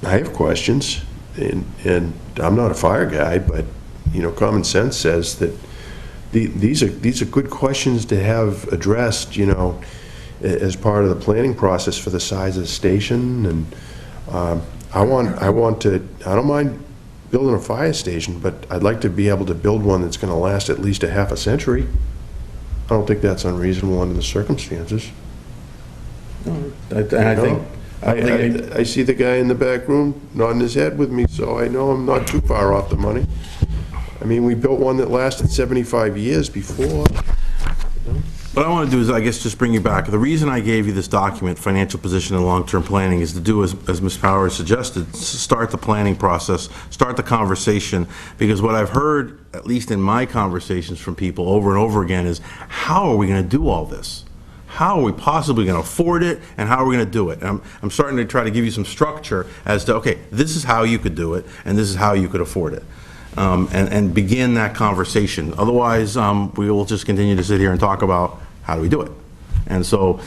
have questions, and I'm not a fire guy, but common sense says that these are good questions to have addressed, as part of the planning process for the size of the station. And I don't mind building a fire station, but I'd like to be able to build one that's going to last at least a half a century. I don't think that's unreasonable under the circumstances. I see the guy in the back room nodding his head with me, so I know I'm not too far off the money. We built one that lasted 75 years before.
What I want to do is, I guess, just bring you back. The reason I gave you this document, Financial Position and Long-Term Planning, is to do, as Ms. Powers suggested, start the planning process, start the conversation, because what I've heard, at least in my conversations from people over and over again, is how are we going to do all this? How are we possibly going to afford it, and how are we going to do it? And I'm starting to try to give you some structure as to, okay, this is how you could do it, and this is how you could afford it. And begin that conversation. Otherwise, we will just continue to sit here and talk about how do we do it. And so,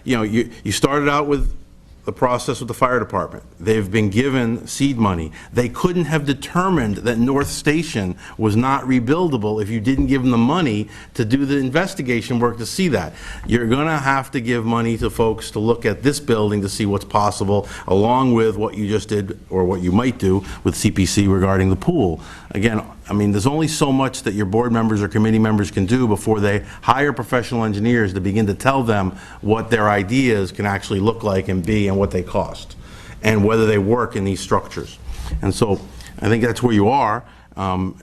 you started out with the process with the fire department. They've been given seed money. They couldn't have determined that North Station was not rebuildable if you didn't give them the money to do the investigation work to see that. You're going to have to give money to folks to look at this building to see what's possible, along with what you just did, or what you might do with CPC regarding the pool. Again, there's only so much that your board members or committee members can do before they hire professional engineers to begin to tell them what their ideas can actually look like and be and what they cost, and whether they work in these structures. And so I think that's where you are. Right,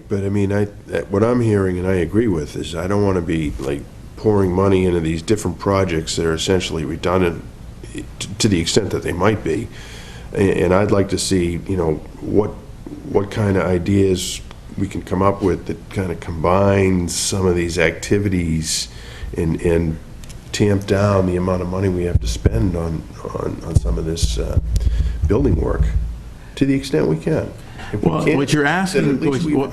but what I'm hearing, and I agree with, is I don't want to be pouring money into these different projects that are essentially redundant to the extent that they might be. And I'd like to see, what kind of ideas we can come up with that kind of combines some of these activities and tamp down the amount of money we have to spend on some of this building work to the extent we can.
What you're asking,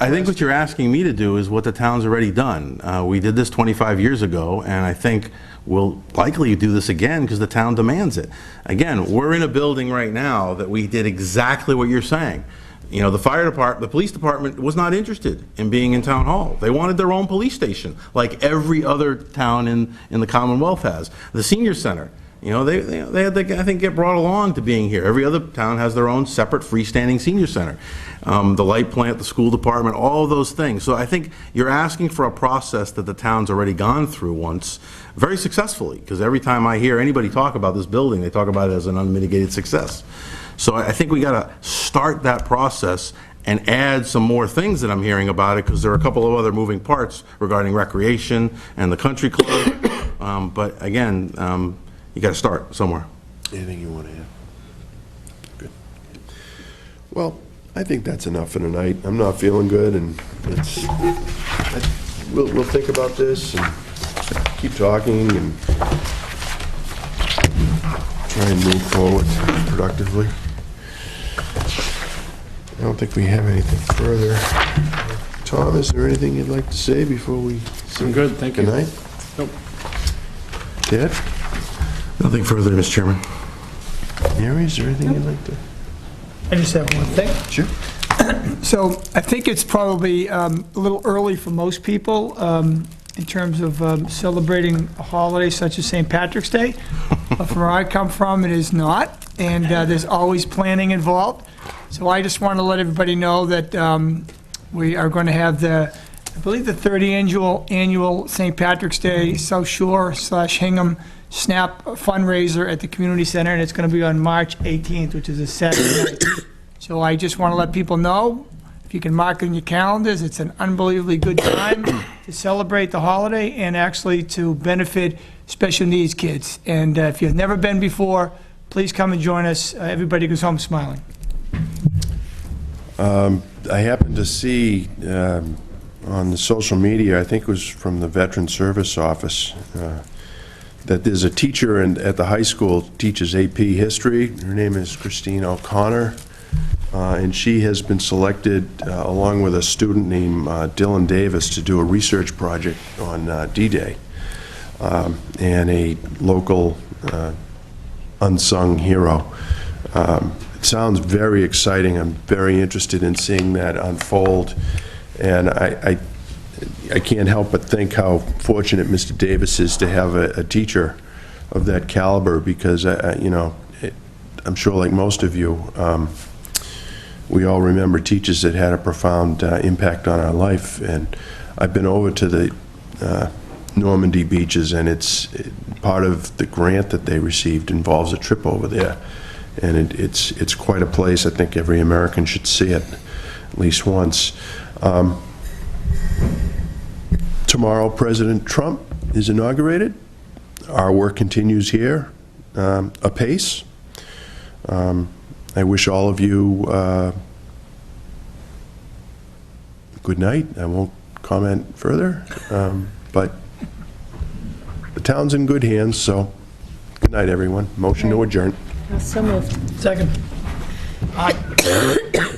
I think what you're asking me to do is what the town's already done. We did this 25 years ago, and I think we'll likely do this again because the town demands it. Again, we're in a building right now that we did exactly what you're saying. The fire department, the police department was not interested in being in town hall. They wanted their own police station, like every other town in the Commonwealth has. The senior center You know, they had to, I think, get brought along to being here. Every other town has their own separate freestanding senior center. The light plant, the school department, all of those things. So I think you're asking for a process that the town's already gone through once, very successfully, because every time I hear anybody talk about this building, they talk about it as an unmitigated success. So I think we got to start that process and add some more things that I'm hearing about it, because there are a couple of other moving parts regarding recreation and the country club. But again, you got to start somewhere.
Anything you want to add? Good. Well, I think that's enough for tonight. I'm not feeling good, and we'll think about this and keep talking and try and move forward productively. I don't think we have anything further. Tom, is there anything you'd like to say before we say
I'm good, thank you.
good night?
Nope.
Ted?
Nothing further, Mr. Chairman.
Mary, is there anything you'd like to?
I just have one thing.
Sure.
So I think it's probably a little early for most people in terms of celebrating a holiday such as St. Patrick's Day. But from where I come from, it is not, and there's always planning involved. So I just want to let everybody know that we are going to have I believe the 30th annual St. Patrick's Day South Shore / Hingham SNAP fundraiser at the community center, and it's going to be on March 18th, which is a Saturday night. So I just want to let people know, if you can mark it in your calendars, it's an unbelievably good time to celebrate the holiday and actually to benefit special needs kids. And if you've never been before, please come and join us. Everybody goes home smiling.
I happened to see on the social media, I think it was from the Veteran Service Office, that there's a teacher at the high school teaches AP History. Her name is Christine O'Connor, and she has been selected along with a student named Dylan Davis to do a research project on D-Day, and a local unsung hero. It sounds very exciting. I'm very interested in seeing that unfold, and I can't help but think how fortunate Mr. Davis is to have a teacher of that caliber, because, you know, I'm sure like most of you, we all remember teachers that had a profound impact on our life. And I've been over to the Normandy beaches, and it's part of the grant that they received involves a trip over there. And it's quite a place. I think every American should see it at least once. Tomorrow, President Trump is inaugurated. Our work continues here apace. I wish all of you good night. I won't comment further, but the town's in good hands, so good night, everyone. Motion to adjourn.
So moved.
Second. Aye.